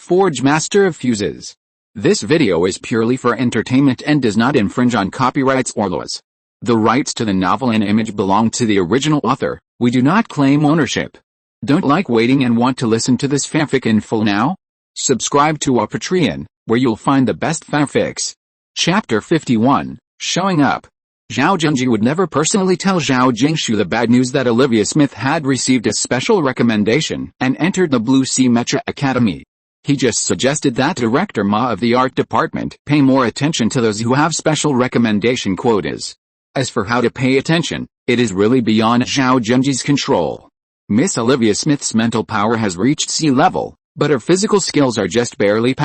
Forge Master of Fuses. This video is purely for entertainment and does not infringe on copyrights or laws. The rights to the novel and image belong to the original author. We do not claim ownership. Don't like waiting and want to listen to this fanfic in full now? Subscribe to our Patreon, where you'll find the best fanfics. Chapter 51, Showing Up. Zhao Zhenji would never personally tell Zhao Jingshu the bad news that Olivia Smith had received a special recommendation and entered the Blue Sea Mecha Academy. He just suggested that Director Ma of the art department pay more attention to those who have special recommendation quotas. As for how to pay attention, it is really beyond Zhao Zhenji's control. Miss Olivia Smith's mental power has reached sea level, but her physical skills are just barely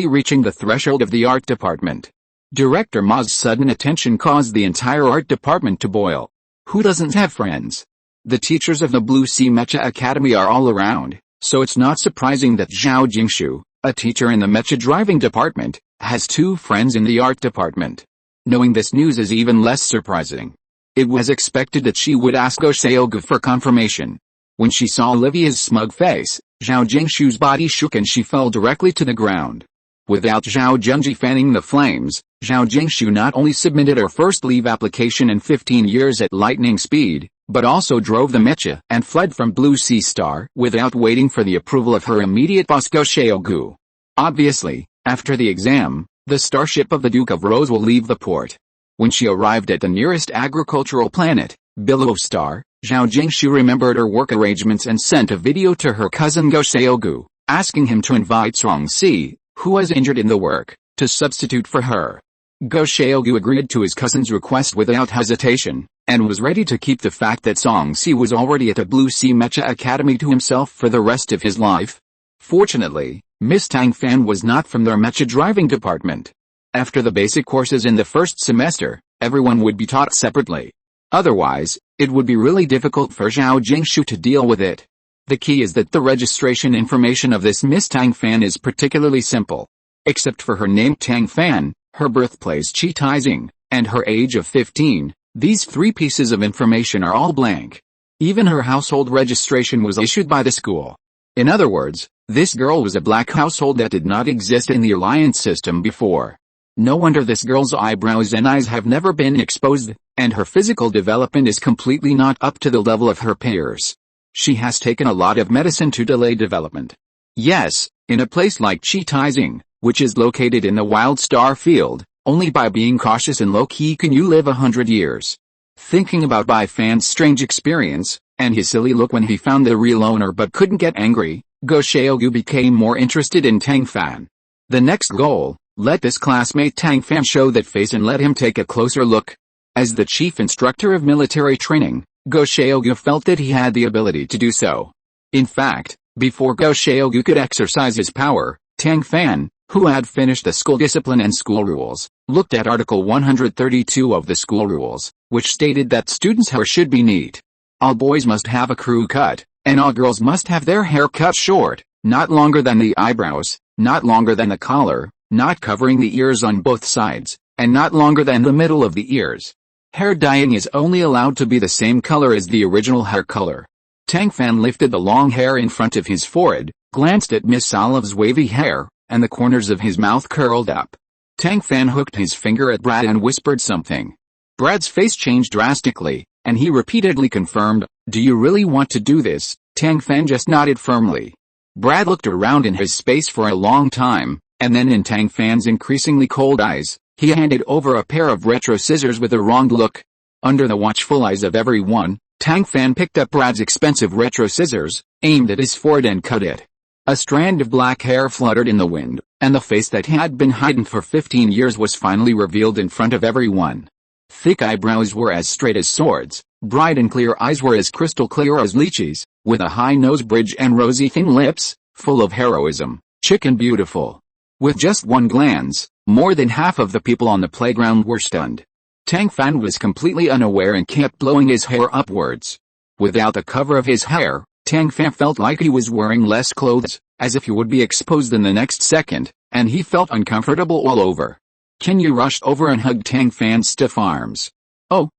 reaching the threshold of the art department. Director Ma's sudden attention caused the entire art department to boil. Who doesn't have friends? The teachers of the Blue Sea Mecha Academy are all around, so it's not surprising that Zhao Jingshu, a teacher in the mecha driving department, has two friends in the art department. Knowing this news is even less surprising. It was expected that she would ask Go Seogu for confirmation. When she saw Olivia's smug face, Zhao Jingshu's body shook and she fell directly to the ground. Without Zhao Zhenji fanning the flames, Zhao Jingshu not only submitted her first leave application in 15 years at lightning speed, but also drove the mecha and fled from Blue Sea Star without waiting for the approval of her immediate boss Go Seogu. Obviously, after the exam, the starship of the Duke of Rose will leave the port. When she arrived at the nearest agricultural planet, Billow Star, Zhao Jingshu remembered her work arrangements and sent a video to her cousin Go Seogu, asking him to invite Song-si, who was injured in the work, to substitute for her. Go Seogu agreed to his cousin's request without hesitation, and was ready to keep the fact that Song-si was already at a Blue Sea Mecha Academy to himself for the rest of his life. Fortunately, Miss Tang Fan was not from their mecha driving department. After the basic courses in the first semester, everyone would be taught separately. Otherwise, it would be really difficult for Zhao Jingshu to deal with it. The key is that the registration information of this Miss Tang Fan is particularly simple. Except for her name Tang Fan, her birthplace Chi-Taizing, and her age of 15, these three pieces of information are all blank. Even her household registration was issued by the school. In other words, this girl was a black household that did not exist in the alliance system before. No wonder this girl's eyebrows and eyes have never been exposed, and her physical development is completely not up to the level of her peers. She has taken a lot of medicine to delay development. Yes, in a place like Chi-Taizing, which is located in the wild star field, only by being cautious and low-key can you live 100 years. Thinking about Bai Fan's strange experience, and his silly look when he found the real owner but couldn't get angry, Go Seogu became more interested in Tang Fan. The next goal, let this classmate Tang Fan show that face and let him take a closer look. As the chief instructor of military training, Go Seogu felt that he had the ability to do so. In fact, before Go Seogu could exercise his power, Tang Fan, who had finished the school discipline and school rules, looked at Article 132 of the school rules, which stated that students' hair should be neat. All boys must have a crew cut, and all girls must have their hair cut short, not longer than the eyebrows, not longer than the collar, not covering the ears on both sides, and not longer than the middle of the ears. Hair dyeing is only allowed to be the same color as the original hair color. Tang Fan lifted the long hair in front of his forehead, glanced at Miss Olive's wavy hair, and the corners of his mouth curled up. Tang Fan hooked his finger at Brad and whispered something. Brad's face changed drastically, and he repeatedly confirmed, "Do you really want to do this?" Tang Fan just nodded firmly. Brad looked around in his space for a long time, and then in Tang Fan's increasingly cold eyes, he handed over a pair of retro scissors with a wronged look. Under the watchful eyes of everyone, Tang Fan picked up Brad's expensive retro scissors, aimed at his forehead and cut it. A strand of black hair fluttered in the wind, and the face that had been hidden for 15 years was finally revealed in front of everyone. Thick eyebrows were as straight as swords, bright and clear eyes were as crystal clear as lychees, with a high nose bridge and rosy thin lips, full of heroism, chicken beautiful. With just one glance, more than half of the people on the playground were stunned. Tang Fan was completely unaware and kept blowing his hair upwards. Without the cover of his hair, Tang Fan felt like he was wearing less clothes, as if he would be exposed in the next second, and he felt uncomfortable all over. Kinyu rushed over and hugged Tang Fan's stiff arms. Oh.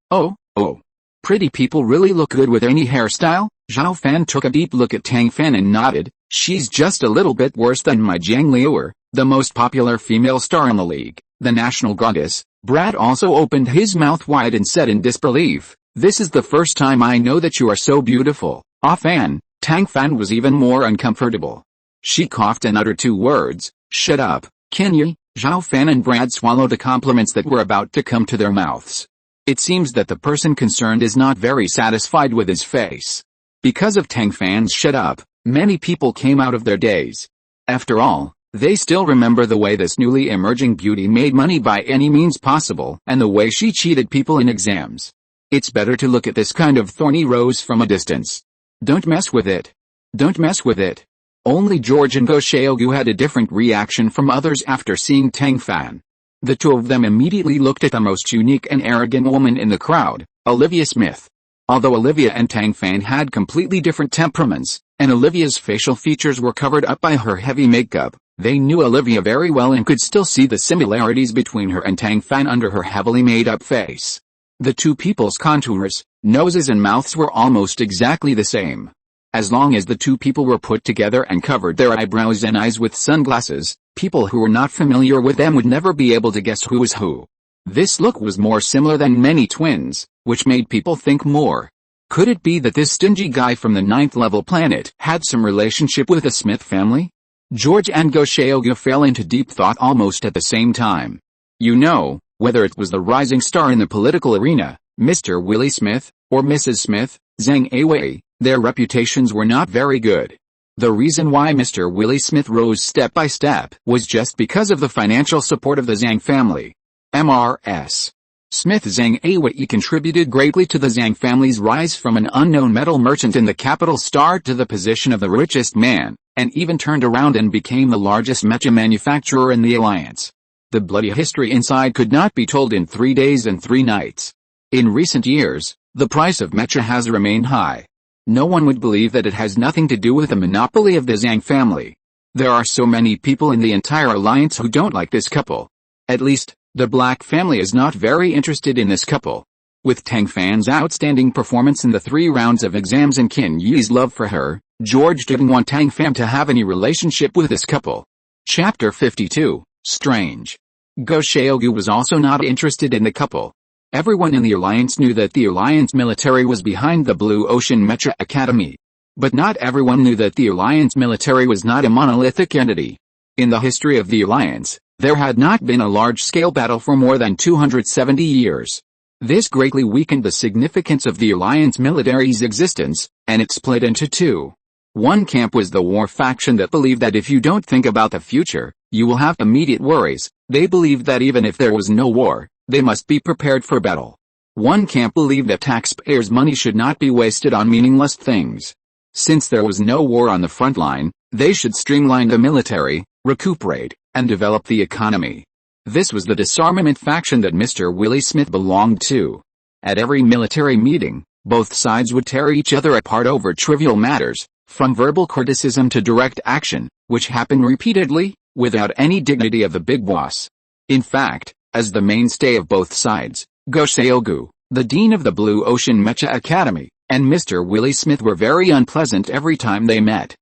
Pretty people really look good with any hairstyle? Zhao Fan took a deep look at Tang Fan and nodded, She's just a little bit worse than my Jiang Liuer, the most popular female star in the league, the national goddess. Brad also opened his mouth wide and said in disbelief, "This is the first time I know that you are so beautiful." Fan, Tang Fan was even more uncomfortable. She coughed and uttered two words, "Shut up, can you?" Zhao Fan and Brad swallowed the compliments that were about to come to their mouths. It seems that the person concerned is not very satisfied with his face. Because of Tang Fan's "shut up," many people came out of their daze. After all, they still remember the way this newly emerging beauty made money by any means possible and the way she cheated people in exams. It's better to look at this kind of thorny rose from a distance. Don't mess with it. Don't mess with it. Only George and Go Xiaogu had a different reaction from others after seeing Tang Fan. The two of them immediately looked at the most unique and arrogant woman in the crowd, Olivia Smith. Although Olivia and Tang Fan had completely different temperaments, and Olivia's facial features were covered up by her heavy makeup, they knew Olivia very well and could still see the similarities between her and Tang Fan under her heavily made-up face. The two people's contours, noses and mouths were almost exactly the same. As long as the two people were put together and covered their eyebrows and eyes with sunglasses, people who were not familiar with them would never be able to guess who was who. This look was more similar than many twins, which made people think more. Could it be that this stingy guy from the 9th level planet had some relationship with the Smith family? George and Go Xiaogu fell into deep thought almost at the same time. You know, whether it was the rising star in the political arena, Mr. Willie Smith, or Mrs. Smith, Zhang Awei, their reputations were not very good. The reason why Mr. Willie Smith rose step by step was just because of the financial support of the Zhang family. Mrs. Smith Zhang Awei contributed greatly to the Zhang family's rise from an unknown metal merchant in the capital star to the position of the richest man, and even turned around and became the largest mecha manufacturer in the alliance. The bloody history inside could not be told in 3 days and 3 nights. In recent years, the price of mecha has remained high. No one would believe that it has nothing to do with the monopoly of the Zhang family. There are so many people in the entire alliance who don't like this couple. At least, the Black family is not very interested in this couple. With Tang Fan's outstanding performance in the 3 rounds of exams and Qin Yi's love for her, George didn't want Tang Fan to have any relationship with this couple. Chapter 52, Strange. Go Xiaogu was also not interested in the couple. Everyone in the alliance knew that the alliance military was behind the Blue Ocean Mecha Academy. But not everyone knew that the alliance military was not a monolithic entity. In the history of the alliance, there had not been a large-scale battle for more than 270 years. This greatly weakened the significance of the alliance military's existence, and it split into 2. One camp was the war faction that believed that if you don't think about the future, you will have immediate worries. They believed that even if there was no war, they must be prepared for battle. One camp believed that taxpayers' money should not be wasted on meaningless things. Since there was no war on the front line, they should streamline the military, recuperate, and develop the economy. This was the disarmament faction that Mr. Willie Smith belonged to. At every military meeting, both sides would tear each other apart over trivial matters, from verbal criticism to direct action, which happened repeatedly, without any dignity of the big boss. In fact, as the mainstay of both sides, Go Xiaogu, the dean of the Blue Ocean Mecha Academy, and Mr. Willie Smith were very unpleasant every time they met.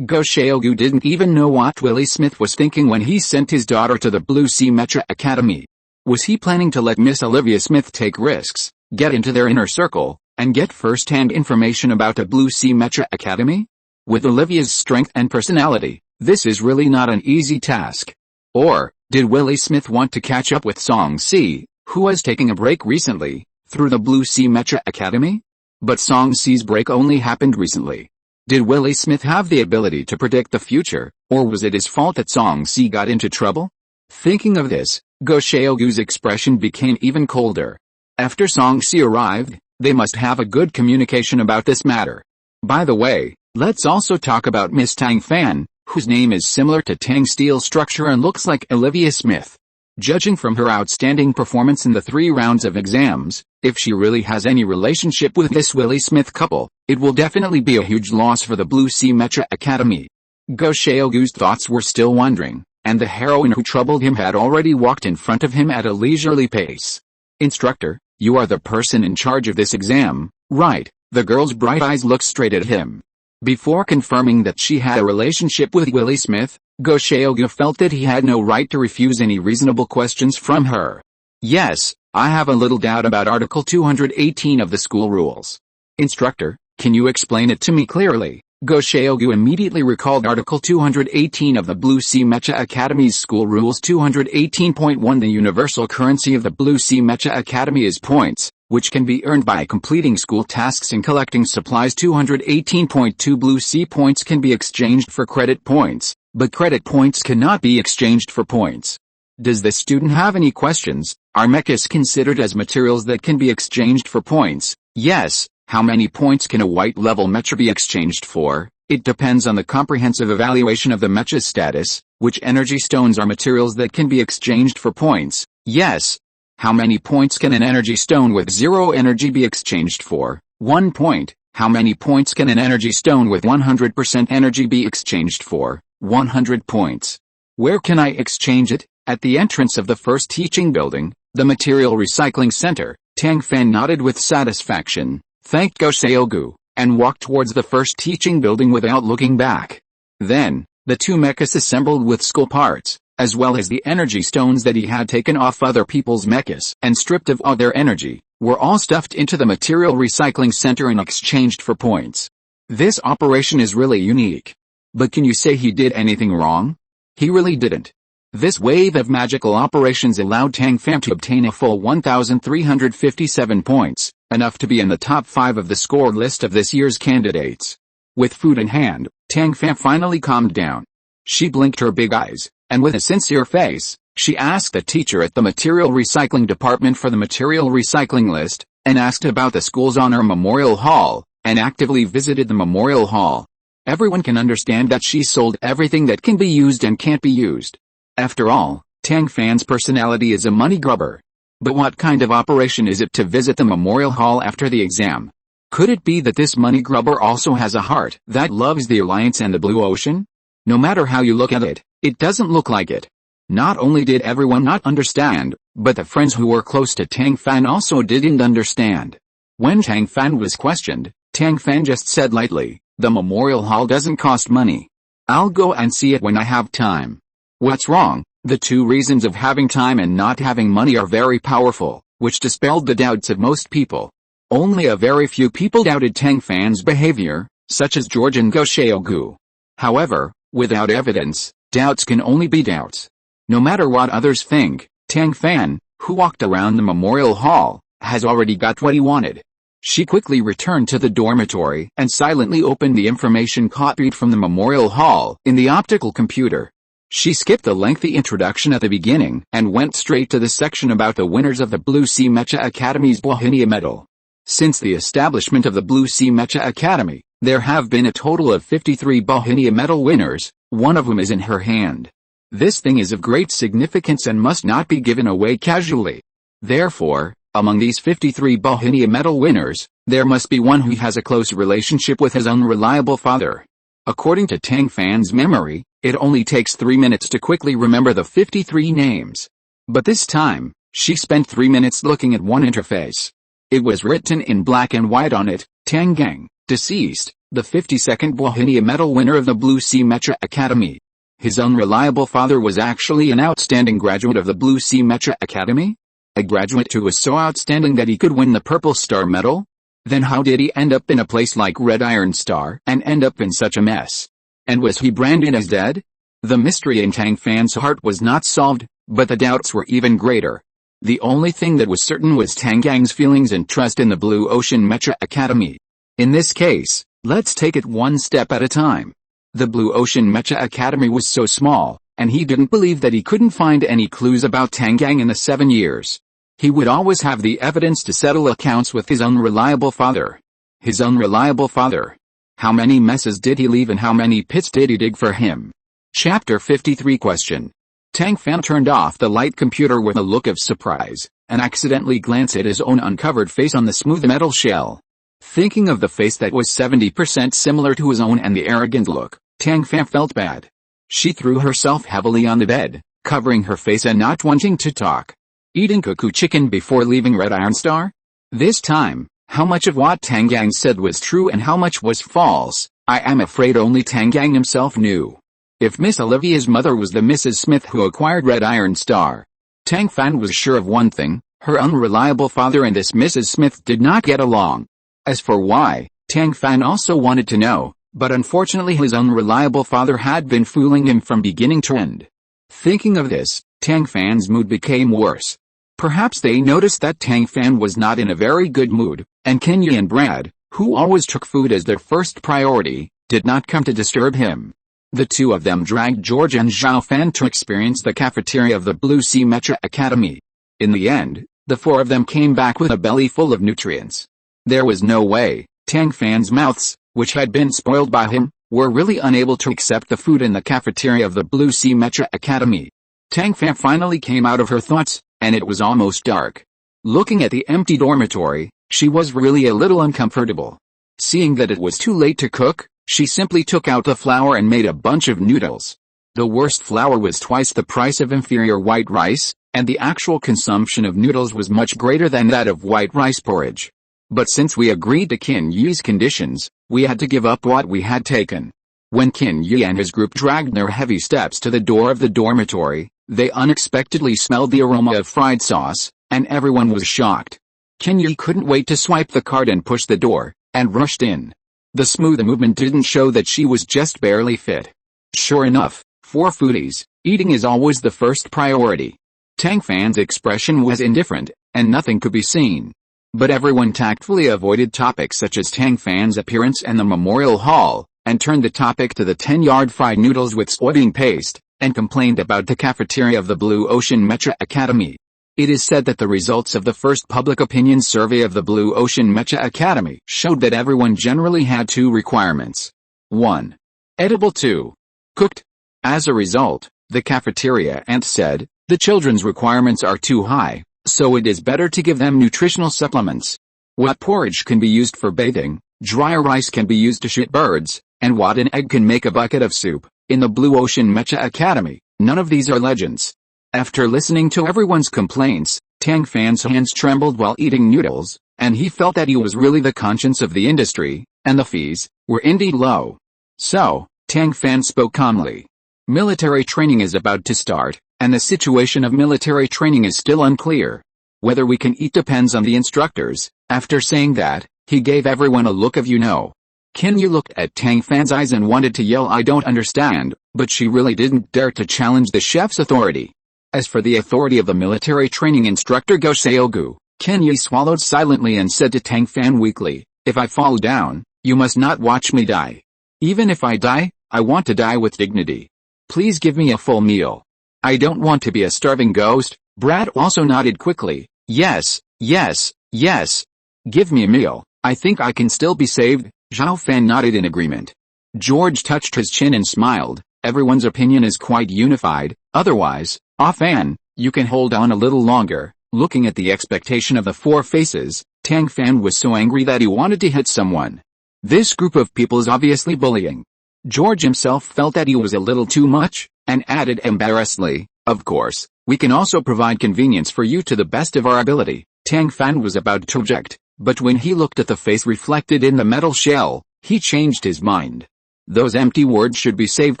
Go Xiaogu didn't even know what Willie Smith was thinking when he sent his daughter to the Blue Sea Mecha Academy. Was he planning to let Miss Olivia Smith take risks, get into their inner circle, and get first-hand information about the Blue Sea Mecha Academy? With Olivia's strength and personality, this is really not an easy task. Or, did Willie Smith want to catch up with Song Si, who was taking a break recently, through the Blue Sea Mecha Academy? But Song Si's break only happened recently. Did Willie Smith have the ability to predict the future, or was it his fault that Song Si got into trouble? Thinking of this, Go Xiaogu's expression became even colder. After Song Si arrived, they must have a good communication about this matter. By the way, let's also talk about Miss Tang Fan, whose name is similar to Tang's steel structure and looks like Olivia Smith. Judging from her outstanding performance in the 3 rounds of exams, if she really has any relationship with this Willie Smith couple, it will definitely be a huge loss for the Blue Sea Mecha Academy. Go Xiaogu's thoughts were still wandering, and the heroine who troubled him had already walked in front of him at a leisurely pace. Instructor, you are the person in charge of this exam, right? The girl's bright eyes looked straight at him. Before confirming that she had a relationship with Willie Smith, Go Seogu felt that he had no right to refuse any reasonable questions from her. Yes, I have a little doubt about Article 218 of the school rules. Instructor, can you explain it to me clearly? Go Seogu immediately recalled Article 218 of the Blue Sea Mecha Academy's School Rules. 218.1 The universal currency of the Blue Sea Mecha Academy is points, which can be earned by completing school tasks and collecting supplies. 218.2 Blue Sea points can be exchanged for credit points, but credit points cannot be exchanged for points. Does the student have any questions? Are mechas considered as materials that can be exchanged for points? Yes. How many points can a white-level mecha be exchanged for? It depends on the comprehensive evaluation of the mecha's status. Which energy stones are materials that can be exchanged for points? Yes. How many points can an energy stone with 0 energy be exchanged for? 1 point. How many points can an energy stone with 100% energy be exchanged for? 100 points. Where can I exchange it? At the entrance of the first teaching building, the Material Recycling Center. Tang Fan nodded with satisfaction, thanked Go Seogu, and walked towards the first teaching building without looking back. Then, the two mechas assembled with school parts, as well as the energy stones that he had taken off other people's mechas and stripped of all their energy, were all stuffed into the Material Recycling Center and exchanged for points. This operation is really unique. But can you say he did anything wrong? He really didn't. This wave of magical operations allowed Tang Fan to obtain a full 1,357 points, enough to be in the top 5 of the score list of this year's candidates. With food in hand, Tang Fan finally calmed down. She blinked her big eyes, and with a sincere face, she asked the teacher at the Material Recycling Department for the Material Recycling list, and asked about the school's honor memorial hall, and actively visited the memorial hall. Everyone can understand that she sold everything that can be used and can't be used. After all, Tang Fan's personality is a money grubber. But what kind of operation is it to visit the memorial hall after the exam? Could it be that this money grubber also has a heart that loves the Alliance and the Blue Ocean? No matter how you look at it, it doesn't look like it. Not only did everyone not understand, but the friends who were close to Tang Fan also didn't understand. When Tang Fan was questioned, Tang Fan just said lightly, "The memorial hall doesn't cost money. I'll go and see it when I have time." What's wrong? The two reasons of having time and not having money are very powerful, which dispelled the doubts of most people. Only a very few people doubted Tang Fan's behavior, such as George and Go Seogu. However, without evidence, doubts can only be doubts. No matter what others think, Tang Fan, who walked around the memorial hall, has already got what he wanted. She quickly returned to the dormitory and silently opened the information copied from the memorial hall in the optical computer. She skipped the lengthy introduction at the beginning and went straight to the section about the winners of the Blue Sea Mecha Academy's Bohemia Medal. Since the establishment of the Blue Sea Mecha Academy, there have been a total of 53 Bohemia Medal winners, one of whom is in her hand. This thing is of great significance and must not be given away casually. Therefore, among these 53 Bohemia Medal winners, there must be one who has a close relationship with his unreliable father. According to Tang Fan's memory, it only takes 3 minutes to quickly remember the 53 names. But this time, she spent 3 minutes looking at one interface. It was written in black and white on it, Tang Gang, deceased, the 52nd Bohemia Medal winner of the Blue Sea Mecha Academy. His unreliable father was actually an outstanding graduate of the Blue Sea Mecha Academy? A graduate who was so outstanding that he could win the Purple Star Medal? Then how did he end up in a place like Red Iron Star and end up in such a mess? And was he branded as dead? The mystery in Tang Fan's heart was not solved, but the doubts were even greater. The only thing that was certain was Tang Gang's feelings and trust in the Blue Ocean Mecha Academy. In this case, let's take it one step at a time. The Blue Ocean Mecha Academy was so small, and he didn't believe that he couldn't find any clues about Tang Gang in the 7 years. He would always have the evidence to settle accounts with his unreliable father. His unreliable father. How many messes did he leave and how many pits did he dig for him? Chapter 53 Question. Tang Fan turned off the light computer with a look of surprise, and accidentally glanced at his own uncovered face on the smooth metal shell. Thinking of the face that was 70% similar to his own and the arrogant look, Tang Fan felt bad. She threw herself heavily on the bed, covering her face and not wanting to talk. Eating cuckoo chicken before leaving Red Iron Star? This time, how much of what Tang Gang said was true and how much was false, I am afraid only Tang Gang himself knew. If Miss Olivia's mother was the Mrs. Smith who acquired Red Iron Star, Tang Fan was sure of one thing: her unreliable father and this Mrs. Smith did not get along. As for why, Tang Fan also wanted to know, but unfortunately his unreliable father had been fooling him from beginning to end. Thinking of this, Tang Fan's mood became worse. Perhaps they noticed that Tang Fan was not in a very good mood, and Kenya and Brad, who always took food as their first priority, did not come to disturb him. The two of them dragged George and Zhao Fan to experience the cafeteria of the Blue Sea Mecha Academy. In the end, the four of them came back with a belly full of nutrients. There was no way Tang Fan's mouths, which had been spoiled by him, were really unable to accept the food in the cafeteria of the Blue Sea Mecha Academy. Tang Fan finally came out of her thoughts, and it was almost dark. Looking at the empty dormitory, she was really a little uncomfortable. Seeing that it was too late to cook, she simply took out the flour and made a bunch of noodles. The worst flour was twice the price of inferior white rice, and the actual consumption of noodles was much greater than that of white rice porridge. But since we agreed to Qin Yi's conditions, we had to give up what we had taken. When Qin Yi and his group dragged their heavy steps to the door of the dormitory, they unexpectedly smelled the aroma of fried sauce, and everyone was shocked. Qin Yi couldn't wait to swipe the card and push the door, and rushed in. The smooth movement didn't show that she was just barely fit. Sure enough, for foodies, eating is always the first priority. Tang Fan's expression was indifferent, and nothing could be seen. But everyone tactfully avoided topics such as Tang Fan's appearance and the memorial hall, and turned the topic to the 10-yard fried noodles with soybean paste, and complained about the cafeteria of the Blue Ocean Mecha Academy. It is said that the results of the first public opinion survey of the Blue Ocean Mecha Academy showed that everyone generally had two requirements. 1. Edible. 2. Cooked. As a result, the cafeteria aunt said, the children's requirements are too high, so it is better to give them nutritional supplements. What porridge can be used for bathing, dry rice can be used to shoot birds, and what an egg can make a bucket of soup. In the Blue Ocean Mecha Academy, none of these are legends. After listening to everyone's complaints, Tang Fan's hands trembled while eating noodles, and he felt that he was really the conscience of the industry, and the fees were indeed low. So, Tang Fan spoke calmly. Military training is about to start, and the situation of military training is still unclear. Whether we can eat depends on the instructors. After saying that, he gave everyone a look of Qin Yi looked at Tang Fan's eyes and wanted to yell I don't understand, but she really didn't dare to challenge the chef's authority. As for the authority of the military training instructor Go Seogu, Qin Yi swallowed silently and said to Tang Fan weakly, if I fall down, you must not watch me die. Even if I die, I want to die with dignity. Please give me a full meal. I don't want to be a starving ghost. Brad also nodded quickly. Yes, yes, yes. Give me a meal. I think I can still be saved. Zhao Fan nodded in agreement. George touched his chin and smiled. Everyone's opinion is quite unified. Otherwise, Fan, you can hold on a little longer. Looking at the expectation of the four faces, Tang Fan was so angry that he wanted to hit someone. This group of people is obviously bullying. George himself felt that he was a little too much, and added embarrassedly, of course, we can also provide convenience for you to the best of our ability. Tang Fan was about to object, but when he looked at the face reflected in the metal shell, he changed his mind. Those empty words should be saved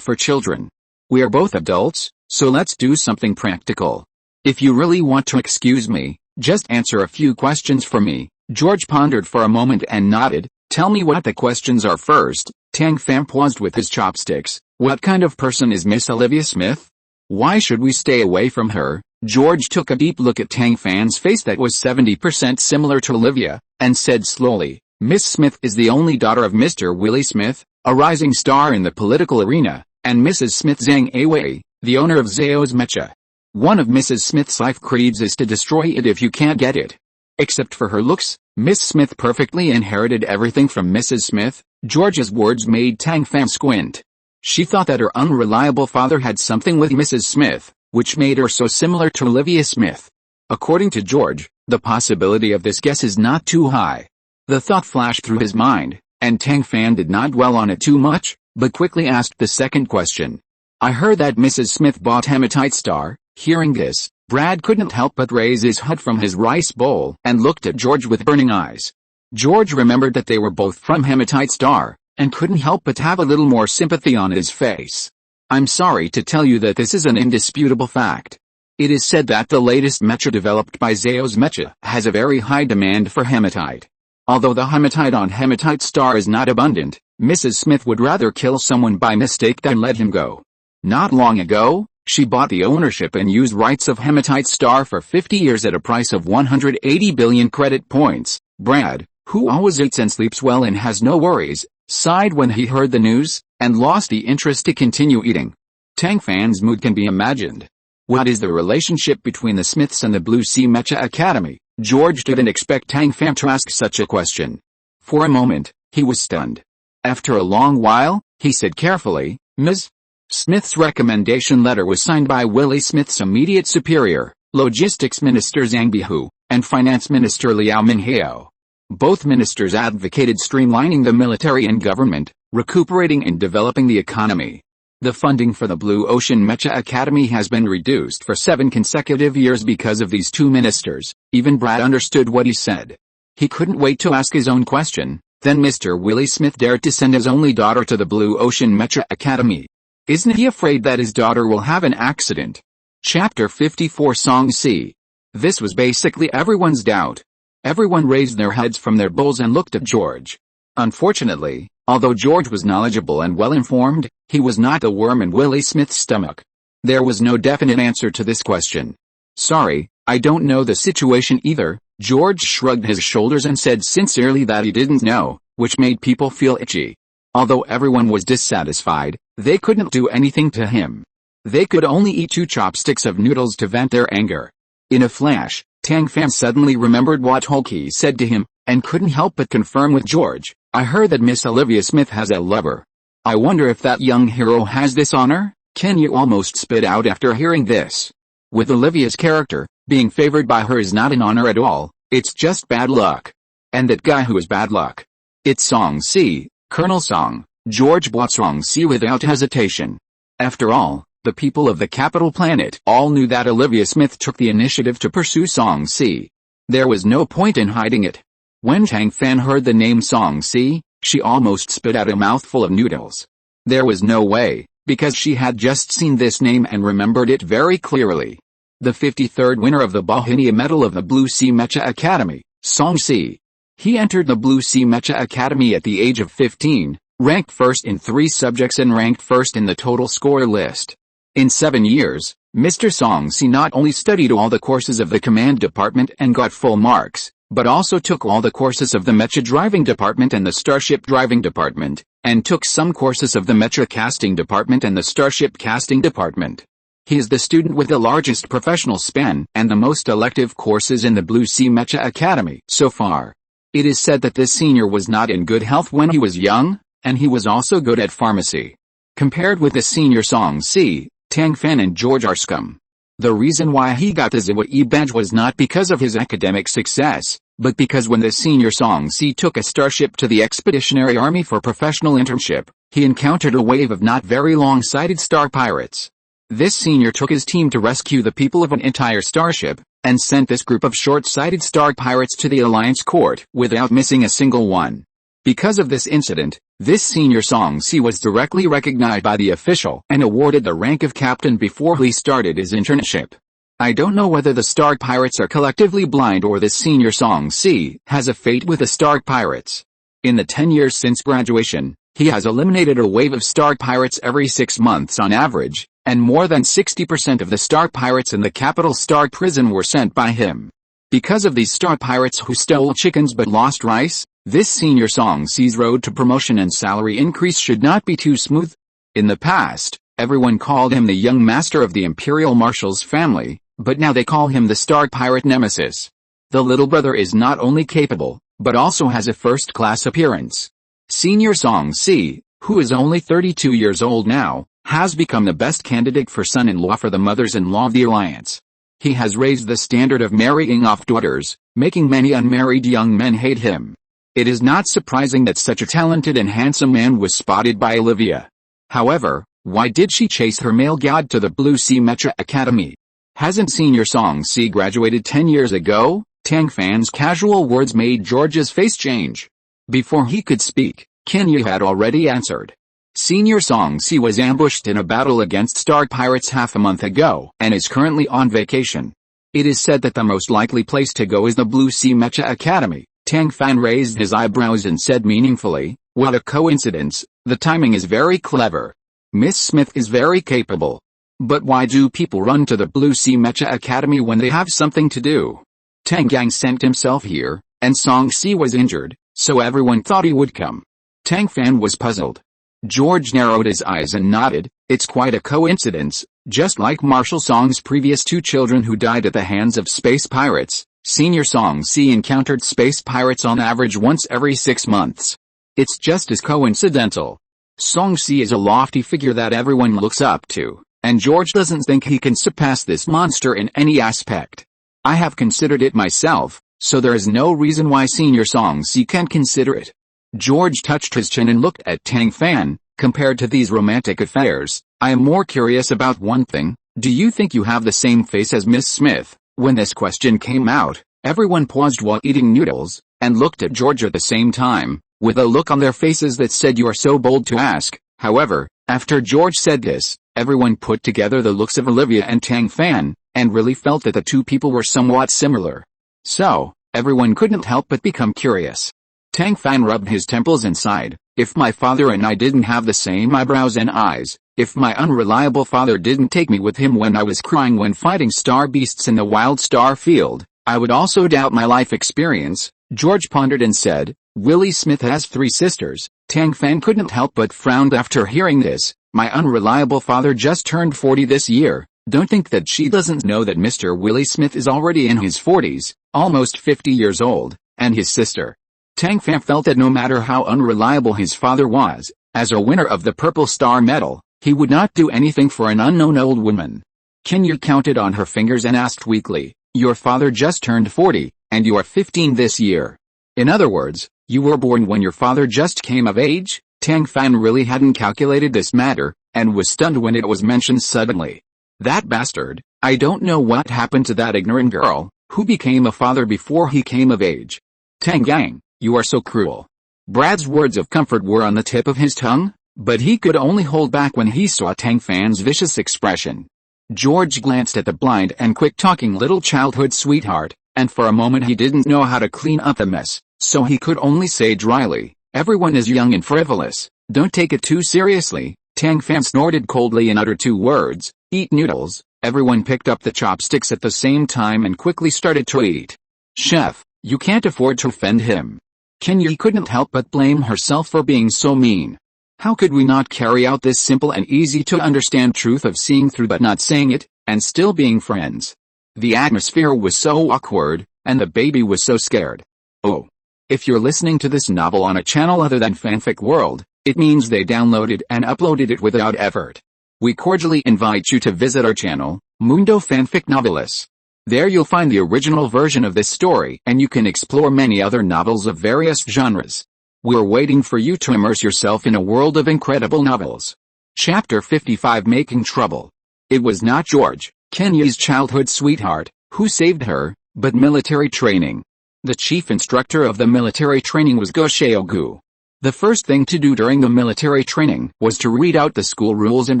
for children. We are both adults, so let's do something practical. If you really want to excuse me, just answer a few questions for me. George pondered for a moment and nodded. Tell me what the questions are first. Tang Fan paused with his chopsticks. What kind of person is Miss Olivia Smith? Why should we stay away from her? George took a deep look at Tang Fan's face that was 70% similar to Olivia, and said slowly, Miss Smith is the only daughter of Mr. Willie Smith, a rising star in the political arena, and Mrs. Smith Zhang Awei, the owner of Zhao's Mecha. One of Mrs. Smith's life creeds is to destroy it if you can't get it. Except for her looks, Miss Smith perfectly inherited everything from Mrs. Smith. George's words made Tang Fan squint. She thought that her unreliable father had something with Mrs. Smith, which made her so similar to Olivia Smith. According to George, the possibility of this guess is not too high. The thought flashed through his mind, and Tang Fan did not dwell on it too much, but quickly asked the second question. I heard that Mrs. Smith bought Hematite Star. Hearing this, Brad couldn't help but raise his head from his rice bowl and looked at George with burning eyes. George remembered that they were both from Hematite Star, and couldn't help but have a little more sympathy on his face. I'm sorry to tell you that this is an indisputable fact. It is said that the latest mecha developed by Zeo's Mecha has a very high demand for hematite. Although the hematite on hematite star is not abundant, Mrs. Smith would rather kill someone by mistake than let him go. Not long ago, she bought the ownership and used rights of hematite star for 50 years at a price of 180 billion credit points. Brad, who always eats and sleeps well and has no worries, sighed when he heard the news, and lost the interest to continue eating. Tang Fan's mood can be imagined. What is the relationship between the Smiths and the Blue Sea Mecha Academy? George didn't expect Tang Fan to ask such a question. For a moment, he was stunned. After a long while, he said carefully, Ms. Smith's recommendation letter was signed by Willie Smith's immediate superior, Logistics Minister Zhang Bihu, and Finance Minister Liao Minhao. Both ministers advocated streamlining the military and government, recuperating and developing the economy. The funding for the Blue Ocean Mecha Academy has been reduced for 7 consecutive years because of these two ministers. Even Brad understood what he said. He couldn't wait to ask his own question. Then Mr. Willie Smith dared to send his only daughter to the Blue Ocean Mecha Academy. Isn't he afraid that his daughter will have an accident? Chapter 54 Song C. This was basically everyone's doubt. Everyone raised their heads from their bowls and looked at George. Unfortunately, although George was knowledgeable and well-informed, he was not the worm in Willie Smith's stomach. There was no definite answer to this question. Sorry, I don't know the situation either. George shrugged his shoulders and said sincerely that he didn't know, which made people feel itchy. Although everyone was dissatisfied, they couldn't do anything to him. They could only eat 2 chopsticks of noodles to vent their anger. In a flash, Tang Fan suddenly remembered what Hulky said to him, and couldn't help but confirm with George, I heard that Miss Olivia Smith has a lover. I wonder if that young hero has this honor? Can you almost spit out after hearing this? With Olivia's character, being favored by her is not an honor at all, it's just bad luck. And that guy who is bad luck. It's Song C, Colonel Song. George bought Song C without hesitation. After all, the people of the capital planet all knew that Olivia Smith took the initiative to pursue Song C. There was no point in hiding it. When Tang Fan heard the name Song C, she almost spit out a mouthful of noodles. There was no way, because she had just seen this name and remembered it very clearly. The 53rd winner of the Bohemia Medal of the Blue Sea Mecha Academy, Song C. He entered the Blue Sea Mecha Academy at the age of 15, ranked first in 3 subjects and ranked first in the total score list. In 7 years, Mr. Song C not only studied all the courses of the command department and got full marks, but also took all the courses of the Mecha Driving Department and the Starship Driving Department, and took some courses of the Mecha Casting Department and the Starship Casting Department. He is the student with the largest professional span and the most elective courses in the Blue Sea Mecha Academy so far. It is said that this senior was not in good health when he was young, and he was also good at pharmacy. Compared with the senior Song C, Tang Fan and George are scum. The reason why he got the Zwa badge was not because of his academic success, but because when the senior Song C took a starship to the Expeditionary Army for professional internship, he encountered a wave of not very long-sighted star pirates. This senior took his team to rescue the people of an entire starship, and sent this group of short-sighted star pirates to the Alliance Court without missing a single one. Because of this incident, this senior Song C was directly recognized by the official and awarded the rank of captain before he started his internship. I don't know whether the Star Pirates are collectively blind or this senior Song C has a fate with the Star Pirates. In the 10 years since graduation, he has eliminated a wave of Star Pirates every 6 months on average, and more than 60% of the Star Pirates in the capital Star Prison were sent by him. Because of these Star Pirates who stole chickens but lost rice, this senior Song C's road to promotion and salary increase should not be too smooth. In the past, everyone called him the young master of the Imperial Marshal's family, but now they call him the Star Pirate Nemesis. The little brother is not only capable, but also has a first-class appearance. Senior Song C, who is only 32 years old now, has become the best candidate for son-in-law for the mothers-in-law of the Alliance. He has raised the standard of marrying off daughters, making many unmarried young men hate him. It is not surprising that such a talented and handsome man was spotted by Olivia. However, why did she chase her male god to the Blue Sea Mecha Academy? Hasn't senior Song C graduated 10 years ago? Tang Fan's casual words made George's face change. Before he could speak, Kenya had already answered. Senior Song-si was ambushed in a battle against star pirates half a month ago, and is currently on vacation. It is said that the most likely place to go is the Blue Sea Mecha Academy. Tang Fan raised his eyebrows and said meaningfully, "What a coincidence, the timing is very clever. Miss Smith is very capable. But why do people run to the Blue Sea Mecha Academy when they have something to do? Tang Gang sent himself here, and Song-si was injured, so everyone thought he would come." Tang Fan was puzzled. George narrowed his eyes and nodded. "It's quite a coincidence, just like Marshall Song's previous two children who died at the hands of space pirates. Senior Song-si encountered space pirates on average once every 6 months. It's just as coincidental. Song-si is a lofty figure that everyone looks up to, and George doesn't think he can surpass this monster in any aspect. I have considered it myself, so there is no reason why Senior Song-si can't consider it." George touched his chin and looked at Tang Fan. "Compared to these romantic affairs, I am more curious about one thing. Do you think you have the same face as Miss Smith?" When this question came out, everyone paused while eating noodles, and looked at George at the same time, with a look on their faces that said, "You are so bold to ask." However, after George said this, everyone put together the looks of Olivia and Tang Fan, and really felt that the two people were somewhat similar. So, everyone couldn't help but become curious. Tang Fan rubbed his temples and sighed. "If my father and I didn't have the same eyebrows and eyes, if my unreliable father didn't take me with him when I was crying when fighting star beasts in the wild star field, I would also doubt my life experience." George pondered and said, "Willie Smith has 3 sisters." Tang Fan couldn't help but frown after hearing this. "My unreliable father just turned 40 this year. Don't think that she doesn't know that Mr. Willie Smith is already in his 40s, almost 50 years old, and his sister." Tang Fan felt that no matter how unreliable his father was, as a winner of the Purple Star Medal, he would not do anything for an unknown old woman. Kenya counted on her fingers and asked weakly, "Your father just turned 40, and you are 15 this year. In other words, you were born when your father just came of age?" Tang Fan really hadn't calculated this matter, and was stunned when it was mentioned suddenly. "That bastard, I don't know what happened to that ignorant girl, who became a father before he came of age. Tang Gang, you are so cruel." Brad's words of comfort were on the tip of his tongue, but he could only hold back when he saw Tang Fan's vicious expression. George glanced at the blind and quick-talking little childhood sweetheart, and for a moment he didn't know how to clean up the mess, so he could only say dryly, "Everyone is young and frivolous, don't take it too seriously." Tang Fan snorted coldly and uttered 2 words, "Eat noodles." Everyone picked up the chopsticks at the same time and quickly started to eat. "Chef, you can't afford to offend him." Kenya couldn't help but blame herself for being so mean. How could we not carry out this simple and easy to understand truth of seeing through but not saying it, and still being friends? The atmosphere was so awkward, and the baby was so scared. Oh. If you're listening to this novel on a channel other than Fanfic World, it means they downloaded and uploaded it without effort. We cordially invite you to visit our channel, Mundo Fanfic Novelis. There you'll find the original version of this story, and you can explore many other novels of various genres. We're waiting for you to immerse yourself in a world of incredible novels. Chapter 55, Making Trouble. It was not George, Kenya's childhood sweetheart, who saved her, but military training. The chief instructor of the military training was Go Seogu. The first thing to do during the military training was to read out the school rules and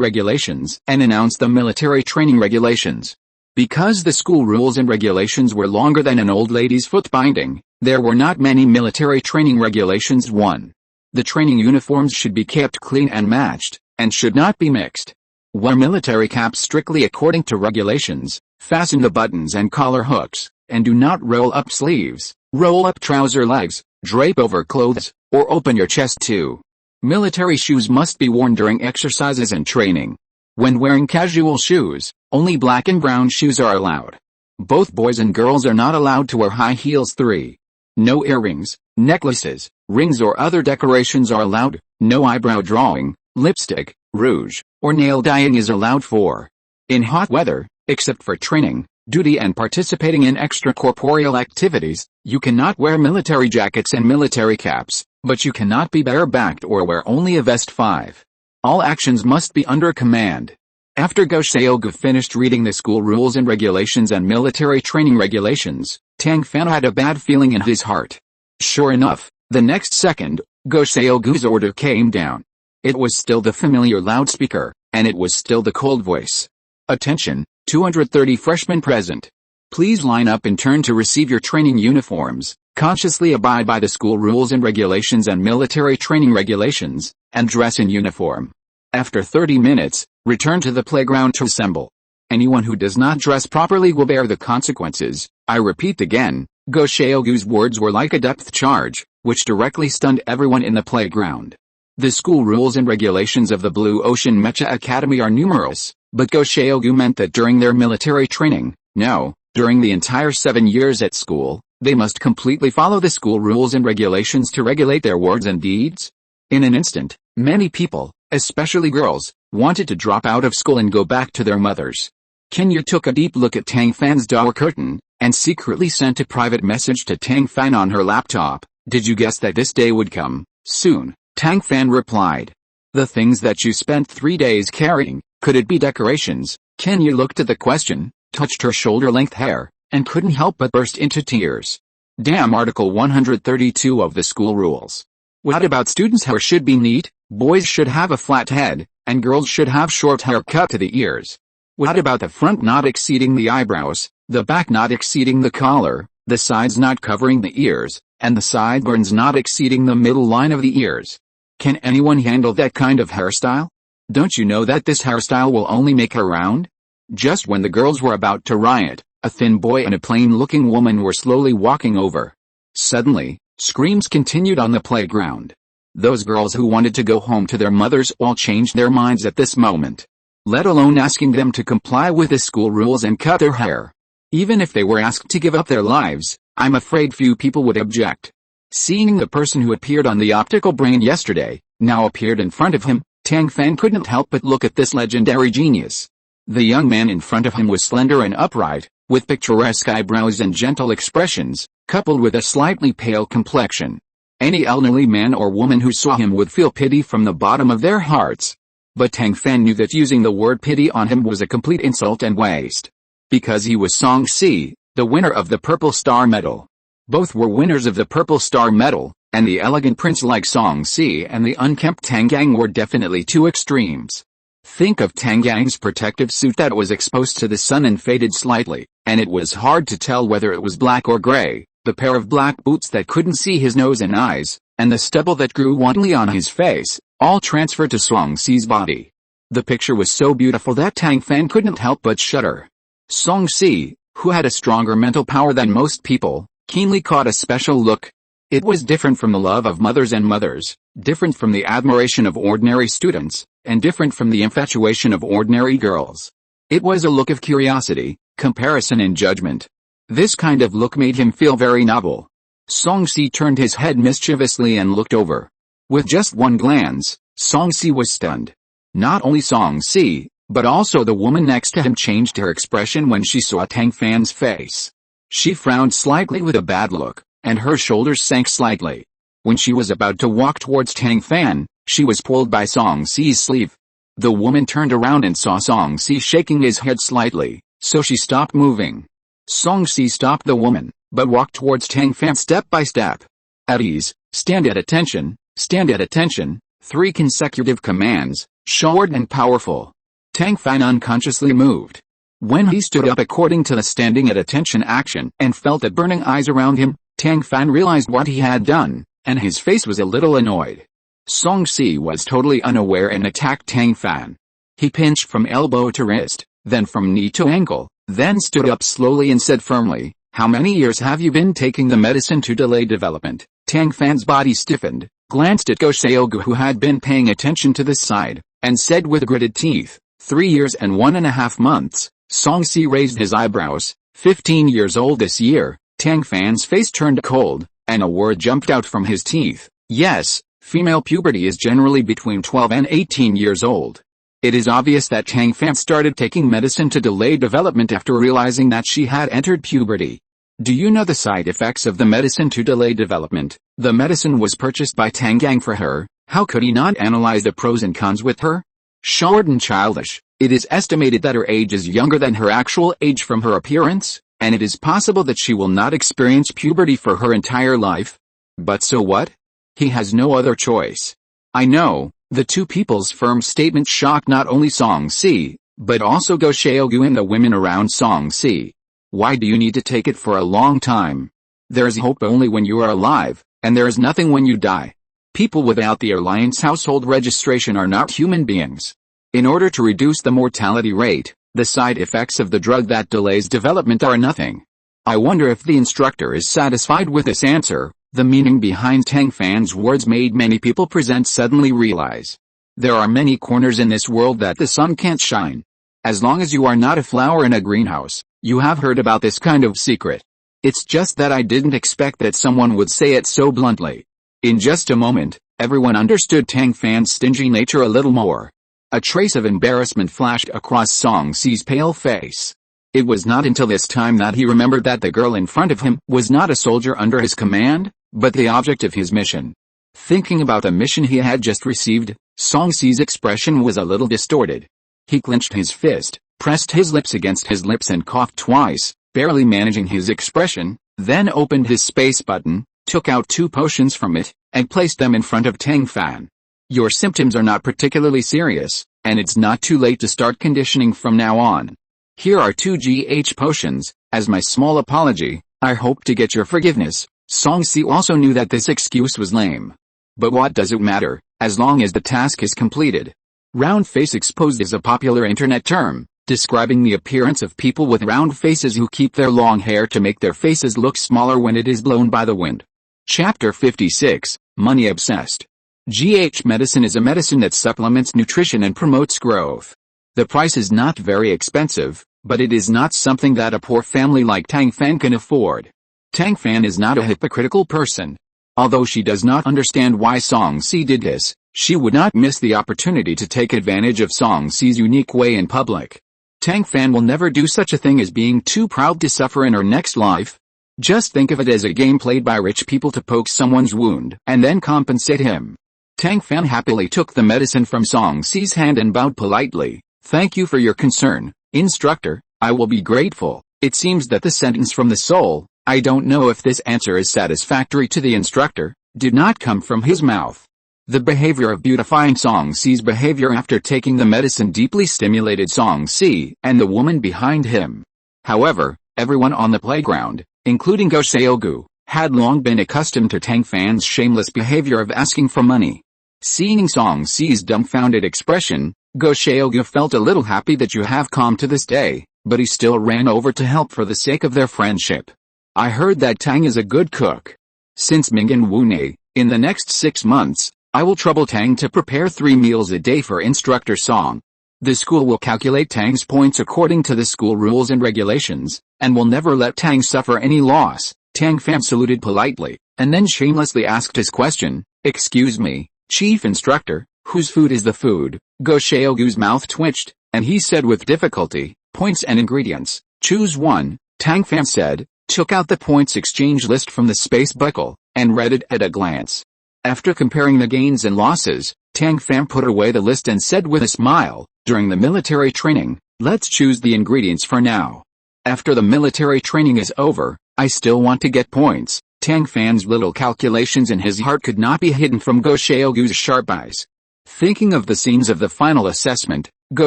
regulations and announce the military training regulations. Because the school rules and regulations were longer than an old lady's foot binding, there were not many military training regulations. 1. The training uniforms should be kept clean and matched, and should not be mixed. Wear military caps strictly according to regulations, fasten the buttons and collar hooks, and do not roll up sleeves, roll up trouser legs, drape over clothes, or open your chest too. Military shoes must be worn during exercises and training. When wearing casual shoes, only black and brown shoes are allowed. Both boys and girls are not allowed to wear high heels. 3. No earrings, necklaces, rings or other decorations are allowed. No eyebrow drawing, lipstick, rouge, or nail dyeing is allowed. 4. In hot weather, except for training, duty and participating in extracorporeal activities, you cannot wear military jackets and military caps, but you cannot be bare-backed or wear only a vest. 5. All actions must be under command. After Go Seogu finished reading the school rules and regulations and military training regulations, Tang Fan had a bad feeling in his heart. Sure enough, the next second, Go Seogu's order came down. It was still the familiar loudspeaker, and it was still the cold voice. Attention, 230 freshmen present. Please line up in turn to receive your training uniforms, consciously abide by the school rules and regulations and military training regulations, and dress in uniform. After 30 minutes, return to the playground to assemble. Anyone who does not dress properly will bear the consequences. I repeat again, Go Seogu's words were like a depth charge, which directly stunned everyone in the playground. The school rules and regulations of the Blue Ocean Mecha Academy are numerous, but Go Seogu meant that during their military training, no, during the entire 7 years at school, they must completely follow the school rules and regulations to regulate their words and deeds. In an instant, many people, especially girls, wanted to drop out of school and go back to their mothers. Kenya took a deep look at Tang Fan's door curtain, and secretly sent a private message to Tang Fan on her laptop. Did you guess that this day would come soon? Tang Fan replied. The things that you spent 3 days carrying, could it be decorations? Kenya looked at the question, touched her shoulder-length hair, and couldn't help but burst into tears. Damn, Article 132 of the school rules. What about students' hair should be neat? Boys should have a flat head, and girls should have short hair cut to the ears. What about the front not exceeding the eyebrows, the back not exceeding the collar, the sides not covering the ears, and the sideburns not exceeding the middle line of the ears? Can anyone handle that kind of hairstyle? Don't you know that this hairstyle will only make her round? Just when the girls were about to riot, a thin boy and a plain-looking woman were slowly walking over. Suddenly, screams continued on the playground. Those girls who wanted to go home to their mothers all changed their minds at this moment. Let alone asking them to comply with the school rules and cut their hair. Even if they were asked to give up their lives, I'm afraid few people would object. Seeing the person who appeared on the optical brain yesterday, now appeared in front of him, Tang Fan couldn't help but look at this legendary genius. The young man in front of him was slender and upright, with picturesque eyebrows and gentle expressions, coupled with a slightly pale complexion. Any elderly man or woman who saw him would feel pity from the bottom of their hearts. But Tang Fan knew that using the word pity on him was a complete insult and waste. Because he was Song Si, the winner of the Purple Star Medal. Both were winners of the Purple Star Medal, and the elegant prince like Song Si and the unkempt Tang Gang were definitely two extremes. Think of Tang Gang's protective suit that was exposed to the sun and faded slightly, and it was hard to tell whether it was black or gray, the pair of black boots that couldn't see his nose and eyes, and the stubble that grew wantonly on his face, all transferred to Song Si's body. The picture was so beautiful that Tang Fan couldn't help but shudder. Song Si, who had a stronger mental power than most people, keenly caught a special look. It was different from the love of mothers and mothers, different from the admiration of ordinary students, and different from the infatuation of ordinary girls. It was a look of curiosity, comparison and judgment. This kind of look made him feel very novel. Song Si turned his head mischievously and looked over. With just one glance, Song Si was stunned. Not only Song Si, but also the woman next to him changed her expression when she saw Tang Fan's face. She frowned slightly with a bad look, and her shoulders sank slightly. When she was about to walk towards Tang Fan, she was pulled by Song Si's sleeve. The woman turned around and saw Song Si shaking his head slightly, so she stopped moving. Song Si stopped the woman, but walked towards Tang Fan step by step. At ease, stand at attention, 3 consecutive commands, short and powerful. Tang Fan unconsciously moved. When he stood up according to the standing at attention action and felt the burning eyes around him, Tang Fan realized what he had done, and his face was a little annoyed. Song Si was totally unaware and attacked Tang Fan. He pinched from elbow to wrist, then from knee to ankle, then stood up slowly and said firmly, "How many years have you been taking the medicine to delay development?" Tang Fan's body stiffened, glanced at Go Seogu who had been paying attention to this side, and said with gritted teeth, 3 years and 1.5 months. Song Si raised his eyebrows. 15 years old this year. Tang Fan's face turned cold, and a word jumped out from his teeth. Yes, female puberty is generally between 12 and 18 years old. It is obvious that Tang Fan started taking medicine to delay development after realizing that she had entered puberty. Do you know the side effects of the medicine to delay development? The medicine was purchased by Tang Gang for her. How could he not analyze the pros and cons with her? Short and childish. It is estimated that her age is younger than her actual age from her appearance, and it is possible that she will not experience puberty for her entire life. But so what? He has no other choice. I know, the two people's firm statement shocked not only Song Si, but also Go Xiaogu and the women around Song Si. Why do you need to take it for a long time? There is hope only when you are alive, and there is nothing when you die. People without the Alliance household registration are not human beings. In order to reduce the mortality rate, the side effects of the drug that delays development are nothing. I wonder if the instructor is satisfied with this answer. The meaning behind Tang Fan's words made many people present suddenly realize. There are many corners in this world that the sun can't shine. As long as you are not a flower in a greenhouse, you have heard about this kind of secret. It's just that I didn't expect that someone would say it so bluntly. In just a moment, everyone understood Tang Fan's stingy nature a little more. A trace of embarrassment flashed across Song Si's pale face. It was not until this time that he remembered that the girl in front of him was not a soldier under his command, but the object of his mission. Thinking about the mission he had just received, Song Si's expression was a little distorted. He clenched his fist, pressed his lips against his lips and coughed twice, barely managing his expression, then opened his space button, took out 2 potions from it, and placed them in front of Tang Fan. Your symptoms are not particularly serious, and it's not too late to start conditioning from now on. Here are 2 GH potions. As my small apology, I hope to get your forgiveness. Song Si also knew that this excuse was lame. But what does it matter, as long as the task is completed? Round face exposed is a popular internet term, describing the appearance of people with round faces who keep their long hair to make their faces look smaller when it is blown by the wind. Chapter 56, Money Obsessed. GH medicine is a medicine that supplements nutrition and promotes growth. The price is not very expensive, but it is not something that a poor family like Tang Fan can afford. Tang Fan is not a hypocritical person. Although she does not understand why Song Si did this, she would not miss the opportunity to take advantage of Song Si's unique way in public. Tang Fan will never do such a thing as being too proud to suffer in her next life. Just think of it as a game played by rich people to poke someone's wound and then compensate him. Tang Fan happily took the medicine from Song Si's hand and bowed politely. Thank you for your concern, instructor, I will be grateful. It seems that the sentence from the soul, I don't know if this answer is satisfactory to the instructor, did not come from his mouth. The behavior of beautifying Song Si's behavior after taking the medicine deeply stimulated Song Si and the woman behind him. However, everyone on the playground, including Go Xiaogu, had long been accustomed to Tang Fan's shameless behavior of asking for money. Seeing Song Si's dumbfounded expression, Go Xiaogu felt a little happy that you have come to this day, but he still ran over to help for the sake of their friendship. I heard that Tang is a good cook. Since Ming and Wu Nei, in the next 6 months, I will trouble Tang to prepare 3 meals a day for instructor Song. The school will calculate Tang's points according to the school rules and regulations, and will never let Tang suffer any loss. Tang Fan saluted politely, and then shamelessly asked his question, excuse me, chief instructor, whose food is the food? Go Xiaogu's mouth twitched, and he said with difficulty, points and ingredients, choose one. Tang Fan said, took out the points exchange list from the space buckle, and read it at a glance. After comparing the gains and losses, Tang Fan put away the list and said with a smile, during the military training, let's choose the ingredients for now. After the military training is over, I still want to get points. Tang Fan's little calculations in his heart could not be hidden from Go Xiaogu's sharp eyes. Thinking of the scenes of the final assessment, Go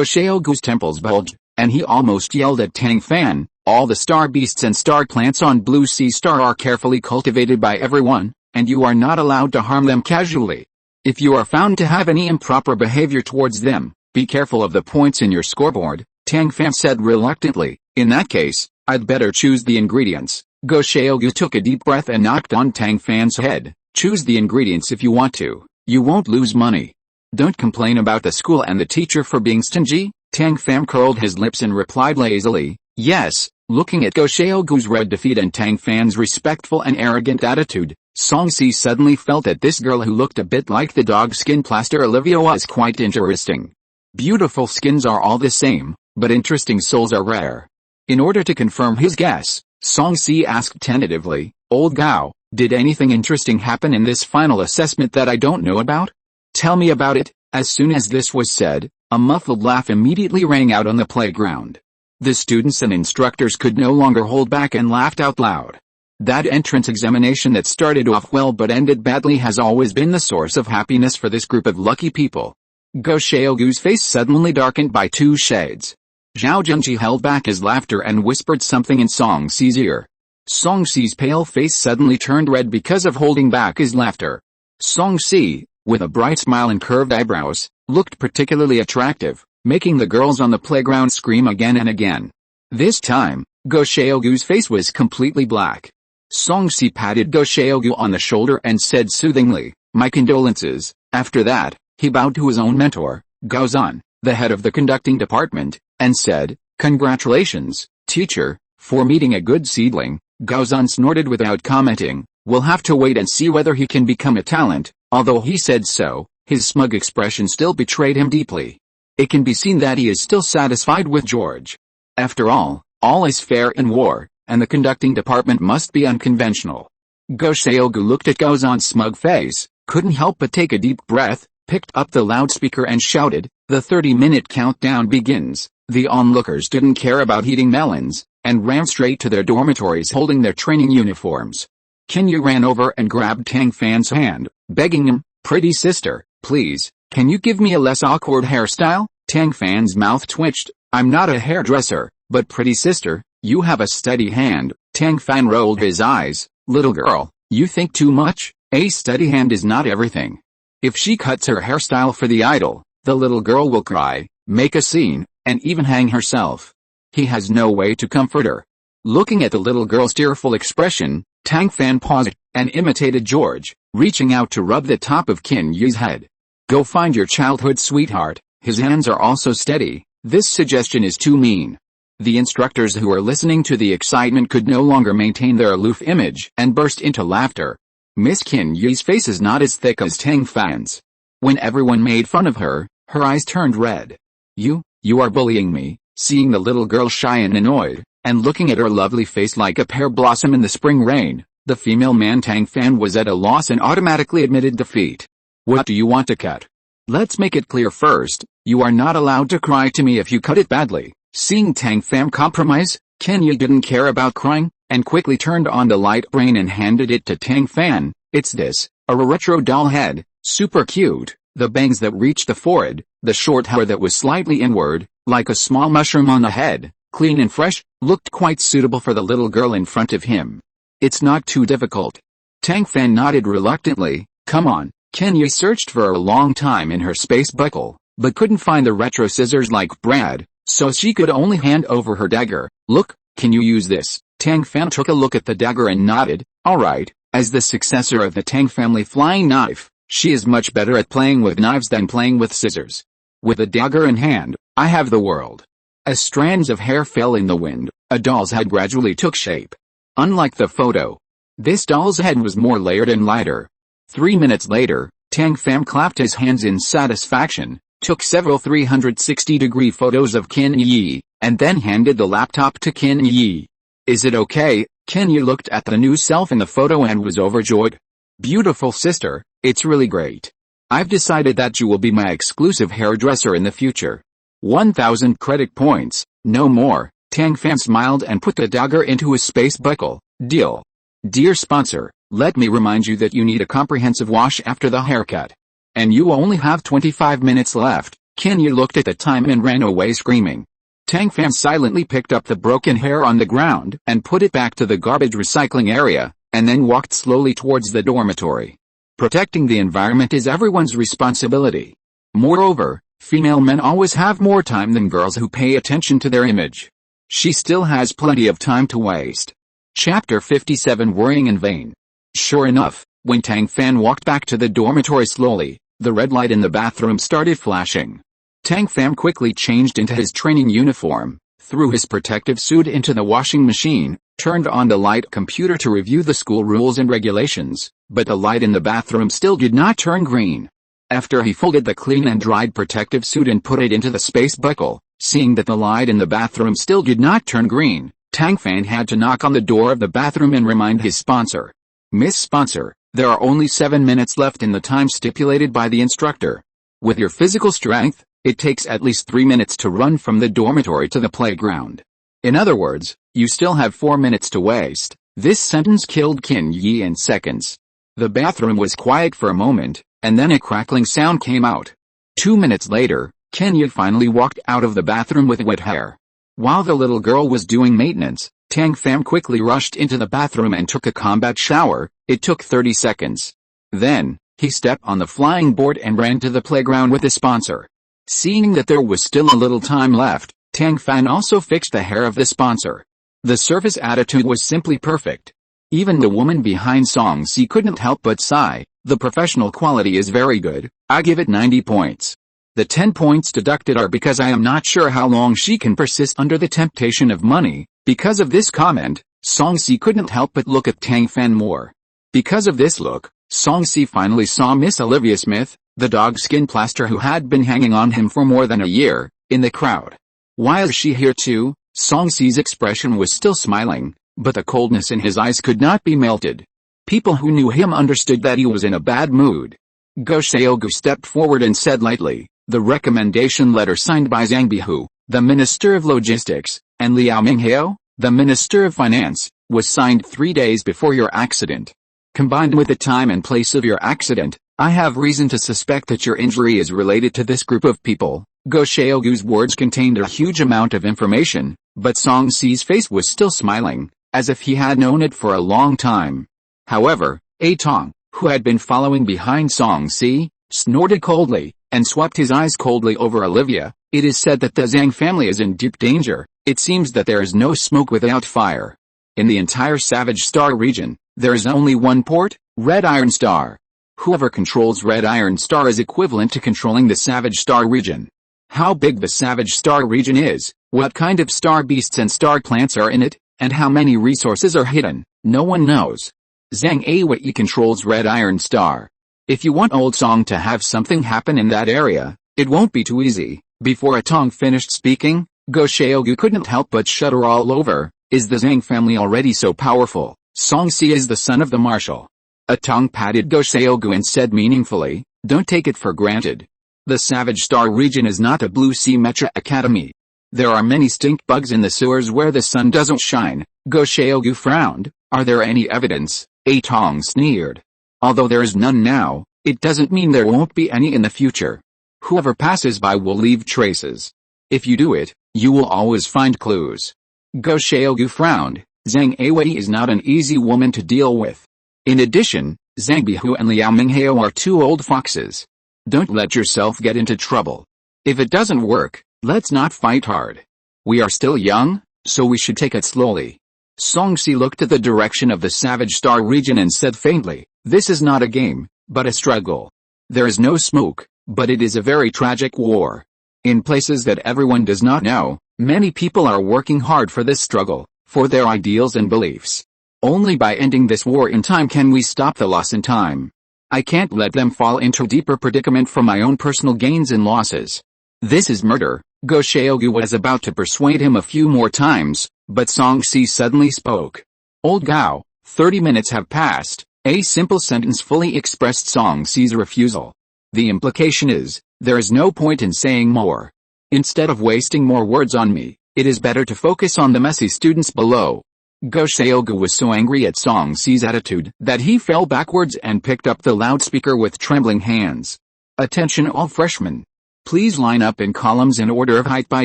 Xiaogu's temples bulged, and he almost yelled at Tang Fan, all the star beasts and star plants on Blue Sea Star are carefully cultivated by everyone, and you are not allowed to harm them casually. If you are found to have any improper behavior towards them, be careful of the points in your scoreboard, Tang Fan said reluctantly. In that case, I'd better choose the ingredients. Go Xiaogu took a deep breath and knocked on Tang Fan's head. Choose the ingredients if you want to. You won't lose money. Don't complain about the school and the teacher for being stingy. Tang Fan curled his lips and replied lazily, yes. Looking at Go Xiaogu's red defeat and Tang Fan's respectful and arrogant attitude, Song Si suddenly felt that this girl who looked a bit like the dog skin plaster Olivia was quite interesting. Beautiful skins are all the same, but interesting souls are rare. In order to confirm his guess, Song Si asked tentatively, Old Gao, did anything interesting happen in this final assessment that I don't know about? Tell me about it. As soon as this was said, a muffled laugh immediately rang out on the playground. The students and instructors could no longer hold back and laughed out loud. That entrance examination that started off well but ended badly has always been the source of happiness for this group of lucky people. Go Xiaogu's face suddenly darkened by 2 shades. Zhao Junji held back his laughter and whispered something in Song Si's ear. Song Si's pale face suddenly turned red because of holding back his laughter. Song Si, with a bright smile and curved eyebrows, looked particularly attractive, making the girls on the playground scream again and again. This time, Go Xiaogu's face was completely black. Song Si patted Go Xiaogu on the shoulder and said soothingly, "My condolences." After that, he bowed to his own mentor, Gao Zan, the head of the conducting department, and said, "Congratulations, teacher, for meeting a good seedling." Gao Zan snorted without commenting. "We'll have to wait and see whether he can become a talent." Although he said so, his smug expression still betrayed him deeply. It can be seen that he is still satisfied with George. After all is fair in war, and the conducting department must be unconventional. Go Xiaogu looked at Gao Zan's smug face, couldn't help but take a deep breath, picked up the loudspeaker and shouted, "The 30-minute countdown begins." The onlookers didn't care about eating melons, and ran straight to their dormitories holding their training uniforms. Kinyu ran over and grabbed Tang Fan's hand, begging him, "Pretty sister, please, can you give me a less awkward hairstyle?" Tang Fan's mouth twitched. "I'm not a hairdresser, but pretty sister, you have a steady hand." Tang Fan rolled his eyes. "Little girl, you think too much. A steady hand is not everything. If she cuts her hairstyle for the idol, the little girl will cry, make a scene, and even hang herself." He has no way to comfort her. Looking at the little girl's tearful expression, Tang Fan paused, and imitated George, reaching out to rub the top of Qin Yi's head. "Go find your childhood sweetheart, his hands are also steady." This suggestion is too mean. The instructors who were listening to the excitement could no longer maintain their aloof image and burst into laughter. Miss Qin Yi's face is not as thick as Tang Fan's. When everyone made fun of her, her eyes turned red. You are bullying me." Seeing the little girl shy and annoyed, and looking at her lovely face like a pear blossom in the spring rain, the female man Tang Fan was at a loss and automatically admitted defeat. "What do you want to cut? Let's make it clear first, you are not allowed to cry to me if you cut it badly." Seeing Tang Fan compromise, Qin Yi didn't care about crying, and quickly turned on the light brain and handed it to Tang Fan. "It's this, a retro doll head, super cute, the bangs that reached the forehead, the short hair that was slightly inward, like a small mushroom on the head, clean and fresh, looked quite suitable for the little girl in front of him. It's not too difficult." Tang Fan nodded reluctantly. "Come on." Qin Yi searched for a long time in her space buckle, but couldn't find the retro scissors like Brad, so she could only hand over her dagger. "Look, can you use this?" Tang Fan took a look at the dagger and nodded. "Alright." As the successor of the Tang family flying knife, she is much better at playing with knives than playing with scissors. With a dagger in hand, I have the world. As strands of hair fell in the wind, a doll's head gradually took shape. Unlike the photo, this doll's head was more layered and lighter. 3 minutes later, Tang Fan clapped his hands in satisfaction, took several 360-degree photos of Qin Yi, and then handed the laptop to Qin Yi. "Is it okay?" Qin Yi looked at the new self in the photo and was overjoyed. "Beautiful sister, it's really great. I've decided that you will be my exclusive hairdresser in the future. 1,000 credit points, no more." Tang Fan smiled and put the dagger into his space buckle. "Deal." "Dear sponsor, let me remind you that you need a comprehensive wash after the haircut. And you only have 25 minutes left." Qin Yi looked at the time and ran away screaming. Tang Fan silently picked up the broken hair on the ground and put it back to the garbage recycling area, and then walked slowly towards the dormitory. Protecting the environment is everyone's responsibility. Moreover, female men always have more time than girls who pay attention to their image. She still has plenty of time to waste. Chapter 57 Worrying in Vain. Sure enough, when Tang Fan walked back to the dormitory slowly, the red light in the bathroom started flashing. Tang Fan quickly changed into his training uniform, threw his protective suit into the washing machine, turned on the light computer to review the school rules and regulations, but the light in the bathroom still did not turn green. After he folded the clean and dried protective suit and put it into the space buckle, seeing that the light in the bathroom still did not turn green, Tang Fan had to knock on the door of the bathroom and remind his sponsor. "Miss Sponsor, there are only 7 minutes left in the time stipulated by the instructor. With your physical strength, it takes at least 3 minutes to run from the dormitory to the playground. In other words, you still have 4 minutes to waste." This sentence killed Qin Yi in seconds. The bathroom was quiet for a moment, and then a crackling sound came out. 2 minutes later, Qin Yi finally walked out of the bathroom with wet hair. While the little girl was doing maintenance, Tang Fan quickly rushed into the bathroom and took a combat shower. It took 30 seconds. Then, he stepped on the flying board and ran to the playground with his sponsor. Seeing that there was still a little time left, Tang Fan also fixed the hair of the sponsor. The surface attitude was simply perfect. Even the woman behind Song Si couldn't help but sigh. The professional quality is very good. I give it 90 points. The 10 points deducted are because I am not sure how long she can persist under the temptation of money. Because of this comment, Song Si couldn't help but look at Tang Fan more. Because of this look, Song Si finally saw Miss Olivia Smith, the dog skin plaster who had been hanging on him for more than a year, in the crowd. Why is she here too? Song Si's expression was still smiling, but the coldness in his eyes could not be melted. People who knew him understood that he was in a bad mood. Go Xiaogu stepped forward and said lightly, the recommendation letter signed by Zhang Bihu, the Minister of Logistics, and Liao Minghao, the Minister of Finance, was signed 3 days before your accident. Combined with the time and place of your accident, I have reason to suspect that your injury is related to this group of people. Go Xiaogu's words contained a huge amount of information, but Song Si's face was still smiling, as if he had known it for a long time. However, A Tong, who had been following behind Song Si, snorted coldly, and swept his eyes coldly over Olivia. It is said that the Zhang family is in deep danger. It seems that there is no smoke without fire. In the entire Savage Star region, there is only one port, Red Iron Star. Whoever controls Red Iron Star is equivalent to controlling the Savage Star region. How big the Savage Star region is, what kind of star beasts and star plants are in it, and how many resources are hidden, no one knows. Zhang Awei controls Red Iron Star. If you want Old Song to have something happen in that area, it won't be too easy. Before Atong finished speaking, Go Xiaogu couldn't help but shudder all over. Is the Zhang family already so powerful? Song Si is the son of the marshal. Atong patted Go Xiaogu and said meaningfully, don't take it for granted. The Savage Star region is not a Blue Sea Mecha Academy. There are many stink bugs in the sewers where the sun doesn't shine. Go Xiaogu frowned. Are there any evidence? A Tong sneered. Although there is none now, it doesn't mean there won't be any in the future. Whoever passes by will leave traces. If you do it, you will always find clues. Go Xiaogu frowned. Zhang Awei is not an easy woman to deal with. In addition, Zhang Bihu and Liao Minghao are two old foxes. Don't let yourself get into trouble. If it doesn't work, let's not fight hard. We are still young, so we should take it slowly. Song Si looked at the direction of the Savage Star region and said faintly, this is not a game, but a struggle. There is no smoke, but it is a very tragic war. In places that everyone does not know, many people are working hard for this struggle, for their ideals and beliefs. Only by ending this war in time can we stop the loss in time. I can't let them fall into a deeper predicament for my own personal gains and losses. This is murder. Go Xiaogu was about to persuade him a few more times, but Song Si suddenly spoke. Old Gao, 30 minutes have passed. A simple sentence fully expressed Song Si's refusal. The implication is, there is no point in saying more. Instead of wasting more words on me, it is better to focus on the messy students below. Go Xiaogu was so angry at Song Si's attitude that he fell backwards and picked up the loudspeaker with trembling hands. Attention all freshmen. Please line up in columns in order of height by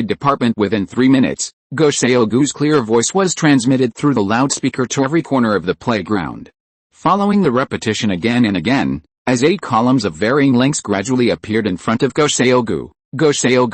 department within 3 minutes. Go Xiaogu's clear voice was transmitted through the loudspeaker to every corner of the playground. Following the repetition again and again, as 8 columns of varying lengths gradually appeared in front of Go Xiaogu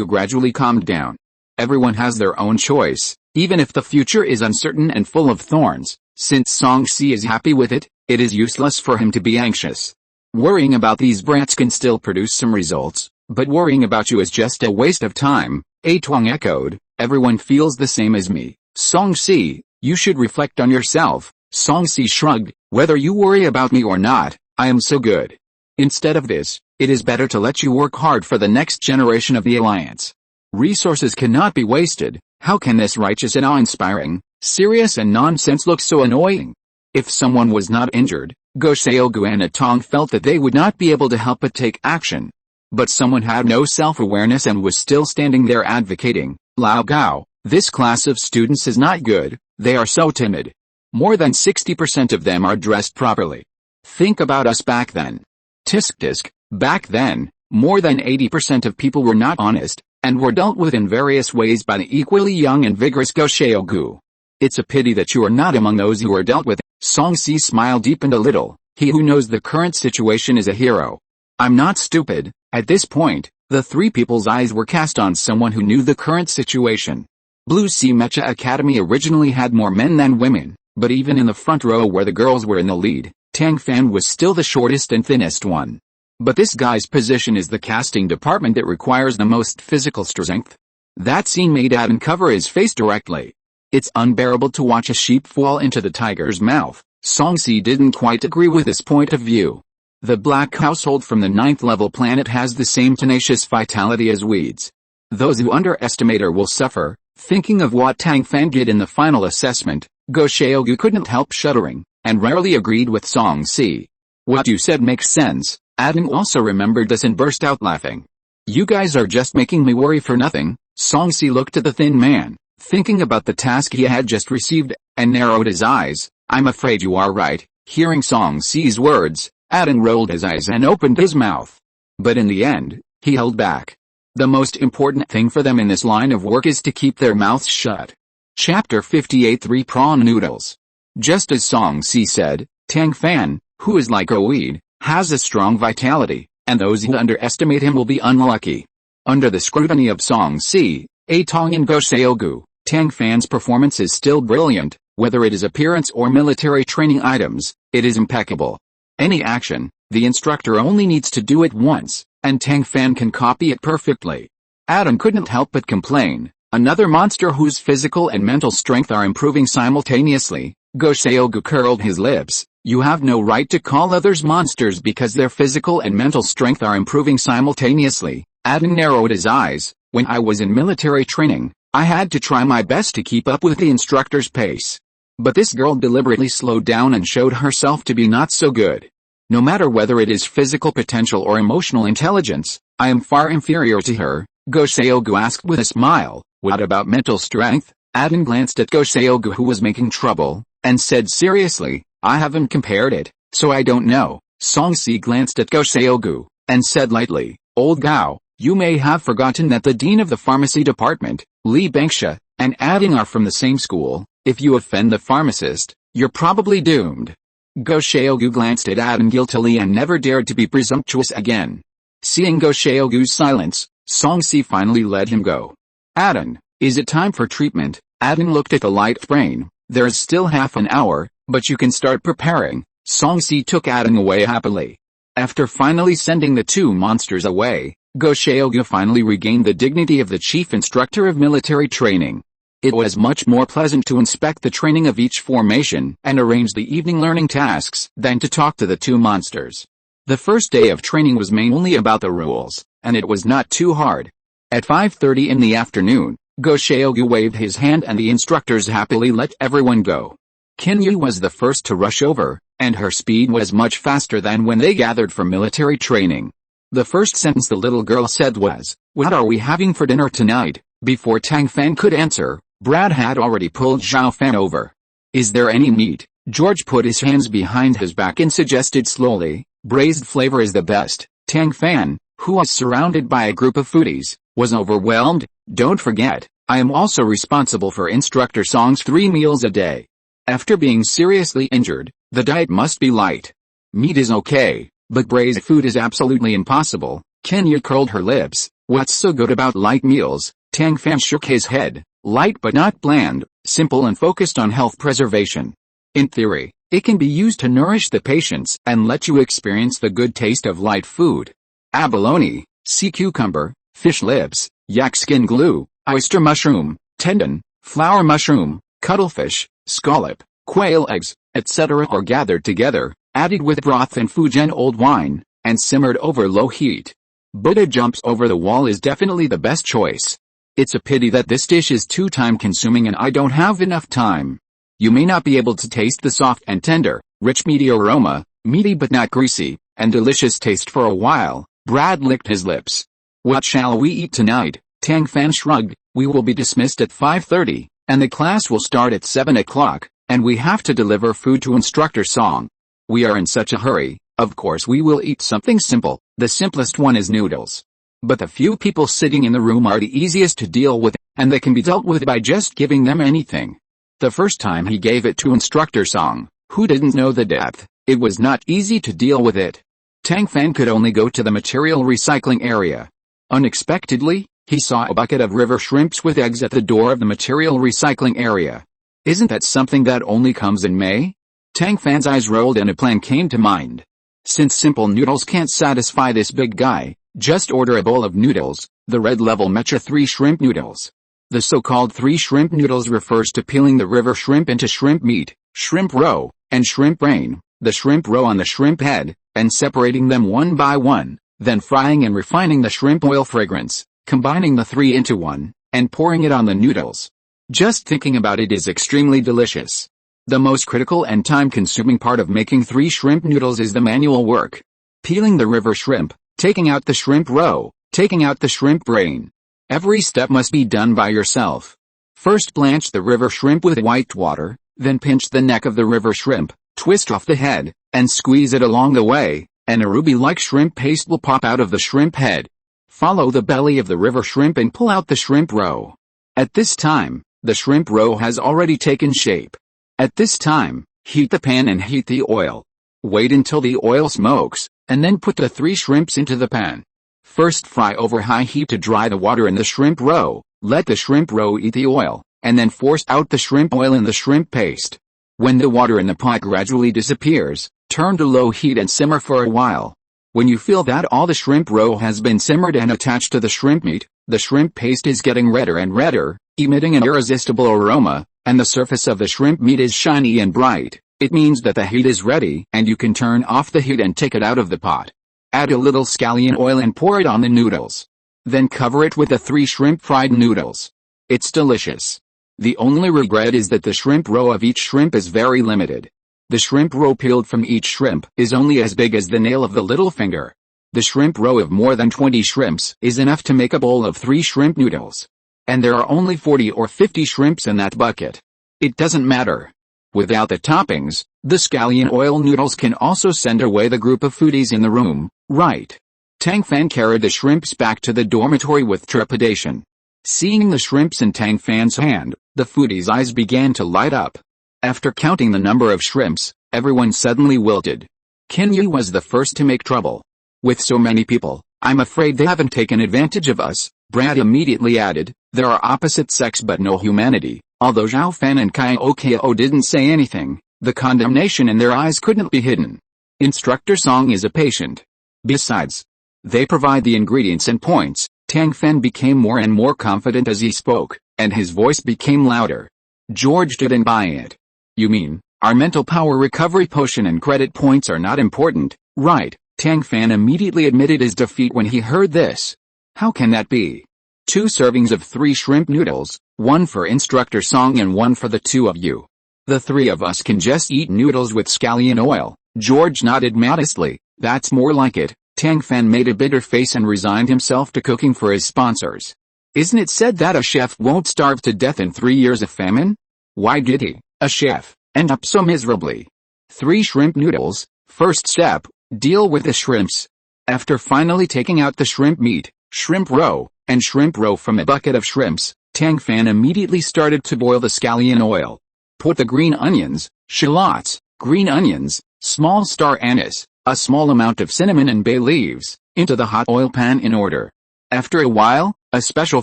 gradually calmed down. Everyone has their own choice, even if the future is uncertain and full of thorns. Since Song Si is happy with it, it is useless for him to be anxious. Worrying about these brats can still produce some results, but worrying about you is just a waste of time. A Tuang echoed, everyone feels the same as me. Song Si, you should reflect on yourself. Song Si shrugged, whether you worry about me or not, I am so good. Instead of this, it is better to let you work hard for the next generation of the Alliance. Resources cannot be wasted. How can this righteous and awe-inspiring, serious and nonsense look so annoying? If someone was not injured, Go Xiaogu and Atong felt that they would not be able to help but take action. But someone had no self-awareness and was still standing there advocating, Lao Gao, this class of students is not good, they are so timid. More than 60% of them are dressed properly. Think about us back then. Tisk tisk, back then, more than 80% of people were not honest, and were dealt with in various ways by the equally young and vigorous Go Gu. It's a pity that you are not among those who are dealt with. Songsi smile deepened a little. He who knows the current situation is a hero. I'm not stupid. At this point, the three people's eyes were cast on someone who knew the current situation. Blue Sea Mecha Academy originally had more men than women, but even in the front row where the girls were in the lead, Tang Fan was still the shortest and thinnest one. But this guy's position is the casting department that requires the most physical strength. That scene made Adam cover his face directly. It's unbearable to watch a sheep fall into the tiger's mouth. Songsi didn't quite agree with this point of view. The black household from the 9th level planet has the same tenacious vitality as weeds. Those who underestimate her will suffer. Thinking of what Tang Fan did in the final assessment, Go Gu couldn't help shuddering, and rarely agreed with Songsi. What you said makes sense. Adam also remembered this and burst out laughing. You guys are just making me worry for nothing. Songsi looked at the thin man, thinking about the task he had just received, and narrowed his eyes. I'm afraid you are right. Hearing Songsi's words, Adam rolled his eyes and opened his mouth. But in the end, he held back. The most important thing for them in this line of work is to keep their mouths shut. Chapter 58 3 Prawn Noodles. Just as Songsi said, Tang Fan, who is like a weed, has a strong vitality, and those who underestimate him will be unlucky. Under the scrutiny of Songsi, Atong and Go Gu, Tang Fan's performance is still brilliant. Whether it is appearance or military training items, it is impeccable. Any action, the instructor only needs to do it once, and Tang Fan can copy it perfectly. Adam couldn't help but complain. Another monster whose physical and mental strength are improving simultaneously. Go Gu curled his lips. You have no right to call others monsters because their physical and mental strength are improving simultaneously. Adam narrowed his eyes. When I was in military training, I had to try my best to keep up with the instructor's pace. But this girl deliberately slowed down and showed herself to be not so good. No matter whether it is physical potential or emotional intelligence, I am far inferior to her, Go Gu asked with a smile. What about mental strength? Adam glanced at Go Gu who was making trouble, and said seriously, I haven't compared it, so I don't know. Songsi glanced at Go Gu, and said lightly, Old Gao, you may have forgotten that the dean of the pharmacy department, Li Bangsha, and Adding are from the same school. If you offend the pharmacist, you're probably doomed. Go Gu glanced at Adam guiltily and never dared to be presumptuous again. Seeing Go Gu's silence, Songsi finally let him go. Adam, is it time for treatment? Adam looked at the light brain. There's still half an hour, but you can start preparing. Songsi took Adam away happily. After finally sending the two monsters away, Go Gu finally regained the dignity of the chief instructor of military training. It was much more pleasant to inspect the training of each formation and arrange the evening learning tasks than to talk to the two monsters. The first day of training was mainly about the rules, and it was not too hard. At 5:30 in the afternoon, Go Gu waved his hand and the instructors happily let everyone go. Kinyu was the first to rush over, and her speed was much faster than when they gathered for military training. The first sentence the little girl said was, "What are we having for dinner tonight?" Before Tang Fan could answer, Brad had already pulled Zhao Fan over. "Is there any meat?" George put his hands behind his back and suggested slowly, "Braised flavor is the best." Tang Fan, who was surrounded by a group of foodies, was overwhelmed. "Don't forget, I am also responsible for Instructor Song's 3 meals a day. After being seriously injured, the diet must be light. Meat is okay, but braised food is absolutely impossible." Kenya curled her lips. "What's so good about light meals?" Tang Fan shook his head. "Light but not bland, simple and focused on health preservation. In theory, it can be used to nourish the patients and let you experience the good taste of light food. Abalone, sea cucumber, fish lips, yak skin glue, oyster mushroom, tendon, flower mushroom, cuttlefish, scallop, quail eggs, etc. are gathered together, added with broth and Fujian old wine, and simmered over low heat. Buddha jumps over the wall is definitely the best choice. It's a pity that this dish is too time-consuming and I don't have enough time. You may not be able to taste the soft and tender, rich meaty aroma, meaty but not greasy, and delicious taste for a while." Brad licked his lips. "What shall we eat tonight?" Tang Fan shrugged. "We will be dismissed at 5:30, and the class will start at 7 o'clock. and we have to deliver food to Instructor Song. We are in such a hurry, of course we will eat something simple. The simplest one is noodles. But the few people sitting in the room are the easiest to deal with, and they can be dealt with by just giving them anything. The first time he gave it to Instructor Song, who didn't know the depth, it was not easy to deal with it. Tang Fan could only go to the material recycling area. Unexpectedly, he saw a bucket of river shrimps with eggs at the door of the material recycling area. Isn't that something that only comes in May? Tang Fan's eyes rolled and a plan came to mind. Since simple noodles can't satisfy this big guy, just order a bowl of noodles, the red level mecha 3 shrimp noodles. The so-called 3 shrimp noodles refers to peeling the river shrimp into shrimp meat, shrimp roe, and shrimp brain, the shrimp roe on the shrimp head, and separating them one by one, then frying and refining the shrimp oil fragrance, combining the 3 into one, and pouring it on the noodles. Just thinking about it is extremely delicious. The most critical and time-consuming part of making 3 shrimp noodles is the manual work. Peeling the river shrimp, taking out the shrimp roe, taking out the shrimp brain. Every step must be done by yourself. First blanch the river shrimp with white water, then pinch the neck of the river shrimp, twist off the head, and squeeze it along the way, and a ruby-like shrimp paste will pop out of the shrimp head. Follow the belly of the river shrimp and pull out the shrimp roe. At this time, the shrimp roe has already taken shape. At this time, heat the pan and heat the oil. Wait until the oil smokes, and then put the 3 shrimps into the pan. First fry over high heat to dry the water in the shrimp roe, let the shrimp roe eat the oil, and then force out the shrimp oil in the shrimp paste. When the water in the pot gradually disappears, turn to low heat and simmer for a while. When you feel that all the shrimp roe has been simmered and attached to the shrimp meat, the shrimp paste is getting redder and redder, emitting an irresistible aroma, and the surface of the shrimp meat is shiny and bright, it means that the heat is ready and you can turn off the heat and take it out of the pot. Add a little scallion oil and pour it on the noodles. Then cover it with the 3 shrimp fried noodles. It's delicious. The only regret is that the shrimp roe of each shrimp is very limited. The shrimp roe peeled from each shrimp is only as big as the nail of the little finger. The shrimp roe of more than 20 shrimps is enough to make a bowl of 3 shrimp noodles. And there are only 40 or 50 shrimps in that bucket. It doesn't matter. Without the toppings, the scallion oil noodles can also send away the group of foodies in the room, right? Tang Fan carried the shrimps back to the dormitory with trepidation. Seeing the shrimps in Tang Fan's hand, the foodies' eyes began to light up. After counting the number of shrimps, everyone suddenly wilted. Kinyu was the first to make trouble. With so many people, I'm afraid they haven't taken advantage of us, Brad immediately added. There are opposite sex but no humanity. Although Zhao Fan and Kai Okao didn't say anything, the condemnation in their eyes couldn't be hidden. Instructor Song is a patient. Besides, they provide the ingredients and points. Tang Fan became more and more confident as he spoke, and his voice became louder. George didn't buy it. You mean, our mental power recovery potion and credit points are not important, right? Tang Fan immediately admitted his defeat when he heard this. How can that be? 2 servings of 3 shrimp noodles, 1 for Instructor Song and 1 for the 2 of you. The 3 of us can just eat noodles with scallion oil. George nodded modestly. That's more like it. Tang Fan made a bitter face and resigned himself to cooking for his sponsors. Isn't it said that a chef won't starve to death in 3 years of famine? Why did he, a chef, end up so miserably? 3 shrimp noodles. First step, deal with the shrimps. After finally taking out the shrimp meat, shrimp roe, and shrimp roe from a bucket of shrimps, Tang Fan immediately started to boil the scallion oil. Put the green onions, shallots, green onions, small star anise, a small amount of cinnamon and bay leaves, into the hot oil pan in order. After a while, a special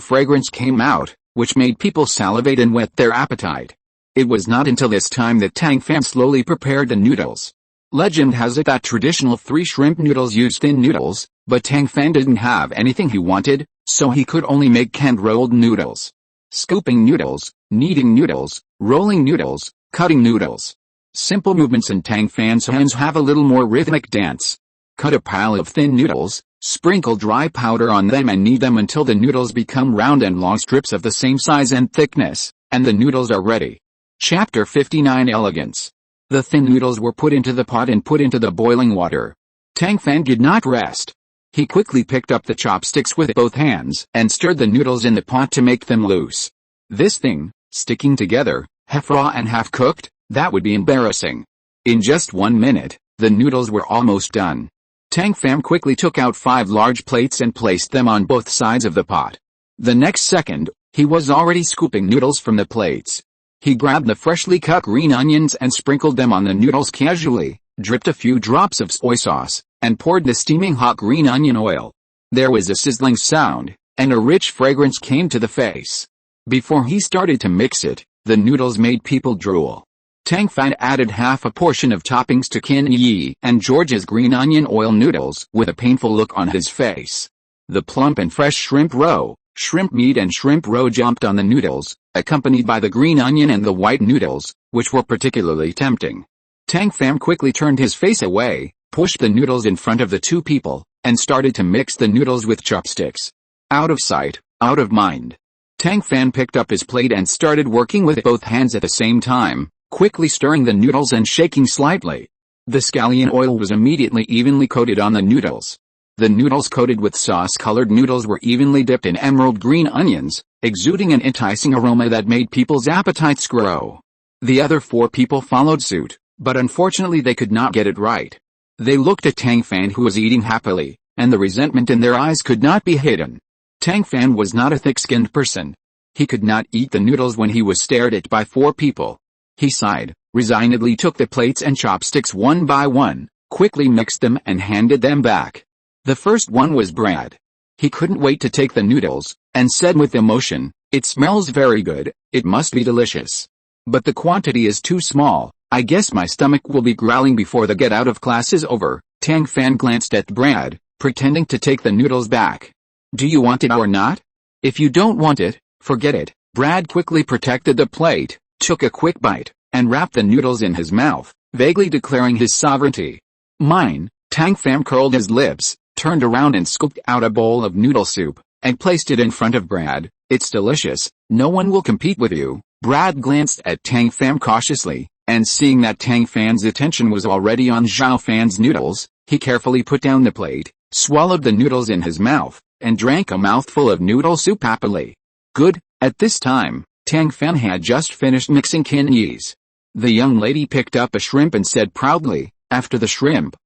fragrance came out, which made people salivate and whet their appetite. It was not until this time that Tang Fan slowly prepared the noodles. Legend has it that traditional 3 shrimp noodles use thin noodles, but Tang Fan didn't have anything he wanted, so he could only make canned rolled noodles. Scooping noodles, kneading noodles, rolling noodles, cutting noodles. Simple movements in Tang Fan's hands have a little more rhythmic dance. Cut a pile of thin noodles, sprinkle dry powder on them and knead them until the noodles become round and long strips of the same size and thickness, and the noodles are ready. Chapter 59 Elegance. The thin noodles were put into the pot and put into the boiling water. Tang Fan did not rest. He quickly picked up the chopsticks with both hands and stirred the noodles in the pot to make them loose. This thing, sticking together, half raw and half cooked, That would be embarrassing. In just 1 minute, the noodles were almost done. Tang Fan quickly took out 5 large plates and placed them on both sides of the pot. The next second, he was already scooping noodles from the plates. He grabbed the freshly cut green onions and sprinkled them on the noodles casually, dripped a few drops of soy sauce, and poured the steaming hot green onion oil. There was a sizzling sound, and a rich fragrance came to the face. Before he started to mix it, the noodles made people drool. Tang Fan added half a portion of toppings to Qin Yi and George's green onion oil noodles with a painful look on his face. The plump and fresh shrimp roe, shrimp meat and shrimp roe jumped on the noodles, accompanied by the green onion and the white noodles, which were particularly tempting. Tang Fan quickly turned his face away, pushed the noodles in front of the two people, and started to mix the noodles with chopsticks. Out of sight, out of mind. Tang Fan picked up his plate and started working with both hands at the same time, quickly stirring the noodles and shaking slightly. The scallion oil was immediately evenly coated on the noodles. The noodles coated with sauce-colored noodles were evenly dipped in emerald green onions, exuding an enticing aroma that made people's appetites grow. The other 4 people followed suit, but unfortunately they could not get it right. They looked at Tang Fan, who was eating happily, and the resentment in their eyes could not be hidden. Tang Fan was not a thick-skinned person. He could not eat the noodles when he was stared at by 4 people. He sighed, resignedly took the plates and chopsticks one by one, quickly mixed them and handed them back. The first one was Brad. He couldn't wait to take the noodles, and said with emotion, "It smells very good, it must be delicious. But the quantity is too small, I guess my stomach will be growling before the get out of class is over." Tang Fan glanced at Brad, pretending to take the noodles back. "Do you want it or not? If you don't want it, forget it." Brad quickly protected the plate, took a quick bite, and wrapped the noodles in his mouth, vaguely declaring his sovereignty. "Mine." Tang Fan curled his lips, turned around and scooped out a bowl of noodle soup, and placed it in front of Brad. "It's delicious, no one will compete with you." Brad glanced at Tang Fan cautiously, and seeing that Tang Fan's attention was already on Zhao Fan's noodles, he carefully put down the plate, swallowed the noodles in his mouth, and drank a mouthful of noodle soup happily. Good. At this time, Tang Fan had just finished mixing Qin Yi's. The young lady picked up a shrimp and said proudly, "After the shrimp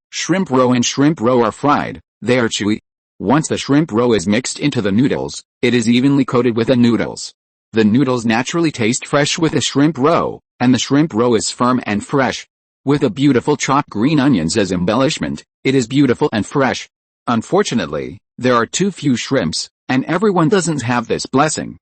roe and shrimp roe are fried, they are chewy." Once the shrimp roe is mixed into the noodles, it is evenly coated with the noodles. The noodles naturally taste fresh with the shrimp roe, and the shrimp roe is firm and fresh. With a beautiful chopped green onions as embellishment, it is beautiful and fresh. Unfortunately, there are too few shrimps, and everyone doesn't have this blessing.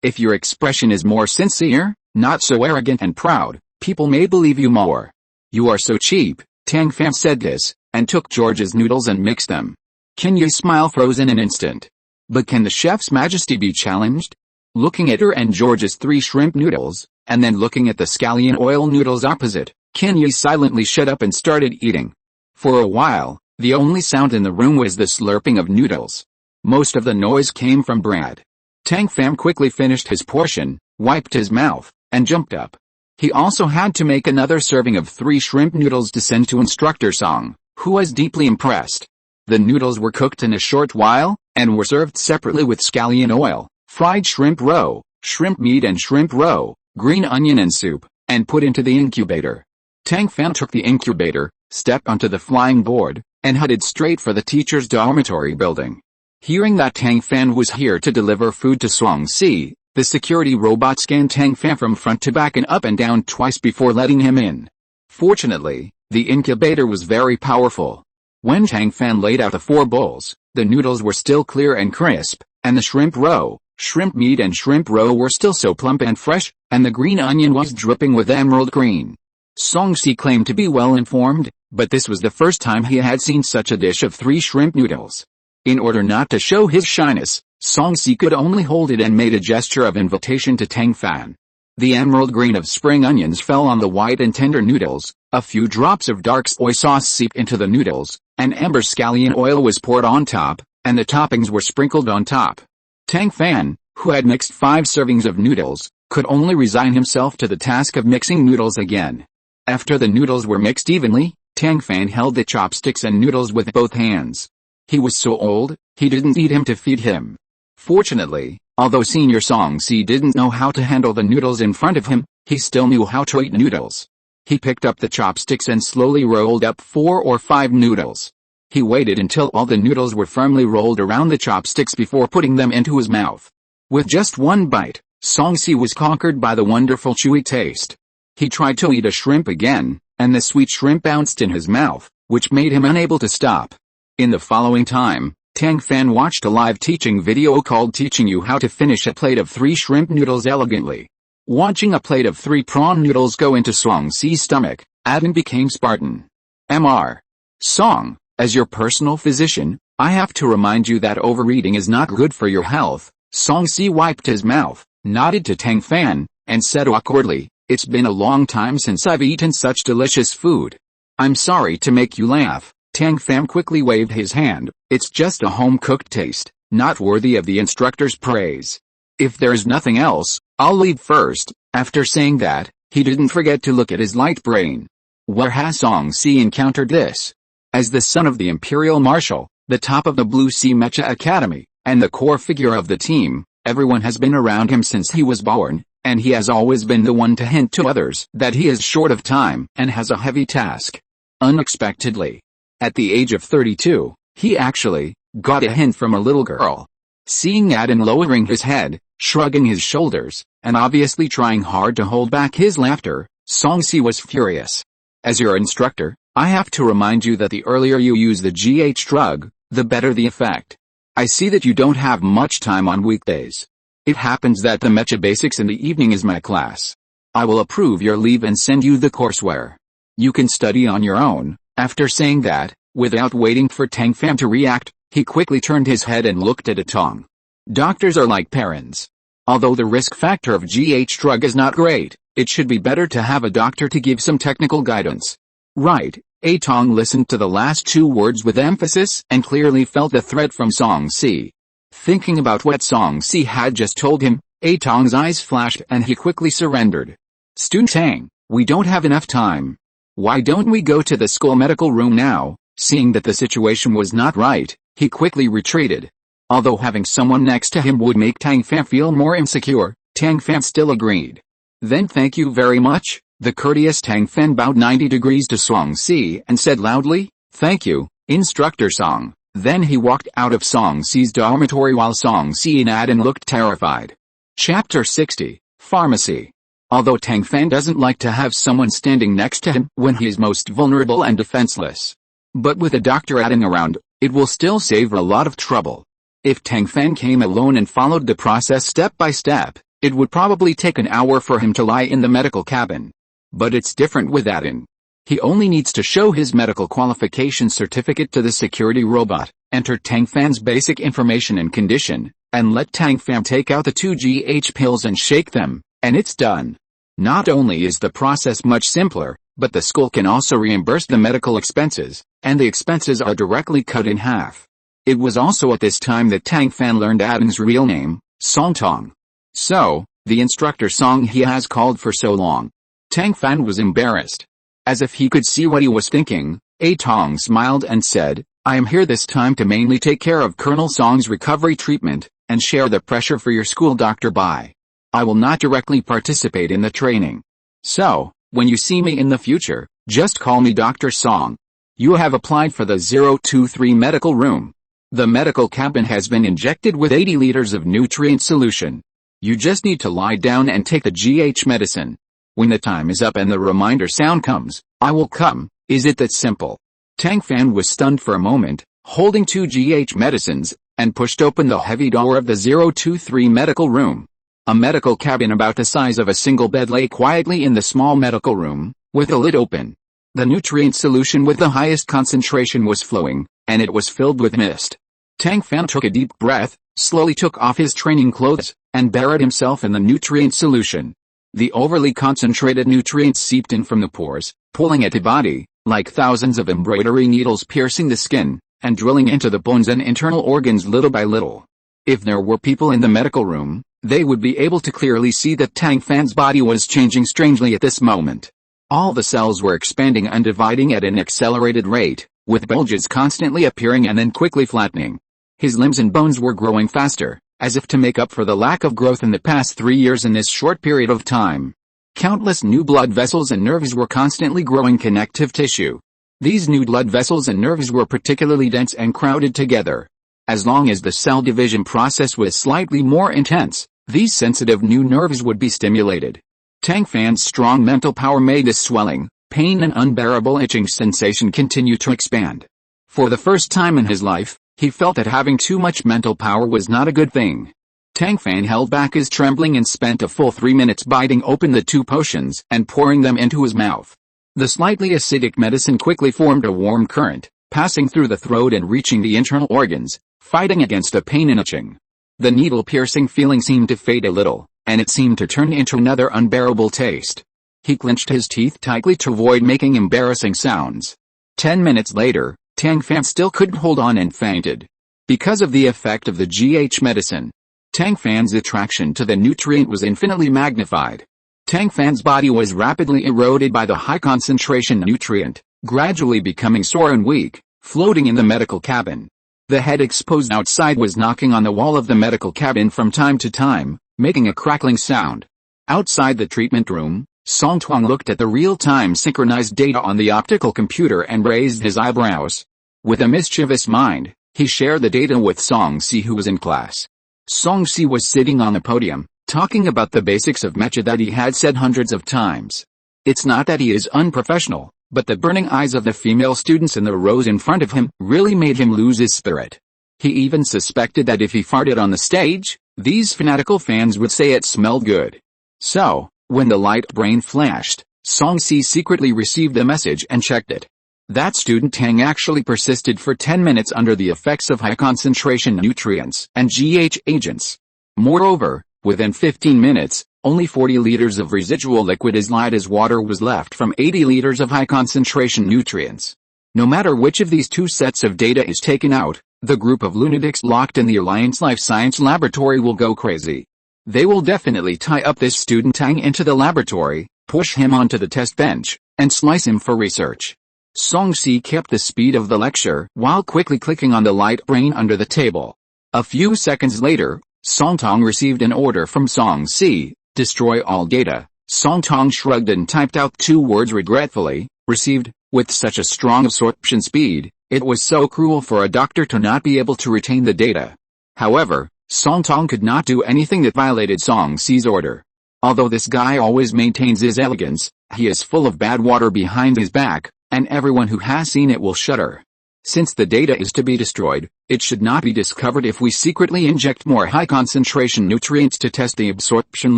If your expression is more sincere, not so arrogant and proud, people may believe you more. "You are so cheap." Tang Fan said this, and took George's noodles and mixed them. Qin Yi's smile froze in an instant. But can the chef's majesty be challenged? Looking at her and George's 3 shrimp noodles, and then looking at the scallion oil noodles opposite, Qin Yi silently shut up and started eating. For a while, the only sound in the room was the slurping of noodles. Most of the noise came from Brad. Tang Fan quickly finished his portion, wiped his mouth, and jumped up. He also had to make another serving of 3 shrimp noodles to send to Instructor Song, who was deeply impressed. The noodles were cooked in a short while, and were served separately with scallion oil, fried shrimp roe, shrimp meat and shrimp roe, green onion and soup, and put into the incubator. Tang Fan took the incubator, stepped onto the flying board, and headed straight for the teacher's dormitory building. Hearing that Tang Fan was here to deliver food to Swangsea, the security robot scanned Tang Fan from front to back and up and down twice before letting him in. Fortunately, the incubator was very powerful. When Tang Fan laid out the 4 bowls, the noodles were still clear and crisp, and the shrimp roe, shrimp meat and shrimp roe were still so plump and fresh, and the green onion was dripping with emerald green. Swangsea claimed to be well informed, but this was the first time he had seen such a dish of 3 shrimp noodles. In order not to show his shyness, Swangsea could only hold it and made a gesture of invitation to Tang Fan. The emerald green of spring onions fell on the white and tender noodles, a few drops of dark soy sauce seeped into the noodles, and amber scallion oil was poured on top, and the toppings were sprinkled on top. Tang Fan, who had mixed 5 servings of noodles, could only resign himself to the task of mixing noodles again. After the noodles were mixed evenly, Tang Fan held the chopsticks and noodles with both hands. He was so old, he didn't need him to feed him. Fortunately, although Senior Swangsea didn't know how to handle the noodles in front of him, He still knew how to eat noodles. He picked up the chopsticks and slowly rolled up 4 or 5 noodles. He waited until all the noodles were firmly rolled around the chopsticks before putting them into his mouth. With just one bite, Song-si was conquered by the wonderful chewy taste. He tried to eat a shrimp again, and the sweet shrimp bounced in his mouth, which made him unable to stop. In the following time, Tang Fan watched a live teaching video called Teaching You How to Finish a Plate of 3 Shrimp Noodles Elegantly. Watching a plate of 3 prawn noodles go into Song-si's stomach, Adin became Spartan. Mr. Song, as your personal physician, I have to remind you that overeating is not good for your health. Song-si wiped his mouth, nodded to Tang Fan, and said awkwardly, "It's been a long time since I've eaten such delicious food." "I'm sorry to make you laugh." Tang Fan quickly waved his hand. "It's just a home-cooked taste, not worthy of the instructor's praise. If there is nothing else, I'll leave first." After saying that, he didn't forget to look at his light brain. Where has Song-si encountered this? As the son of the Imperial Marshal, the top of the Blue Sea Mecha Academy, and the core figure of the team, everyone has been around him since he was born, and he has always been the one to hint to others that he is short of time and has a heavy task. Unexpectedly, at the age of 32, he actually got a hint from a little girl. Seeing Adin lowering his head, shrugging his shoulders, and obviously trying hard to hold back his laughter, Song-si was furious. "As your instructor, I have to remind you that the earlier you use the GH drug, the better the effect. I see that you don't have much time on weekdays. It happens that the Mecha Basics in the evening is my class. I will approve your leave and send you the courseware. You can study on your own." After saying that, without waiting for Tang Fan to react, he quickly turned his head and looked at Atong. Doctors are like parents. Although the risk factor of GH drug is not great, it should be better to have a doctor to give some technical guidance. Right. Atong listened to the last 2 words with emphasis and clearly felt the threat from Song-si. Thinking about what Song-si had just told him, Atong's eyes flashed and he quickly surrendered. "Student Tang, we don't have enough time. Why don't we go to the school medical room now?" Seeing that the situation was not right, he quickly retreated. Although having someone next to him would make Tang Fan feel more insecure, Tang Fan still agreed. "Then thank you very much." The courteous Tang Fan bowed 90 degrees to Song-si and said loudly, "Thank you, Instructor Song." Then he walked out of Song-si's dormitory while Song-si and Adin looked terrified. Chapter 60, Pharmacy. Although Tang Fan doesn't like to have someone standing next to him when he is most vulnerable and defenseless. But with a Dr. Adin around, it will still save a lot of trouble. If Tang Fan came alone and followed the process step by step, it would probably take an hour for him to lie in the medical cabin. But it's different with Adin. He only needs to show his medical qualification certificate to the security robot, enter Tang Fan's basic information and condition, and let Tang Fan take out the 2 GH pills and shake them, and it's done. Not only is the process much simpler, but the school can also reimburse the medical expenses, and the expenses are directly cut in half. It was also at this time that Tang Fan learned Adin's real name, Song Tong. So, the instructor Song he has called for so long. Tang Fan was embarrassed. As if he could see what he was thinking, Atong smiled and said, "I am here this time to mainly take care of Colonel Song's recovery treatment, and share the pressure for your school Dr. Bai. I will not directly participate in the training. So, when you see me in the future, just call me Dr. Song. You have applied for the 023 medical room. The medical cabin has been injected with 80 liters of nutrient solution. You just need to lie down and take the GH medicine. When the time is up and the reminder sound comes, I will come. Is it that simple?" Tang Fan was stunned for a moment, holding 2 GH medicines, and pushed open the heavy door of the 023 medical room. A medical cabin about the size of a single bed lay quietly in the small medical room, with the lid open. The nutrient solution with the highest concentration was flowing, and it was filled with mist. Tang Fan took a deep breath, slowly took off his training clothes, and buried himself in the nutrient solution. The overly concentrated nutrients seeped in from the pores, pulling at the body, like thousands of embroidery needles piercing the skin, and drilling into the bones and internal organs little by little. If there were people in the medical room, they would be able to clearly see that Tang Fan's body was changing strangely at this moment. All the cells were expanding and dividing at an accelerated rate, with bulges constantly appearing and then quickly flattening. His limbs and bones were growing faster, as if to make up for the lack of growth in the past 3 years in this short period of time. Countless new blood vessels and nerves were constantly growing connective tissue. These new blood vessels and nerves were particularly dense and crowded together. As long as the cell division process was slightly more intense, these sensitive new nerves would be stimulated. Tang Fan's strong mental power made this swelling, pain and unbearable itching sensation continue to expand. For the first time in his life, he felt that having too much mental power was not a good thing. Tang Fan held back his trembling and spent a full 3 minutes biting open the 2 potions and pouring them into his mouth. The slightly acidic medicine quickly formed a warm current, passing through the throat and reaching the internal organs, fighting against the pain and itching. The needle-piercing feeling seemed to fade a little, and it seemed to turn into another unbearable taste. He clenched his teeth tightly to avoid making embarrassing sounds. 10 minutes later, Tang Fan still couldn't hold on and fainted. Because of the effect of the GH medicine, Tang Fan's attraction to the nutrient was infinitely magnified. Tang Fan's body was rapidly eroded by the high-concentration nutrient, gradually becoming sore and weak, floating in the medical cabin. The head exposed outside was knocking on the wall of the medical cabin from time to time, making a crackling sound. Outside the treatment room, Song Tuang looked at the real-time synchronized data on the optical computer and raised his eyebrows. With a mischievous mind, he shared the data with Song Si, who was in class. Song Si was sitting on the podium, talking about the basics of mecha that he had said hundreds of times. It's not that he is unprofessional, but the burning eyes of the female students in the rows in front of him really made him lose his spirit. He even suspected that if he farted on the stage, these fanatical fans would say it smelled good. So, when the light brain flashed, Song Si secretly received the message and checked it. That student Tang actually persisted for 10 minutes under the effects of high-concentration nutrients and GH agents. Moreover, within 15 minutes, only 40 liters of residual liquid as light as water was left from 80 liters of high-concentration nutrients. No matter which of these 2 sets of data is taken out, the group of lunatics locked in the Alliance Life Science Laboratory will go crazy. They will definitely tie up this student Tang into the laboratory, push him onto the test bench, and slice him for research. Song Si kept the speed of the lecture while quickly clicking on the light brain under the table. A few seconds later, Song Tong received an order from Song Si, destroy all data. Song Tong shrugged and typed out 2 words regretfully, received. With such a strong absorption speed, it was so cruel for a doctor to not be able to retain the data. However, Song Tong could not do anything that violated Song Si's order. Although this guy always maintains his elegance, he is full of bad water behind his back, and everyone who has seen it will shudder. Since the data is to be destroyed, it should not be discovered if we secretly inject more high-concentration nutrients to test the absorption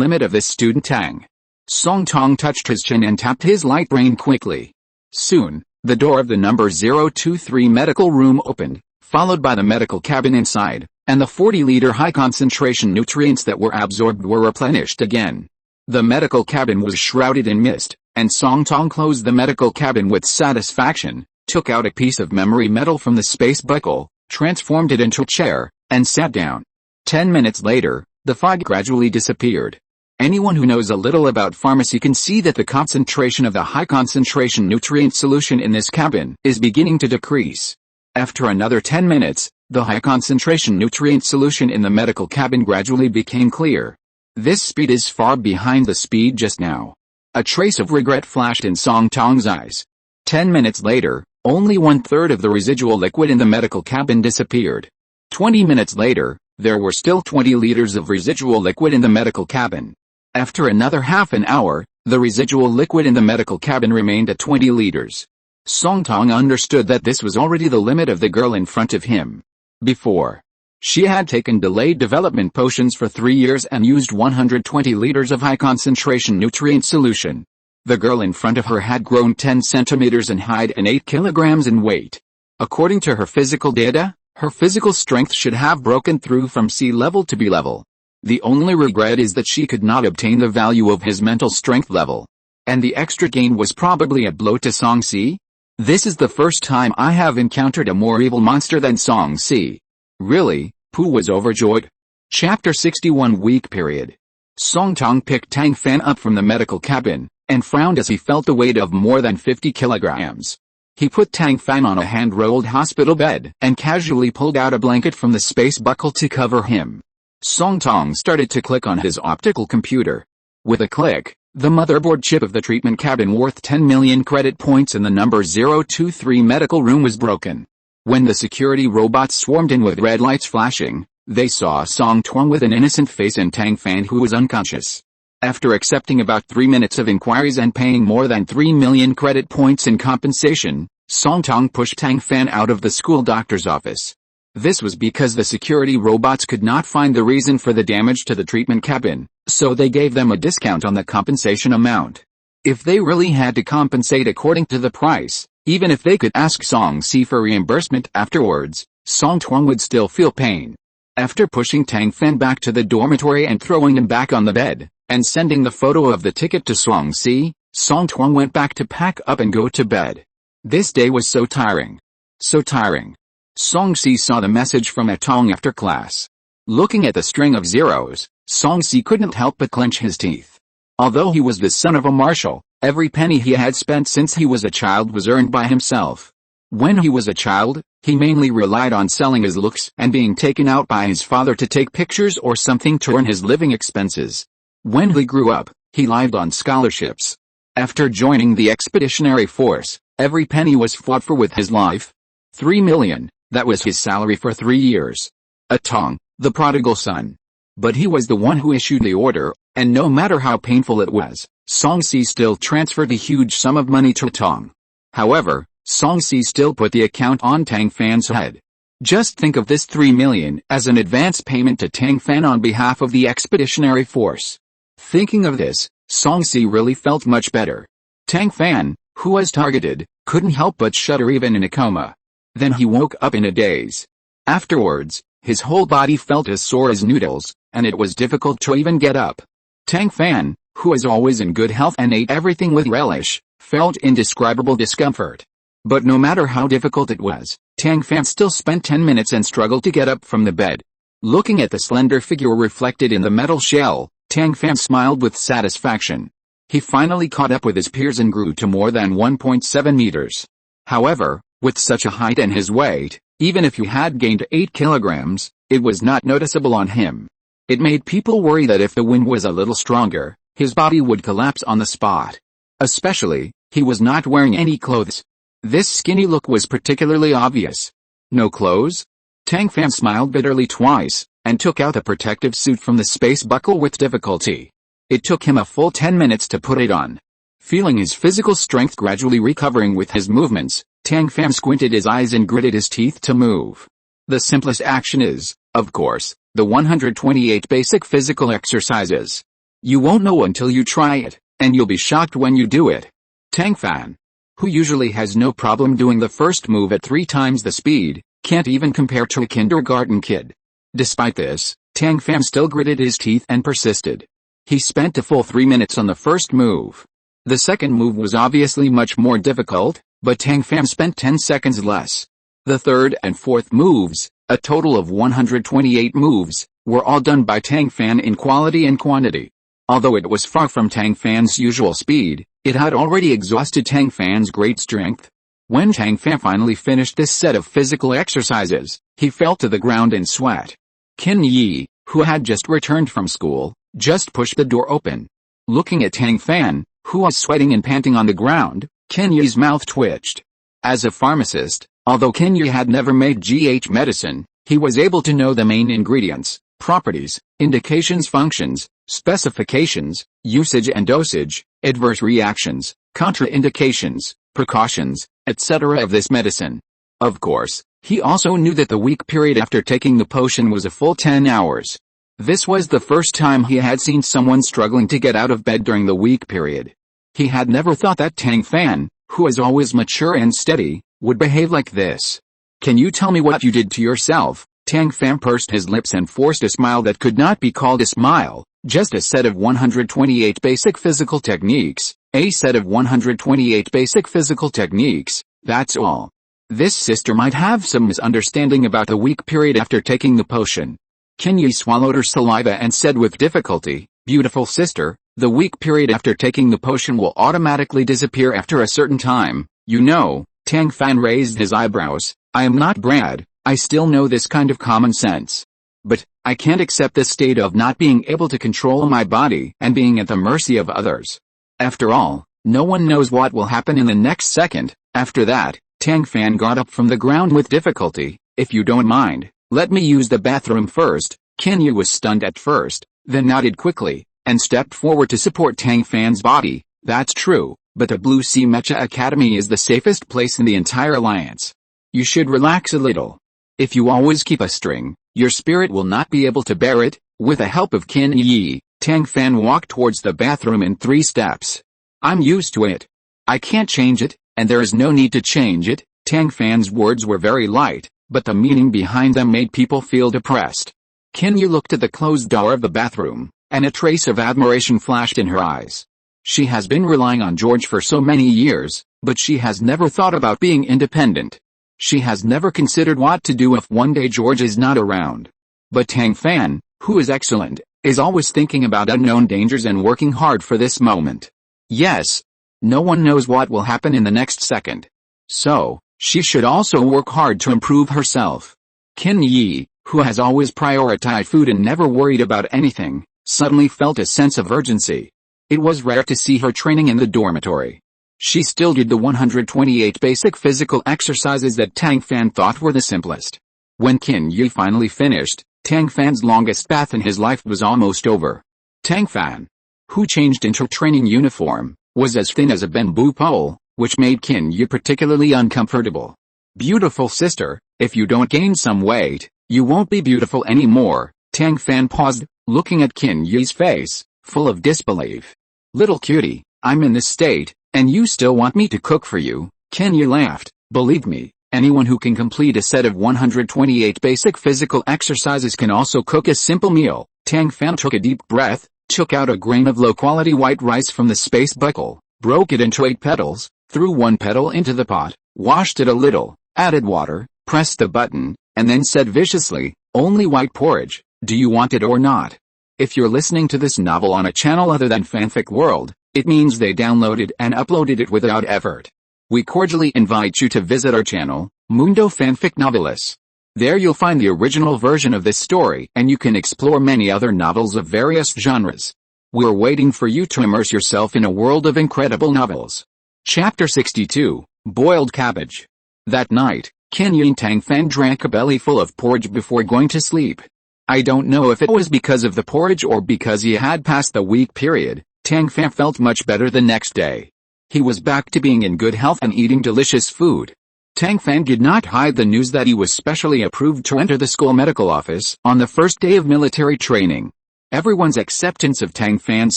limit of this student Tang. Song Tong touched his chin and tapped his light brain quickly. Soon, the door of the number 023 medical room opened, followed by the medical cabin inside, and the 40-liter high-concentration nutrients that were absorbed were replenished again. The medical cabin was shrouded in mist, and Song Tong closed the medical cabin with satisfaction, took out a piece of memory metal from the space buckle, transformed it into a chair, and sat down. 10 minutes later, the fog gradually disappeared. Anyone who knows a little about pharmacy can see that the concentration of the high-concentration nutrient solution in this cabin is beginning to decrease. After another 10 minutes, the high-concentration nutrient solution in the medical cabin gradually became clear. This speed is far behind the speed just now. A trace of regret flashed in Song Tong's eyes. 10 minutes later, only 1/3 of the residual liquid in the medical cabin disappeared. 20 minutes later, there were still 20 liters of residual liquid in the medical cabin. After another half an hour, the residual liquid in the medical cabin remained at 20 liters. Song Tong understood that this was already the limit of the girl in front of him. Before, she had taken delayed development potions for 3 years and used 120 liters of high-concentration nutrient solution. The girl in front of her had grown 10 centimeters in height and 8 kilograms in weight. According to her physical data, her physical strength should have broken through from sea level to B level. The only regret is that she could not obtain the value of his mental strength level. And the extra gain was probably a blow to Song Si? This is the first time I have encountered a more evil monster than Song Si. Really, Pooh was overjoyed. Chapter 61 Week Period. Song Tong picked Tang Fan up from the medical cabin, and frowned as he felt the weight of more than 50 kilograms. He put Tang Fan on a hand-rolled hospital bed, and casually pulled out a blanket from the space buckle to cover him. Song Tong started to click on his optical computer. With a click, The motherboard chip of the treatment cabin worth 10 million credit points in the number 023 medical room was broken. When the security robots swarmed in with red lights flashing, they saw Song Tuang with an innocent face and Tang Fan who was unconscious. After accepting about 3 minutes of inquiries and paying more than 3 million credit points in compensation, Song Tuang pushed Tang Fan out of the school doctor's office. This was because the security robots could not find the reason for the damage to the treatment cabin, so they gave them a discount on the compensation amount. If they really had to compensate according to the price, even if they could ask Song Si for reimbursement afterwards, Song Tuang would still feel pain. After pushing Tang Fan back to the dormitory and throwing him back on the bed, and sending the photo of the ticket to Song Si, Song Tuang went back to pack up and go to bed. This day was so tiring. So tiring. Song Si saw the message from Atong after class. Looking at the string of zeros, Song Si couldn't help but clench his teeth. Although he was the son of a marshal, every penny he had spent since he was a child was earned by himself. When he was a child, he mainly relied on selling his looks and being taken out by his father to take pictures or something to earn his living expenses. When he grew up, he lived on scholarships. After joining the expeditionary force, every penny was fought for with his life. 3 million. That was his salary for 3 years. Atong, the prodigal son. But he was the one who issued the order, and no matter how painful it was, Song Si still transferred a huge sum of money to Atong. However, Song Si still put the account on Tang Fan's head. Just think of this 3 million as an advance payment to Tang Fan on behalf of the expeditionary force. Thinking of this, Song Si really felt much better. Tang Fan, who was targeted, couldn't help but shudder even in a coma. Then he woke up in a daze. Afterwards, his whole body felt as sore as noodles, and it was difficult to even get up. Tang Fan, who was always in good health and ate everything with relish, felt indescribable discomfort. But no matter how difficult it was, Tang Fan still spent 10 minutes and struggled to get up from the bed. Looking at the slender figure reflected in the metal shell, Tang Fan smiled with satisfaction. He finally caught up with his peers and grew to more than 1.7 meters. However, with such a height and his weight, even if he had gained 8 kilograms, it was not noticeable on him. It made people worry that if the wind was a little stronger, his body would collapse on the spot. Especially, he was not wearing any clothes. This skinny look was particularly obvious. No clothes? Tang Fan smiled bitterly twice, and took out a protective suit from the space buckle with difficulty. It took him a full 10 minutes to put it on. Feeling his physical strength gradually recovering with his movements, Tang Fan squinted his eyes and gritted his teeth to move. The simplest action is, of course, the 128 basic physical exercises. You won't know until you try it, and you'll be shocked when you do it. Tang Fan, who usually has no problem doing the first move at 3 times the speed, can't even compare to a kindergarten kid. Despite this, Tang Fan still gritted his teeth and persisted. He spent a full 3 minutes on the first move. The second move was obviously much more difficult, but Tang Fan spent 10 seconds less. The third and fourth moves, a total of 128 moves, were all done by Tang Fan in quality and quantity. Although it was far from Tang Fan's usual speed, it had already exhausted Tang Fan's great strength. When Tang Fan finally finished this set of physical exercises, he fell to the ground in sweat. Qin Yi, who had just returned from school, just pushed the door open. Looking at Tang Fan, who was sweating and panting on the ground, Qin Yi's mouth twitched. As a pharmacist, although Qin Yi had never made GH medicine, he was able to know the main ingredients, properties, indications, functions, specifications, usage and dosage, adverse reactions, contraindications, precautions, etc. of this medicine. Of course, he also knew that the week period after taking the potion was a full 10 hours. This was the first time he had seen someone struggling to get out of bed during the week period. He had never thought that Tang Fan, who is always mature and steady, would behave like this. Can you tell me what you did to yourself? Tang Fan pursed his lips and forced a smile that could not be called a smile, just a set of 128 basic physical techniques, a set of 128 basic physical techniques, that's all. This sister might have some misunderstanding about the week period after taking the potion. Qin Yi swallowed her saliva and said with difficulty, beautiful sister, the week period after taking the potion will automatically disappear after a certain time, you know. Tang Fan raised his eyebrows. I am not Brad, I still know this kind of common sense. But, I can't accept this state of not being able to control my body and being at the mercy of others. After all, no one knows what will happen in the next second. After that, Tang Fan got up from the ground with difficulty. If you don't mind, let me use the bathroom first. Kinyu was stunned at first, then nodded quickly, and stepped forward to support Tang Fan's body. That's true, but the Blue Sea Mecha Academy is the safest place in the entire alliance. You should relax a little. If you always keep a string, your spirit will not be able to bear it. With the help of Qin Yi, Tang Fan walked towards the bathroom in 3 steps. I'm used to it. I can't change it, and there is no need to change it. Tang Fan's words were very light, but the meaning behind them made people feel depressed. Qin Yi looked at the closed door of the bathroom, and a trace of admiration flashed in her eyes. She has been relying on George for so many years, but she has never thought about being independent. She has never considered what to do if one day George is not around. But Tang Fan, who is excellent, is always thinking about unknown dangers and working hard for this moment. Yes. No one knows what will happen in the next second. So, she should also work hard to improve herself. Qin Yi, who has always prioritized food and never worried about anything, suddenly felt a sense of urgency. It was rare to see her training in the dormitory. She still did the 128 basic physical exercises that Tang Fan thought were the simplest. When Qin Yi finally finished, Tang Fan's longest bath in his life was almost over. Tang Fan, who changed into training uniform, was as thin as a bamboo pole, which made Qin Yi particularly uncomfortable. Beautiful sister, if you don't gain some weight, you won't be beautiful anymore. Tang Fan paused, looking at Qin Yi's face, full of disbelief. Little cutie, I'm in this state, and you still want me to cook for you? Qin Yi laughed. Believe me, anyone who can complete a set of 128 basic physical exercises can also cook a simple meal. Tang Fan took a deep breath, took out a grain of low-quality white rice from the space buckle, broke it into 8 petals, threw 1 petal into the pot, washed it a little, added water, pressed the button, and then said viciously, only white porridge, do you want it or not? If you're listening to this novel on a channel other than Fanfic World, it means they downloaded and uploaded it without effort. We cordially invite you to visit our channel, Mundo Fanfic Novelis. There you'll find the original version of this story and you can explore many other novels of various genres. We're waiting for you to immerse yourself in a world of incredible novels. Chapter 62, Boiled Cabbage. That night, Qin Yi and Tang Fan drank a belly full of porridge before going to sleep. I don't know if it was because of the porridge or because he had passed the week period, Tang Fan felt much better the next day. He was back to being in good health and eating delicious food. Tang Fan did not hide the news that he was specially approved to enter the school medical office on the first day of military training. Everyone's acceptance of Tang Fan's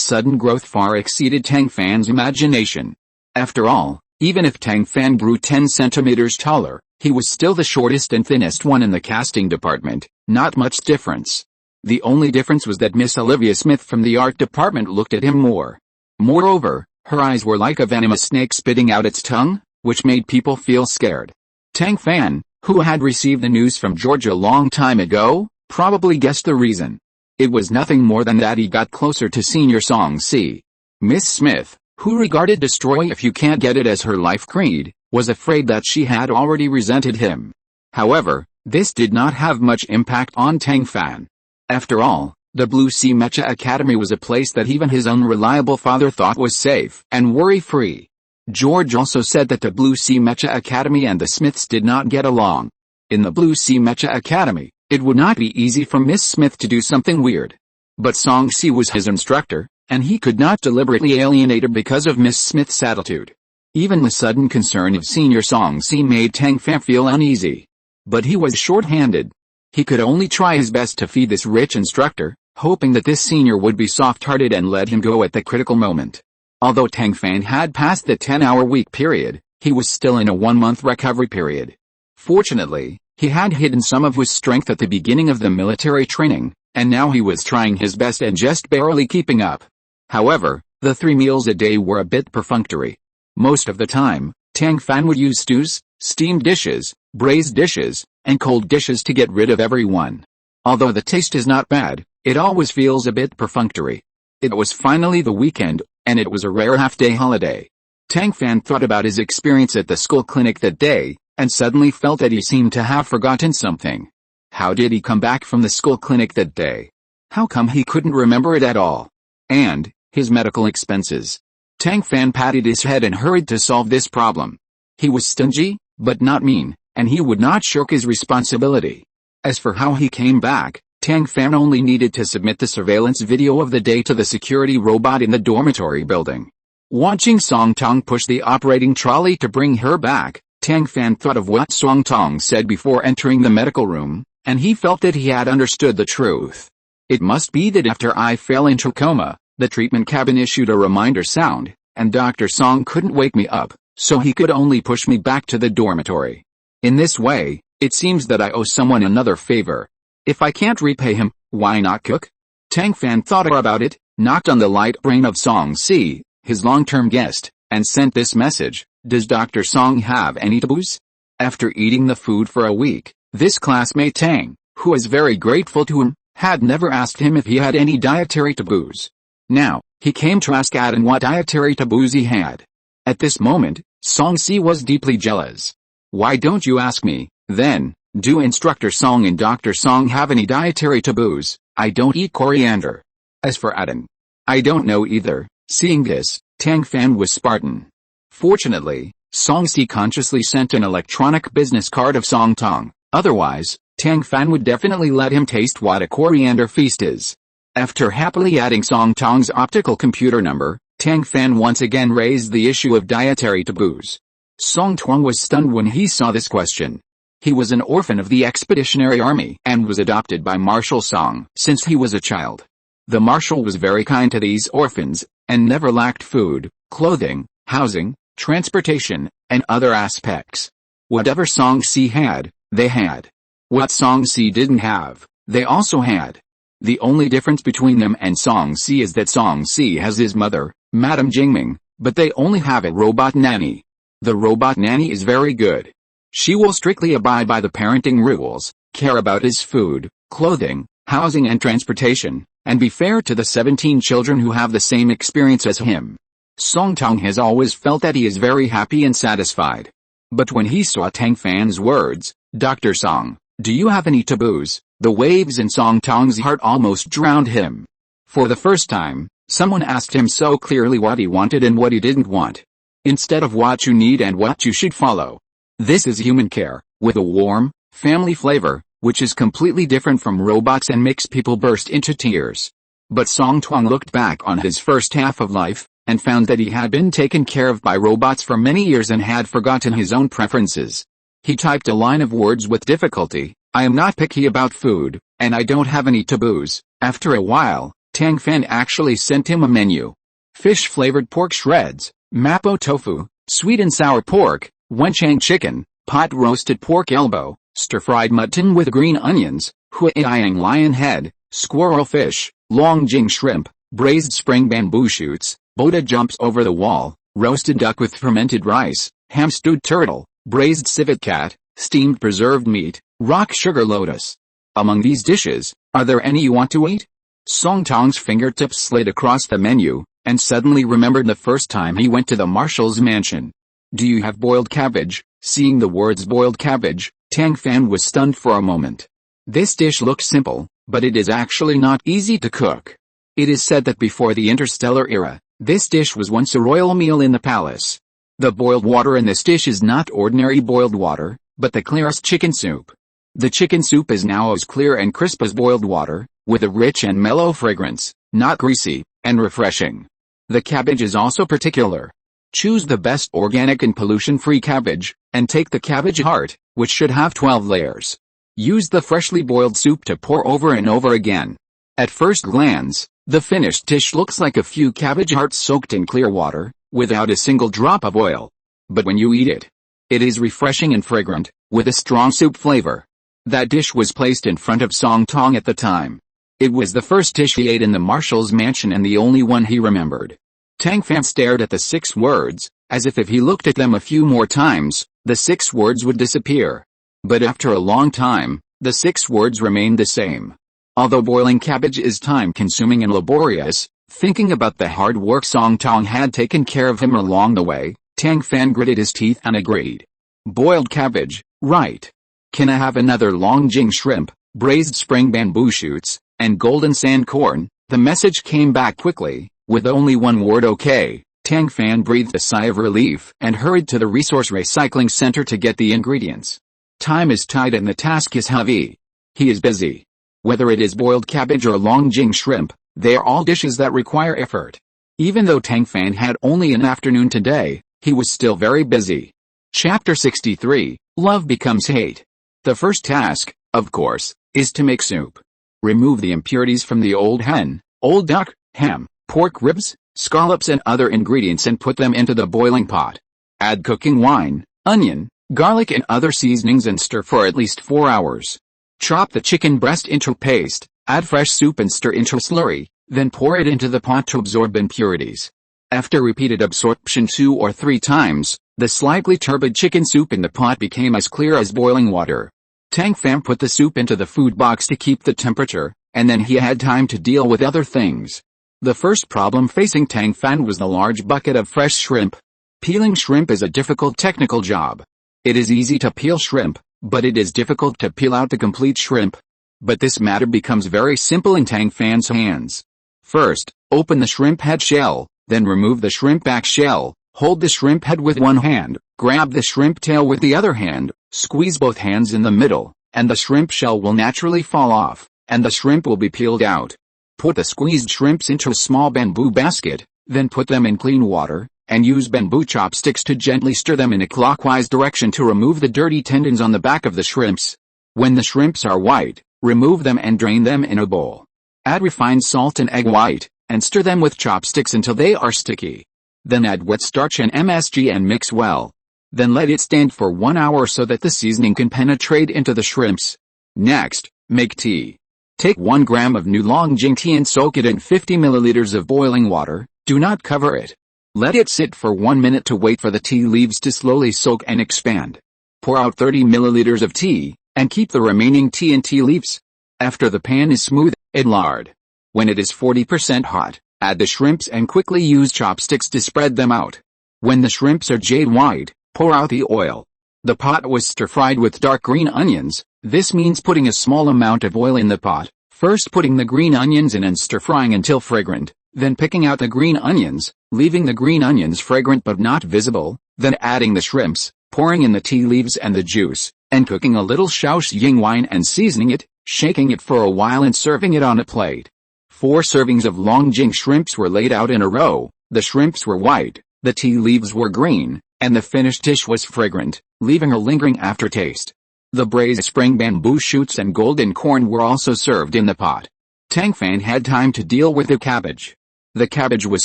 sudden growth far exceeded Tang Fan's imagination. After all, even if Tang Fan grew 10 centimeters taller, he was still the shortest and thinnest one in the casting department, not much difference. The only difference was that Miss Olivia Smith from the art department looked at him more. Moreover, her eyes were like a venomous snake spitting out its tongue, which made people feel scared. Tang Fan, who had received the news from George a long time ago, probably guessed the reason. It was nothing more than that he got closer to Senior Song C. Miss Smith, who regarded destroy if you can't get it as her life creed, was afraid that she had already resented him. However, this did not have much impact on Tang Fan. After all, the Blue Sea Mecha Academy was a place that even his unreliable father thought was safe and worry-free. George also said that the Blue Sea Mecha Academy and the Smiths did not get along. In the Blue Sea Mecha Academy, it would not be easy for Miss Smith to do something weird. But Song Si was his instructor, and he could not deliberately alienate her because of Miss Smith's attitude. Even the sudden concern of Senior Song Si made Tang Fan feel uneasy. But he was short-handed. He could only try his best to feed this rich instructor, hoping that this senior would be soft-hearted and let him go at the critical moment. Although Tang Fan had passed the 10-hour week period, he was still in a 1-month recovery period. Fortunately, he had hidden some of his strength at the beginning of the military training, and now he was trying his best and just barely keeping up. However, the 3 meals a day were a bit perfunctory. Most of the time, Tang Fan would use stews, steamed dishes, braised dishes, and cold dishes to get rid of everyone. Although the taste is not bad, it always feels a bit perfunctory. It was finally the weekend, and it was a rare half-day holiday. Tang Fan thought about his experience at the school clinic that day, and suddenly felt that he seemed to have forgotten something. How did he come back from the school clinic that day? How come he couldn't remember it at all? And his medical expenses. Tang Fan patted his head and hurried to solve this problem. He was stingy, but not mean, and he would not shirk his responsibility. As for how he came back, Tang Fan only needed to submit the surveillance video of the day to the security robot in the dormitory building. Watching Song Tong push the operating trolley to bring her back, Tang Fan thought of what Song Tong said before entering the medical room, and he felt that he had understood the truth. It must be that after I fell into coma, the treatment cabin issued a reminder sound, and Dr. Song couldn't wake me up, so he could only push me back to the dormitory. In this way, it seems that I owe someone another favor. If I can't repay him, why not cook? Tang Fan thought about it, knocked on the light brain of Song Si, his long-term guest, and sent this message: Does Dr. Song have any taboos? After eating the food for a week, this classmate Tang, who was very grateful to him, had never asked him if he had any dietary taboos. Now, he came to ask Aden what dietary taboos he had. At this moment, Song Si was deeply jealous. Why don't you ask me, then? Do Instructor Song and Dr. Song have any dietary taboos? I don't eat coriander. As for Aden, I don't know either. Seeing this, Tang Fan was Spartan. Fortunately, Song Si consciously sent an electronic business card of Song Tong, otherwise, Tang Fan would definitely let him taste what a coriander feast is. After happily adding Song Tong's optical computer number, Tang Fan once again raised the issue of dietary taboos. Song Tong was stunned when he saw this question. He was an orphan of the Expeditionary Army and was adopted by Marshal Song since he was a child. The Marshal was very kind to these orphans, and never lacked food, clothing, housing, transportation, and other aspects. Whatever Song Si had, they had. What Song Si didn't have, they also had. The only difference between them and Song Si is that Song Si has his mother, Madame Jingming, but they only have a robot nanny. The robot nanny is very good. She will strictly abide by the parenting rules, care about his food, clothing, housing and transportation, and be fair to the 17 children who have the same experience as him. Song Tong has always felt that he is very happy and satisfied. But when he saw Tang Fan's words, Dr. Song, do you have any taboos? The waves in Song Tong's heart almost drowned him. For the first time, someone asked him so clearly what he wanted and what he didn't want, instead of what you need and what you should follow. This is human care, with a warm, family flavor, which is completely different from robots and makes people burst into tears. But Song Tong looked back on his first half of life, and found that he had been taken care of by robots for many years and had forgotten his own preferences. He typed a line of words with difficulty: I am not picky about food, and I don't have any taboos. After a while, Tang Fan actually sent him a menu. Fish-flavored pork shreds, mapo tofu, sweet and sour pork, wenchang chicken, pot roasted pork elbow, stir-fried mutton with green onions, huayang lion head, squirrel fish, longjing shrimp, braised spring bamboo shoots, Boda jumps over the wall, roasted duck with fermented rice, ham stewed turtle, braised civet cat, steamed preserved meat, rock sugar lotus. Among these dishes, are there any you want to eat? Song Tong's fingertips slid across the menu, and suddenly remembered the first time he went to the Marshal's mansion. Do you have boiled cabbage? Seeing the words boiled cabbage, Tang Fan was stunned for a moment. This dish looks simple, but it is actually not easy to cook. It is said that before the interstellar era, this dish was once a royal meal in the palace. The boiled water in this dish is not ordinary boiled water, but the clearest chicken soup. The chicken soup is now as clear and crisp as boiled water, with a rich and mellow fragrance, not greasy, and refreshing. The cabbage is also particular. Choose the best organic and pollution-free cabbage, and take the cabbage heart, which should have 12 layers. Use the freshly boiled soup to pour over and over again. At first glance, the finished dish looks like a few cabbage hearts soaked in clear water, without a single drop of oil. But when you eat it, it is refreshing and fragrant, with a strong soup flavor. That dish was placed in front of Song Tong at the time. It was the first dish he ate in the Marshal's mansion and the only one he remembered. Tang Fan stared at the 6 words, as if he looked at them a few more times, the 6 words would disappear. But after a long time, the 6 words remained the same. Although boiling cabbage is time-consuming and laborious, thinking about the hard work Song Tong had taken care of him along the way, Tang Fan gritted his teeth and agreed. Boiled cabbage, right. Can I have another longjing shrimp, braised spring bamboo shoots, and golden sand corn? The message came back quickly, with only one word: okay. Tang Fan breathed a sigh of relief and hurried to the resource recycling center to get the ingredients. Time is tight and the task is heavy. He is busy. Whether it is boiled cabbage or longjing shrimp, they are all dishes that require effort. Even though Tang Fan had only an afternoon today, he was still very busy. Chapter 63, Love Becomes Hate. The first task, of course, is to make soup. Remove the impurities from the old hen, old duck, ham, pork ribs, scallops and other ingredients and put them into the boiling pot. Add cooking wine, onion, garlic and other seasonings and stir for at least 4 hours. Chop the chicken breast into paste, add fresh soup and stir into slurry, then pour it into the pot to absorb impurities. After repeated absorption 2 or 3 times, the slightly turbid chicken soup in the pot became as clear as boiling water. Tang Fan put the soup into the food box to keep the temperature, and then he had time to deal with other things. The first problem facing Tang Fan was the large bucket of fresh shrimp. Peeling shrimp is a difficult technical job. It is easy to peel shrimp, but it is difficult to peel out the complete shrimp. But this matter becomes very simple in Tang Fan's hands. First, open the shrimp head shell, then remove the shrimp back shell, hold the shrimp head with one hand, grab the shrimp tail with the other hand, squeeze both hands in the middle, and the shrimp shell will naturally fall off, and the shrimp will be peeled out. Put the squeezed shrimps into a small bamboo basket, then put them in clean water, and use bamboo chopsticks to gently stir them in a clockwise direction to remove the dirty tendons on the back of the shrimps. When the shrimps are white, remove them and drain them in a bowl. Add refined salt and egg white, and stir them with chopsticks until they are sticky. Then add wet starch and MSG and mix well. Then let it stand for 1 hour so that the seasoning can penetrate into the shrimps. Next, make tea. Take 1 gram of new longjing tea and soak it in 50 milliliters of boiling water. Do not cover it. Let it sit for 1 minute to wait for the tea leaves to slowly soak and expand. Pour out 30 milliliters of tea, and keep the remaining tea in tea leaves. After the pan is smooth, add lard. When it is 40% hot, add the shrimps and quickly use chopsticks to spread them out. When the shrimps are jade white, pour out the oil. The pot was stir-fried with dark green onions. This means putting a small amount of oil in the pot, first putting the green onions in and stir-frying until fragrant, then picking out the green onions, leaving the green onions fragrant but not visible, then adding the shrimps, pouring in the tea leaves and the juice, and cooking a little Shaoxing wine and seasoning it, shaking it for a while and serving it on a plate. 4 servings of longjing shrimps were laid out in a row. The shrimps were white, the tea leaves were green, and the finished dish was fragrant, leaving a lingering aftertaste. The braised spring bamboo shoots and golden corn were also served in the pot. Tang Fan had time to deal with the cabbage. The cabbage was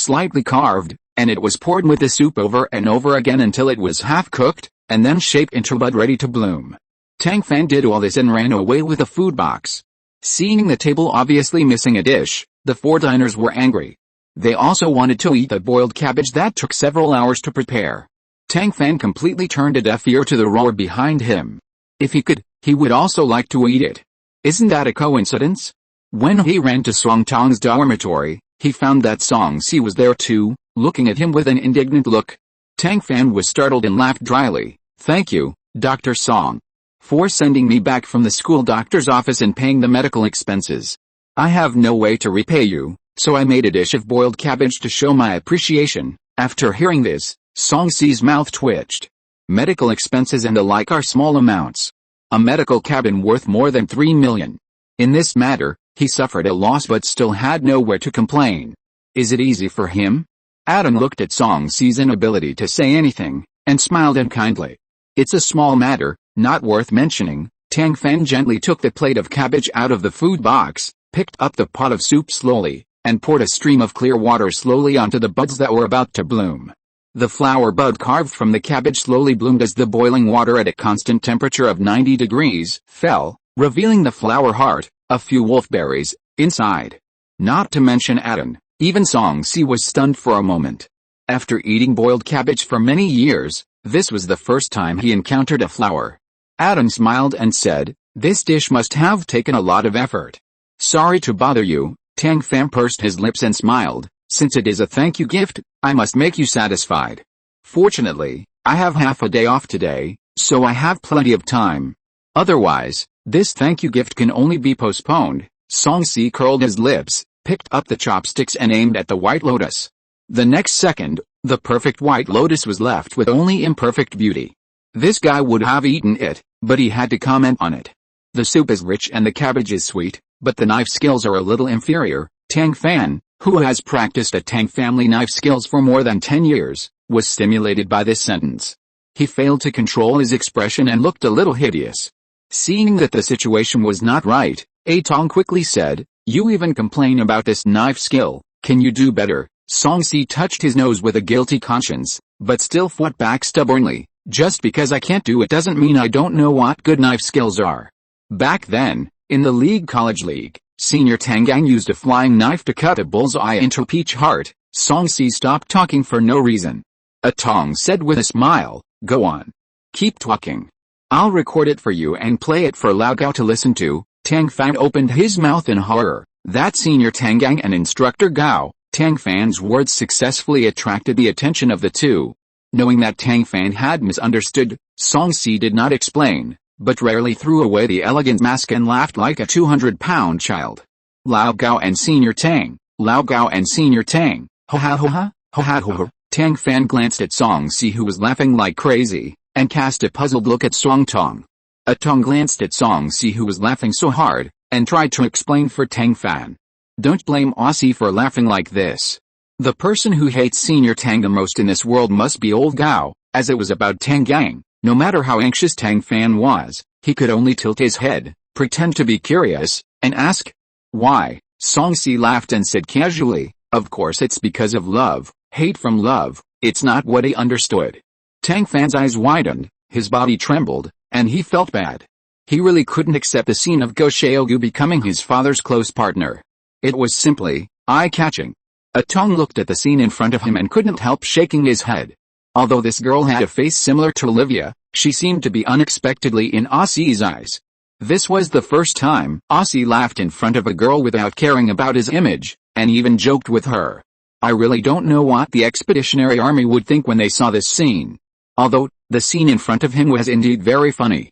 slightly carved, and it was poured with the soup over and over again until it was half cooked, and then shaped into a bud ready to bloom. Tang Fan did all this and ran away with a food box. Seeing the table obviously missing a dish, the 4 diners were angry. They also wanted to eat the boiled cabbage that took several hours to prepare. Tang Fan completely turned a deaf ear to the roar behind him. If he could, he would also like to eat it. Isn't that a coincidence? When he ran to Song Tong's dormitory, he found that Song Si was there too, looking at him with an indignant look. Tang Fan was startled and laughed dryly. Thank you, Dr. Song, for sending me back from the school doctor's office and paying the medical expenses. I have no way to repay you, so I made a dish of boiled cabbage to show my appreciation. After hearing this, Song Si's mouth twitched. Medical expenses and the like are small amounts. A medical cabin worth more than 3 million. In this matter, he suffered a loss but still had nowhere to complain. Is it easy for him? Adam looked at Song Si's inability to say anything, and smiled unkindly. It's a small matter, not worth mentioning. Tang Fan gently took the plate of cabbage out of the food box, picked up the pot of soup slowly, and poured a stream of clear water slowly onto the buds that were about to bloom. The flower bud carved from the cabbage slowly bloomed as the boiling water at a constant temperature of 90 degrees fell, revealing the flower heart, a few wolfberries, inside. Not to mention Adam. Even Song Si was stunned for a moment. After eating boiled cabbage for many years, this was the first time he encountered a flower. Adam smiled and said, "This dish must have taken a lot of effort." "Sorry to bother you," Tang Fan pursed his lips and smiled. "Since it is a thank you gift, I must make you satisfied. Fortunately, I have half a day off today, so I have plenty of time. Otherwise, this thank you gift can only be postponed." Song Si curled his lips, picked up the chopsticks and aimed at the white lotus. The next second, the perfect white lotus was left with only imperfect beauty. This guy would have eaten it, but he had to comment on it. The soup is rich and the cabbage is sweet, but the knife skills are a little inferior. Tang Fan, who has practiced at Tang family knife skills for more than 10 years, was stimulated by this sentence. He failed to control his expression and looked a little hideous. Seeing that the situation was not right, Tang quickly said, "You even complain about this knife skill, can you do better?" Song-si touched his nose with a guilty conscience, but still fought back stubbornly, "Just because I can't do it doesn't mean I don't know what good knife skills are." Back then, in the college league, Senior Tang used a flying knife to cut a bullseye into Peach Heart. Song-si stopped talking for no reason. Tang said with a smile, "Go on. Keep talking. I'll record it for you and play it for Lao Gao to listen to." Tang Fan opened his mouth in horror. That Senior Tang and Instructor Gao, Tang Fan's words successfully attracted the attention of the two. Knowing that Tang Fan had misunderstood, Song-si did not explain, but rarely threw away the elegant mask and laughed like a 200-pound child. Lao Gao and Senior Tang, Lao Gao and Senior Tang, ho ha ho ha, ho ha ho ho. Tang Fan glanced at Song-si who was laughing like crazy, and cast a puzzled look at Song Tong. Tong glanced at Song-si who was laughing so hard, and tried to explain for Tang Fan. "Don't blame Aussie for laughing like this. The person who hates Senior Tang the most in this world must be old Gao," as it was about Tang Gang. No matter how anxious Tang Fan was, he could only tilt his head, pretend to be curious, and ask, "Why?" Song-si laughed and said casually, "Of course it's because of love, hate from love." It's not what he understood. Tang Fan's eyes widened, his body trembled, and he felt bad. He really couldn't accept the scene of Go Xiaogu becoming his father's close partner. It was simply eye-catching. Tong looked at the scene in front of him and couldn't help shaking his head. Although this girl had a face similar to Olivia, she seemed to be unexpectedly in Aussie's eyes. This was the first time Aussie laughed in front of a girl without caring about his image, and even joked with her. I really don't know what the Expeditionary Army would think when they saw this scene. Although, the scene in front of him was indeed very funny.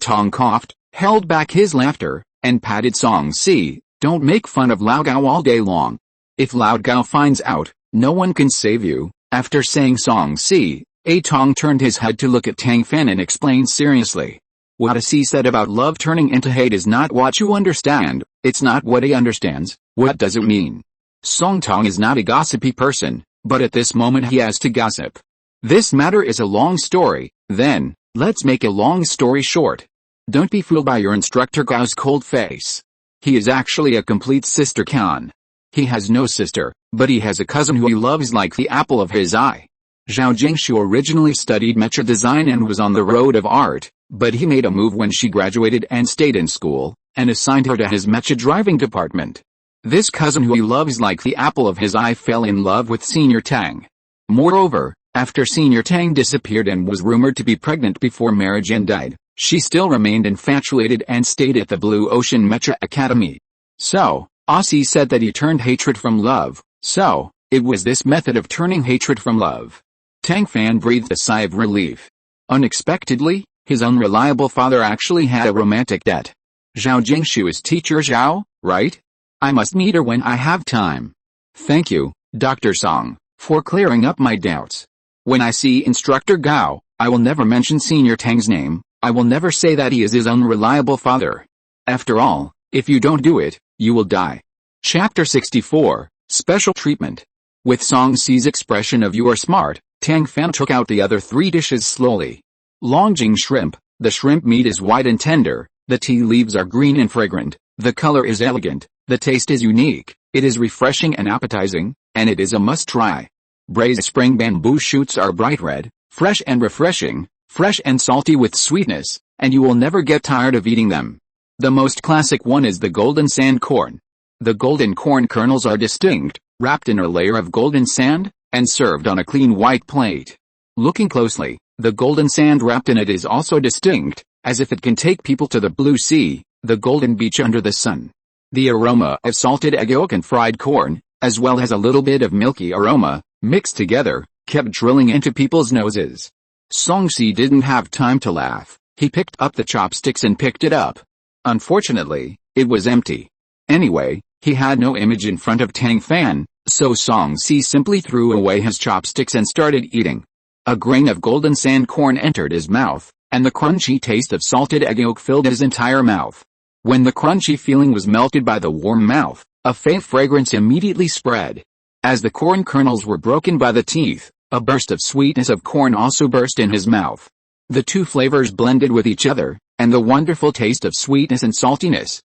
Tong coughed, held back his laughter, and patted Song-si. "Don't make fun of Lao Gao all day long. If Lao Gao finds out, no one can save you." After saying Song-si, Tong turned his head to look at Tang Fan and explained seriously. "What he said about love turning into hate is not what you understand, it's not what he understands." "What does it mean?" Song Tong is not a gossipy person, but at this moment he has to gossip. This matter is a long story, then, let's make a long story short. Don't be fooled by your instructor Gao's cold face. He is actually a complete sister con. He has no sister, but he has a cousin who he loves like the apple of his eye. Zhao Jingshu originally studied mecha design and was on the road of art, but he made a move when she graduated and stayed in school, and assigned her to his mecha driving department. This cousin who he loves like the apple of his eye fell in love with Senior Tang. Moreover, after Senior Tang disappeared and was rumored to be pregnant before marriage and died, she still remained infatuated and stayed at the Blue Ocean Mecha Academy. So, Aussie said that he turned hatred from love, so, it was this method of turning hatred from love. Tang Fan breathed a sigh of relief. Unexpectedly, his unreliable father actually had a romantic debt. Zhao Jingshu is teacher Zhao, right? I must meet her when I have time. Thank you, Dr. Song, for clearing up my doubts. When I see Instructor Gao, I will never mention Senior Tang's name. I will never say that he is his unreliable father. After all, if you don't do it, you will die. Chapter 64, Special Treatment. With Song-si's expression of "you are smart," Tang Fan took out the other three dishes slowly. Longjing shrimp. The shrimp meat is white and tender, the tea leaves are green and fragrant, the color is elegant, the taste is unique, it is refreshing and appetizing, and it is a must-try. Braised spring bamboo shoots are bright red, fresh and refreshing, fresh and salty with sweetness, and you will never get tired of eating them. The most classic one is the golden sand corn. The golden corn kernels are distinct, wrapped in a layer of golden sand, and served on a clean white plate. Looking closely, the golden sand wrapped in it is also distinct, as if it can take people to the blue sea, the golden beach under the sun. The aroma of salted egg yolk and fried corn, as well as a little bit of milky aroma, mixed together, kept drilling into people's noses. Song-si didn't have time to laugh. He picked up the chopsticks and picked it up. Unfortunately, it was empty. Anyway, he had no image in front of Tang Fan, So Song Si simply threw away his chopsticks and started eating. A grain of golden sand corn entered his mouth, and the crunchy taste of salted egg yolk filled his entire mouth. When the crunchy feeling was melted by the warm mouth, a faint fragrance immediately spread. As the corn kernels were broken by the teeth, a burst of sweetness of corn also burst in his mouth. The two flavors blended with each other, and the wonderful taste of sweetness and saltiness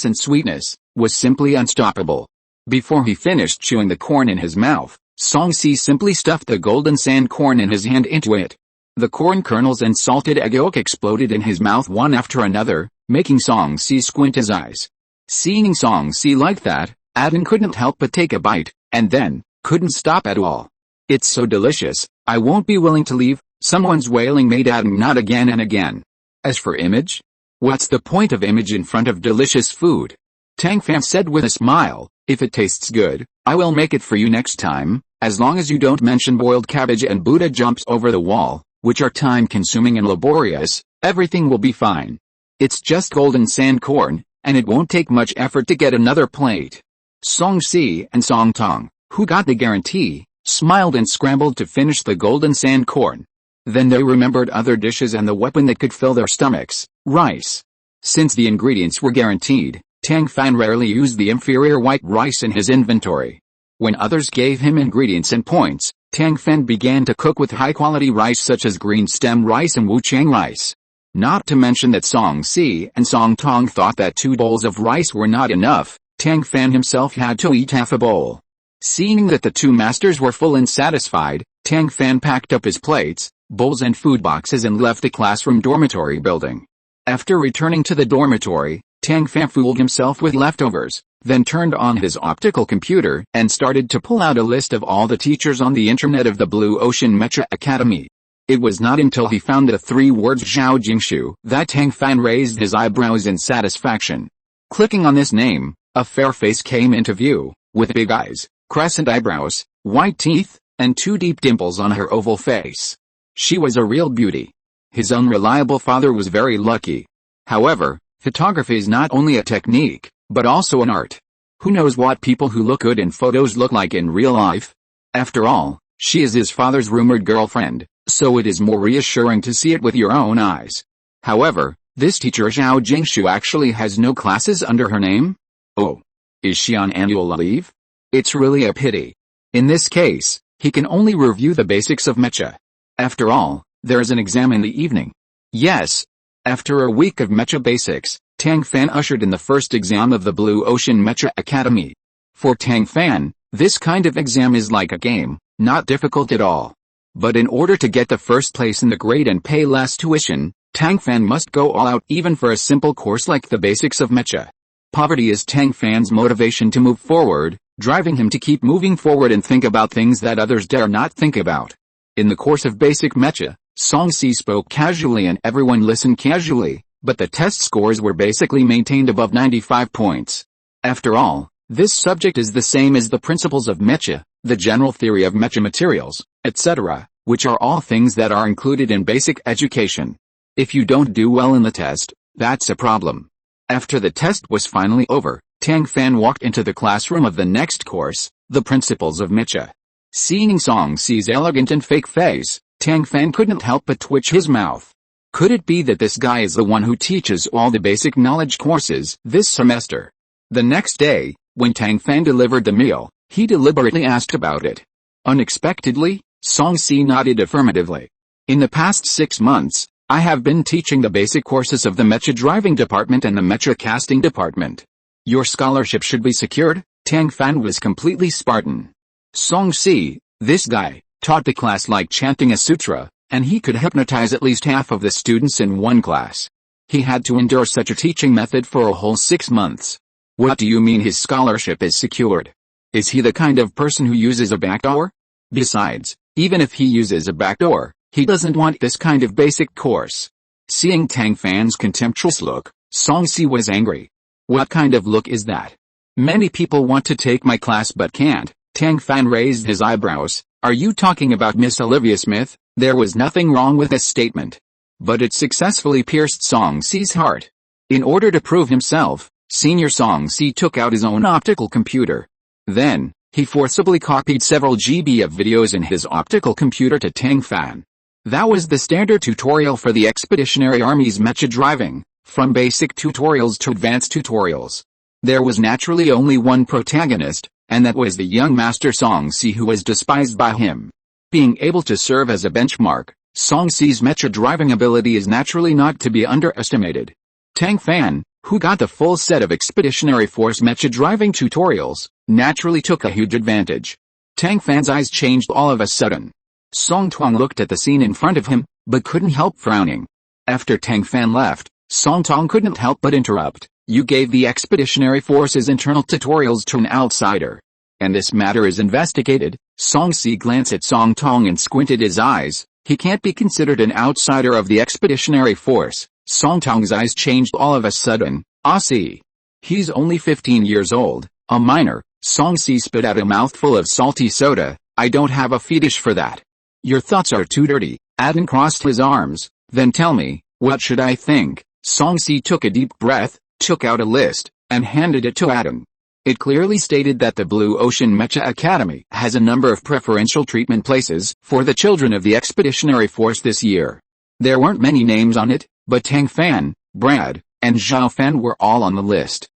and sweetness, was simply unstoppable. Before he finished chewing the corn in his mouth, Song Si simply stuffed the golden sand corn in his hand into it. The corn kernels and salted egg yolk exploded in his mouth one after another, making Song Si squint his eyes. Seeing Song Si like that, Aden couldn't help but take a bite, and then, couldn't stop at all. "It's so delicious, I won't be willing to leave," someone's wailing made Aden nod again and again. As for image? What's the point of image in front of delicious food? Tang Fan said with a smile, "If it tastes good, I will make it for you next time, as long as you don't mention boiled cabbage and Buddha jumps over the wall, which are time-consuming and laborious, everything will be fine. It's just golden sand corn, and it won't take much effort to get another plate." Song Si and Song Tong, who got the guarantee, smiled and scrambled to finish the golden sand corn. Then they remembered other dishes and the weapon that could fill their stomachs, rice. Since the ingredients were guaranteed, Tang Fan rarely used the inferior white rice in his inventory. When others gave him ingredients and points, Tang Fan began to cook with high-quality rice such as green stem rice and Wuchang rice. Not to mention that Song Si and Song Tong thought that 2 bowls of rice were not enough, Tang Fan himself had to eat half a bowl. Seeing that the two masters were full and satisfied, Tang Fan packed up his plates, bowls and food boxes and left the classroom dormitory building. After returning to the dormitory, Tang Fan fooled himself with leftovers, then turned on his optical computer and started to pull out a list of all the teachers on the internet of the Blue Ocean Mecha Academy. It was not until he found the 3 words Zhao Jingshu that Tang Fan raised his eyebrows in satisfaction. Clicking on this name, a fair face came into view, with big eyes, crescent eyebrows, white teeth, and 2 deep dimples on her oval face. She was a real beauty. His unreliable father was very lucky. However, photography is not only a technique, but also an art. Who knows what people who look good in photos look like in real life? After all, she is his father's rumored girlfriend, so it is more reassuring to see it with your own eyes. However, this teacher Zhao Jingshu actually has no classes under her name? Oh. Is she on annual leave? It's really a pity. In this case, he can only review the basics of mecha. After all, there is an exam in the evening. Yes. After a week of mecha basics, Tang Fan ushered in the first exam of the Blue Ocean Mecha Academy. For Tang Fan, this kind of exam is like a game, not difficult at all. But in order to get the first place in the grade and pay less tuition, Tang Fan must go all out even for a simple course like the basics of mecha. Poverty is Tang Fan's motivation to move forward, driving him to keep moving forward and think about things that others dare not think about. In the course of basic mecha, Song Si spoke casually and everyone listened casually, but the test scores were basically maintained above 95 points. After all, this subject is the same as the principles of mecha, the general theory of mecha materials, etc., which are all things that are included in basic education. If you don't do well in the test, that's a problem. After the test was finally over, Tang Fan walked into the classroom of the next course, the principles of mecha. Seeing Song Si's elegant and fake face, Tang Fan couldn't help but twitch his mouth. Could it be that this guy is the one who teaches all the basic knowledge courses this semester? The next day, when Tang Fan delivered the meal, he deliberately asked about it. Unexpectedly, Song Si nodded affirmatively. In the past 6 months, I have been teaching the basic courses of the mecha driving department and the mecha casting department. Your scholarship should be secured. Tang Fan was completely Spartan. Song Si, this guy, taught the class like chanting a sutra, and he could hypnotize at least half of the students in one class. He had to endure such a teaching method for a whole 6 months. What do you mean his scholarship is secured? Is he the kind of person who uses a backdoor? Besides, even if he uses a backdoor, he doesn't want this kind of basic course. Seeing Tang Fan's contemptuous look, Song Si was angry. What kind of look is that? Many people want to take my class but can't. Tang Fan raised his eyebrows. Are you talking about Miss Olivia Smith? There was nothing wrong with this statement. But it successfully pierced Song Si's heart. In order to prove himself, Senior Song Si took out his own optical computer. Then, He forcibly copied several GB of videos in his optical computer to Tang Fan. That was the standard tutorial for the Expeditionary Army's mecha driving, from basic tutorials to advanced tutorials. There was naturally only one protagonist, and that was the young master Song-si, who was despised by him. Being able to serve as a benchmark, Song-si's mecha driving ability is naturally not to be underestimated. Tang Fan, who got the full set of Expeditionary Force mecha driving tutorials, naturally took a huge advantage. Tang Fan's eyes changed all of a sudden. Song Tong looked at the scene in front of him, but couldn't help frowning. After Tang Fan left, Song Tong couldn't help but interrupt. You gave the Expeditionary Force's internal tutorials to an outsider. And this matter is investigated. Song-si glanced at Song Tong and squinted his eyes. He can't be considered an outsider of the Expeditionary Force. Song Tong's eyes changed all of a sudden. Ah, see. He's only 15 years old, a minor. Song-si spit out a mouthful of salty soda. I don't have a fetish for that. Your thoughts are too dirty. Adin crossed his arms. Then tell me, what should I think? Song-si took a deep breath, took out a list, and handed it to Adin. It clearly stated that the Blue Ocean Mecha Academy has a number of preferential treatment places for the children of the Expeditionary Force this year. There weren't many names on it, but Tang Fan, Brad, and Zhao Fan were all on the list.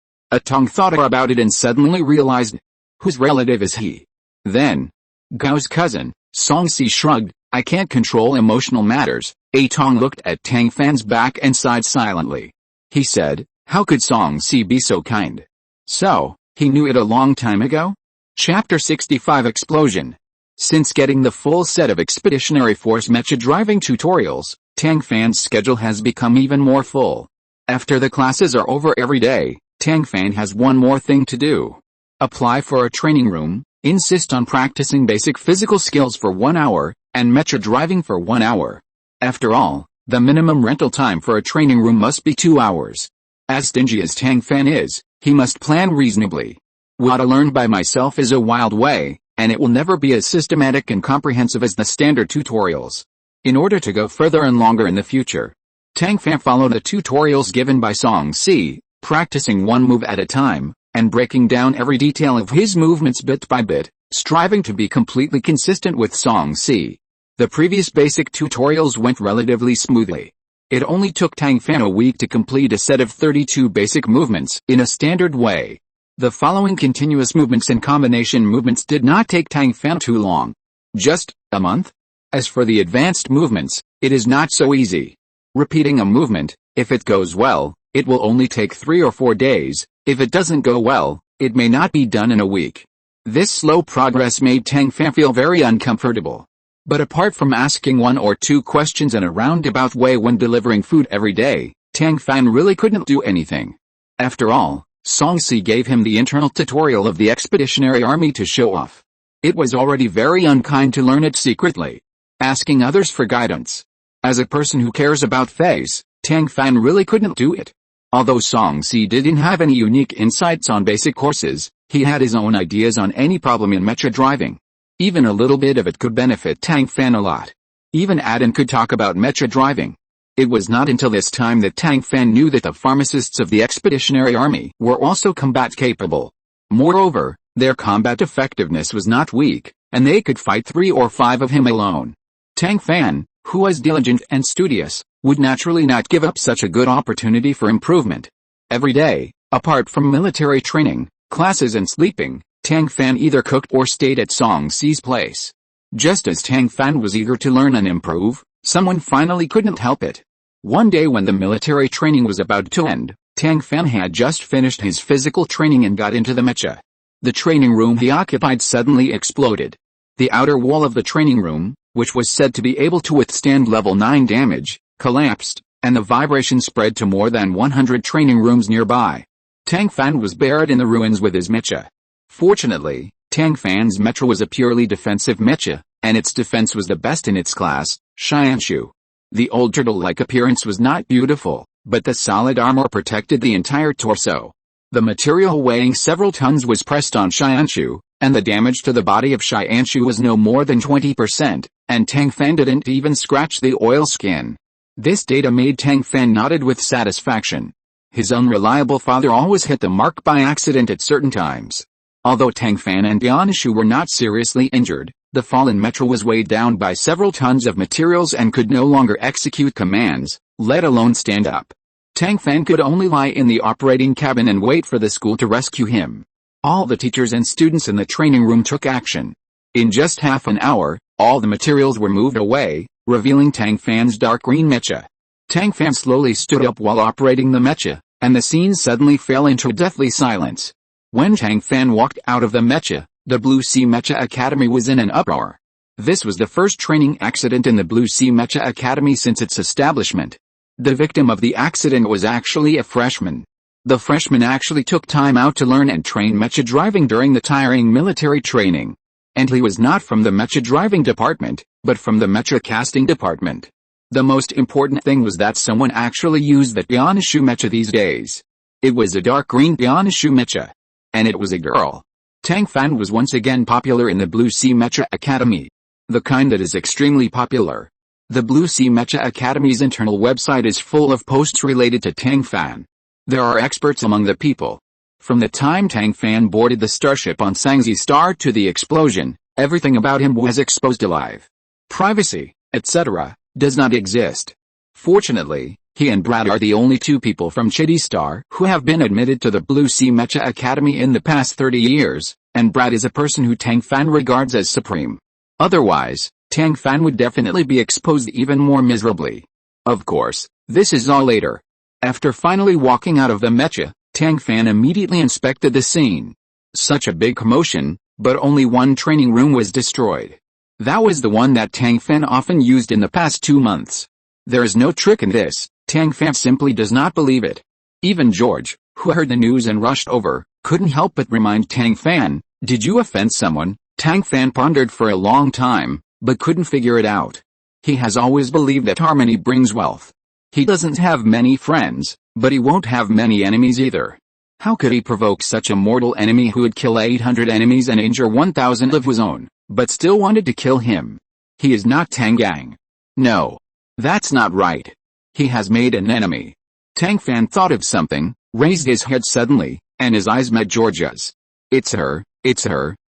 Tong thought about it and suddenly realized, whose relative is he? Then, Gao's cousin. Song-si shrugged. I can't control emotional matters. Tong looked at Tang Fan's back and sighed silently. He said, how could Song-si be so kind? So, he knew it a long time ago? Chapter 65 Explosion. Since getting the full set of Expeditionary Force mecha driving tutorials, Tang Fan's schedule has become even more full. After the classes are over every day, Tang Fan has one more thing to do. Apply for a training room, insist on practicing basic physical skills for 1 hour, and mecha driving for 1 hour. After all, the minimum rental time for a training room must be 2 hours. As stingy as Tang Fan is, he must plan reasonably. What I learned by myself is a wild way, and it will never be as systematic and comprehensive as the standard tutorials. In order to go further and longer in the future, Tang Fan followed the tutorials given by Song-si, practicing one move at a time, and breaking down every detail of his movements bit by bit, striving to be completely consistent with Song-si. The previous basic tutorials went relatively smoothly. It only took Tang Fan a week to complete a set of 32 basic movements in a standard way. The following continuous movements and combination movements did not take Tang Fan too long. Just a month? As for the advanced movements, it is not so easy. Repeating a movement, if it goes well, it will only take 3 or 4 days. If it doesn't go well, it may not be done in a week. This slow progress made Tang Fan feel very uncomfortable. But apart from asking 1 or 2 questions in a roundabout way when delivering food every day, Tang Fan really couldn't do anything. After all, Song-si gave him the internal tutorial of the Expeditionary Army to show off. It was already very unkind to learn it secretly, asking others for guidance. As a person who cares about face, Tang Fan really couldn't do it. Although Song-si didn't have any unique insights on basic courses, he had his own ideas on any problem in mecha driving. Even a little bit of it could benefit Tang Fan a lot. Even Adin could talk about mecha driving. It was not until this time that Tang Fan knew that the pharmacists of the Expeditionary Army were also combat capable. Moreover, their combat effectiveness was not weak, and they could fight 3 or 5 of him alone. Tang Fan, who was diligent and studious, would naturally not give up such a good opportunity for improvement. Every day, apart from military training, classes and sleeping, Tang Fan either cooked or stayed at Song-si's place. Just as Tang Fan was eager to learn and improve, someone finally couldn't help it. One day when the military training was about to end, Tang Fan had just finished his physical training and got into the mecha. The training room he occupied suddenly exploded. The outer wall of the training room, which was said to be able to withstand level 9 damage, collapsed, and the vibration spread to more than 100 training rooms nearby. Tang Fan was buried in the ruins with his mecha. Fortunately, Tang Fan's mecha was a purely defensive mecha, and its defense was the best in its class, Xianshu. The old turtle-like appearance was not beautiful, but the solid armor protected the entire torso. The material weighing several tons was pressed on Xianshu, and the damage to the body of Xianshu was no more than 20%, and Tang Fan didn't even scratch the oil skin. This data made Tang Fan nodded with satisfaction. His unreliable father always hit the mark by accident at certain times. Although Tang Fan and Dianashu were not seriously injured, the fallen mecha was weighed down by several tons of materials and could no longer execute commands, let alone stand up. Tang Fan could only lie in the operating cabin and wait for the school to rescue him. All the teachers and students in the training room took action. In just half an hour, all the materials were moved away, revealing Tang Fan's dark green mecha. Tang Fan slowly stood up while operating the mecha, and the scene suddenly fell into deathly silence. When Tang Fan walked out of the mecha, the Blue Sea Mecha Academy was in an uproar. This was the first training accident in the Blue Sea Mecha Academy since its establishment. The victim of the accident was actually a freshman. The freshman actually took time out to learn and train mecha driving during the tiring military training. And he was not from the mecha driving department, but from the mecha casting department. The most important thing was that someone actually used the Dianashu mecha these days. It was a dark green Dianashu mecha. And it was a girl. Tang Fan was once again popular in the Blue Sea Mecha Academy. The kind that is extremely popular. The Blue Sea Mecha Academy's internal website is full of posts related to Tang Fan. There are experts among the people. From the time Tang Fan boarded the starship on Sangzi Star to the explosion, everything about him was exposed alive. Privacy, etc., does not exist. Fortunately, he and Brad are the only two people from Chitty Star who have been admitted to the Blue Sea Mecha Academy in the past 30 years, and Brad is a person who Tang Fan regards as supreme. Otherwise, Tang Fan would definitely be exposed even more miserably. Of course, this is all later. After finally walking out of the mecha, Tang Fan immediately inspected the scene. Such a big commotion, but only one training room was destroyed. That was the one that Tang Fan often used in the past 2 months. There is no trick in this. Tang Fan simply does not believe it. Even George, who heard the news and rushed over, couldn't help but remind Tang Fan, "Did you offend someone?" Tang Fan pondered for a long time, but couldn't figure it out. He has always believed that harmony brings wealth. He doesn't have many friends, but he won't have many enemies either. How could he provoke such a mortal enemy who would kill 800 enemies and injure 1,000 of his own, but still wanted to kill him? He is not Tang Gang. No. That's not right. He has made an enemy. Tang Fan thought of something, raised his head suddenly, and his eyes met Georgia's. It's her,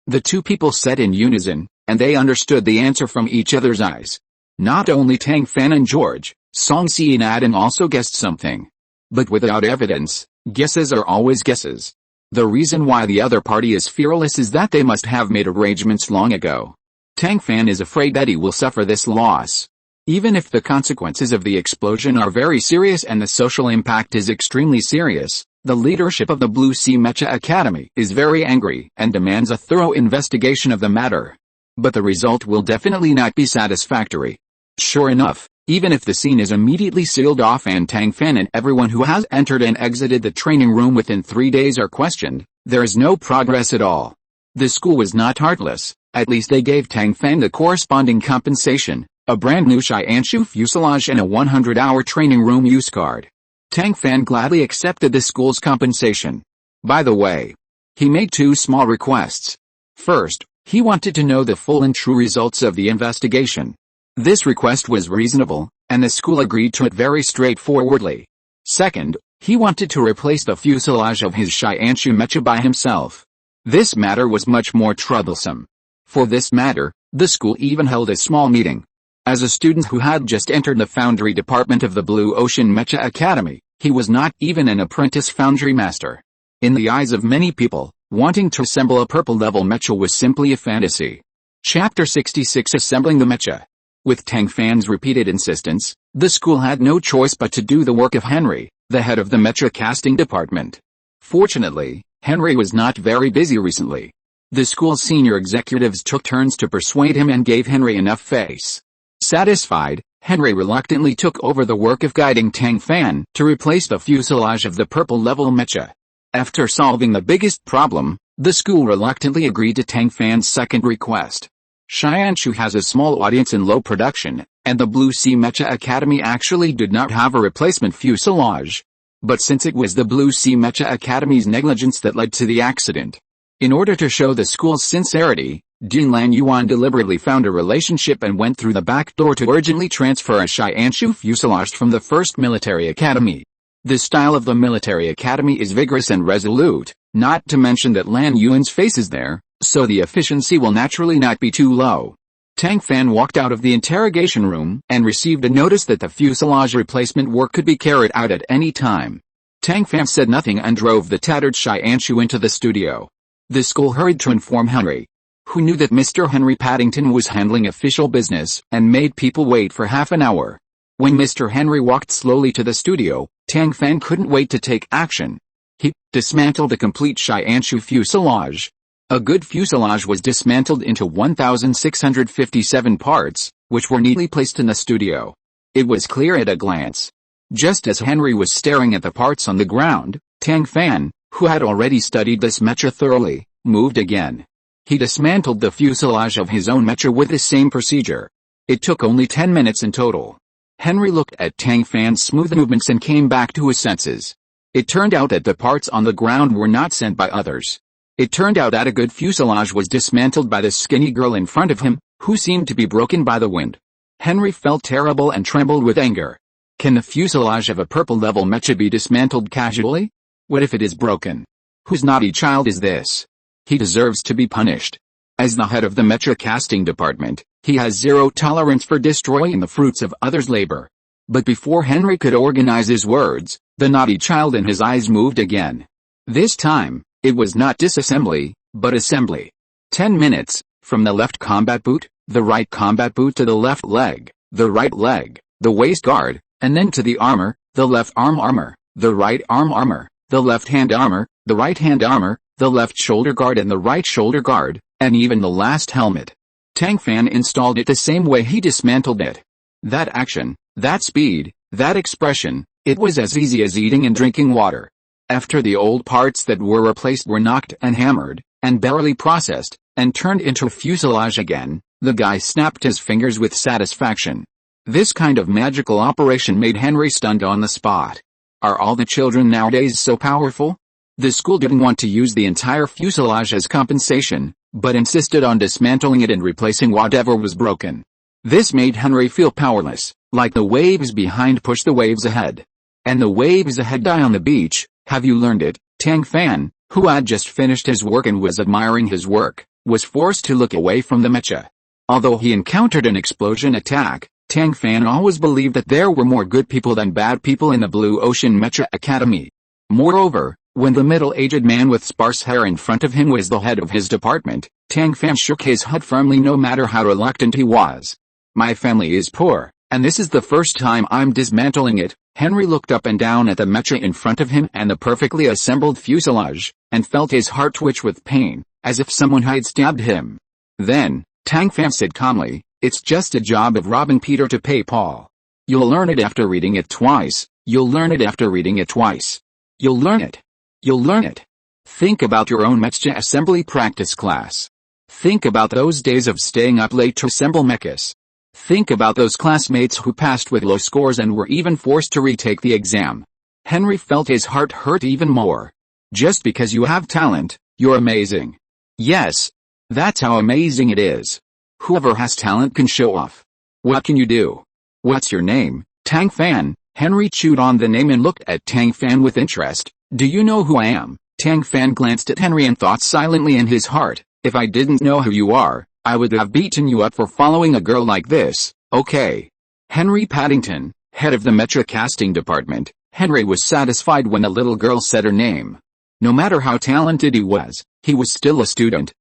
the two people said in unison, and they understood the answer from each other's eyes. Not only Tang Fan and George, Song Si and Adam also guessed something. But without evidence, guesses are always guesses. The reason why the other party is fearless is that they must have made arrangements long ago. Tang Fan is afraid that he will suffer this loss. Even if the consequences of the explosion are very serious and the social impact is extremely serious, the leadership of the Blue Sea Mecha Academy is very angry and demands a thorough investigation of the matter. But the result will definitely not be satisfactory. Sure enough, even if the scene is immediately sealed off and Tang Fan and everyone who has entered and exited the training room within 3 days are questioned, there is no progress at all. The school was not heartless, at least they gave Tang Fan the corresponding compensation. A brand new Shianshu fuselage and a 100-hour training room use card. Tang Fan gladly accepted the school's compensation. By the way, he made 2 small requests. First, he wanted to know the full and true results of the investigation. This request was reasonable, and the school agreed to it very straightforwardly. Second, he wanted to replace the fuselage of his Shianshu mecha by himself. This matter was much more troublesome. For this matter, the school even held a small meeting. As a student who had just entered the foundry department of the Blue Ocean Mecha Academy, he was not even an apprentice foundry master. In the eyes of many people, wanting to assemble a purple-level mecha was simply a fantasy. Chapter 66 Assembling the Mecha. With Tang Fan's repeated insistence, the school had no choice but to do the work of Henry, the head of the mecha casting department. Fortunately, Henry was not very busy recently. The school's senior executives took turns to persuade him and gave Henry enough face. Satisfied, Henry reluctantly took over the work of guiding Tang Fan to replace the fuselage of the purple-level mecha. After solving the biggest problem, the school reluctantly agreed to Tang Fan's second request. Shianshu has a small audience in low production, and the Blue Sea Mecha Academy actually did not have a replacement fuselage. But since it was the Blue Sea Mecha Academy's negligence that led to the accident. In order to show the school's sincerity, Din Lan Yuan deliberately found a relationship and went through the back door to urgently transfer a Shianshu fuselage from the first military academy. The style of the military academy is vigorous and resolute, Not to mention that Lan Yuan's face is there, so the efficiency will naturally not be too low. Tang Fan walked out of the interrogation room and received a notice that the fuselage replacement work could be carried out at any time. Tang Fan said nothing and drove the tattered Xianshu into the studio. The school hurried to inform Henry, who knew that Mr. Henry Paddington was handling official business and made people wait for half an hour. When Mr. Henry walked slowly to the studio, Tang Fan couldn't wait to take action. He dismantled the complete Xianshu fuselage. A good fuselage was dismantled into 1,657 parts, which were neatly placed in the studio. It was clear at a glance. Just as Henry was staring at the parts on the ground, Tang Fan, who had already studied this mecha thoroughly, moved again. He dismantled the fuselage of his own mecha with the same procedure. It took only 10 minutes in total. Henry looked at Tang Fan's smooth movements and came back to his senses. It turned out that the parts on the ground were not sent by others. It turned out that a good fuselage was dismantled by the skinny girl in front of him, who seemed to be broken by the wind. Henry felt terrible and trembled with anger. Can the fuselage of a purple-level mecha be dismantled casually? What if it is broken? Whose naughty child is this? He deserves to be punished. As the head of the mecha casting department, he has zero tolerance for destroying the fruits of others' labor. But before Henry could organize his words, the naughty child in his eyes moved again. This time, it was not disassembly, but assembly. 10 minutes, from the left combat boot, the right combat boot to the left leg, the right leg, the waist guard, and then to the armor, the left arm armor, the right arm armor, the left hand armor, the right hand armor, the left shoulder guard and the right shoulder guard, and even the last helmet. Tang Fan installed it the same way he dismantled it. That action, that speed, that expression, it was as easy as eating and drinking water. After the old parts that were replaced were knocked and hammered, and barely processed, and turned into fuselage again, the guy snapped his fingers with satisfaction. This kind of magical operation made Henry stunned on the spot. Are all the children nowadays so powerful? The school didn't want to use the entire fuselage as compensation, but insisted on dismantling it and replacing whatever was broken. This made Henry feel powerless, like the waves behind push the waves ahead. And the waves ahead die on the beach. Have you learned it? Tang Fan, who had just finished his work and was admiring his work, was forced to look away from the mecha. Although he encountered an explosion attack, Tang Fan always believed that there were more good people than bad people in the Blue Ocean Mecha Academy. Moreover, when the middle-aged man with sparse hair in front of him was the head of his department, Tang Fan shook his head firmly no matter how reluctant he was. My family is poor, and this is the first time I'm dismantling it. Henry looked up and down at the mecha in front of him and the perfectly assembled fuselage, and felt his heart twitch with pain, as if someone had stabbed him. Then, Tang Fan said calmly, it's just a job of robbing Peter to pay Paul. You'll learn it after reading it twice. You'll learn it after reading it twice. You'll learn it. You'll learn it. Think about your own mecha assembly practice class. Think about those days of staying up late to assemble mechas. Think about those classmates who passed with low scores and were even forced to retake the exam. Henry felt his heart hurt even more. Just because you have talent, you're amazing. Yes, that's how amazing it is. Whoever has talent can show off. What can you do? What's your name? Tang Fan. Henry chewed on the name and looked at Tang Fan with interest. Do you know who I am? Tang Fan glanced at Henry and thought silently in his heart, if I didn't know who you are, I would have beaten you up for following a girl like this. Okay. Henry Paddington, head of the mecha casting department. Henry was satisfied when the little girl said her name. No matter how talented he was still a student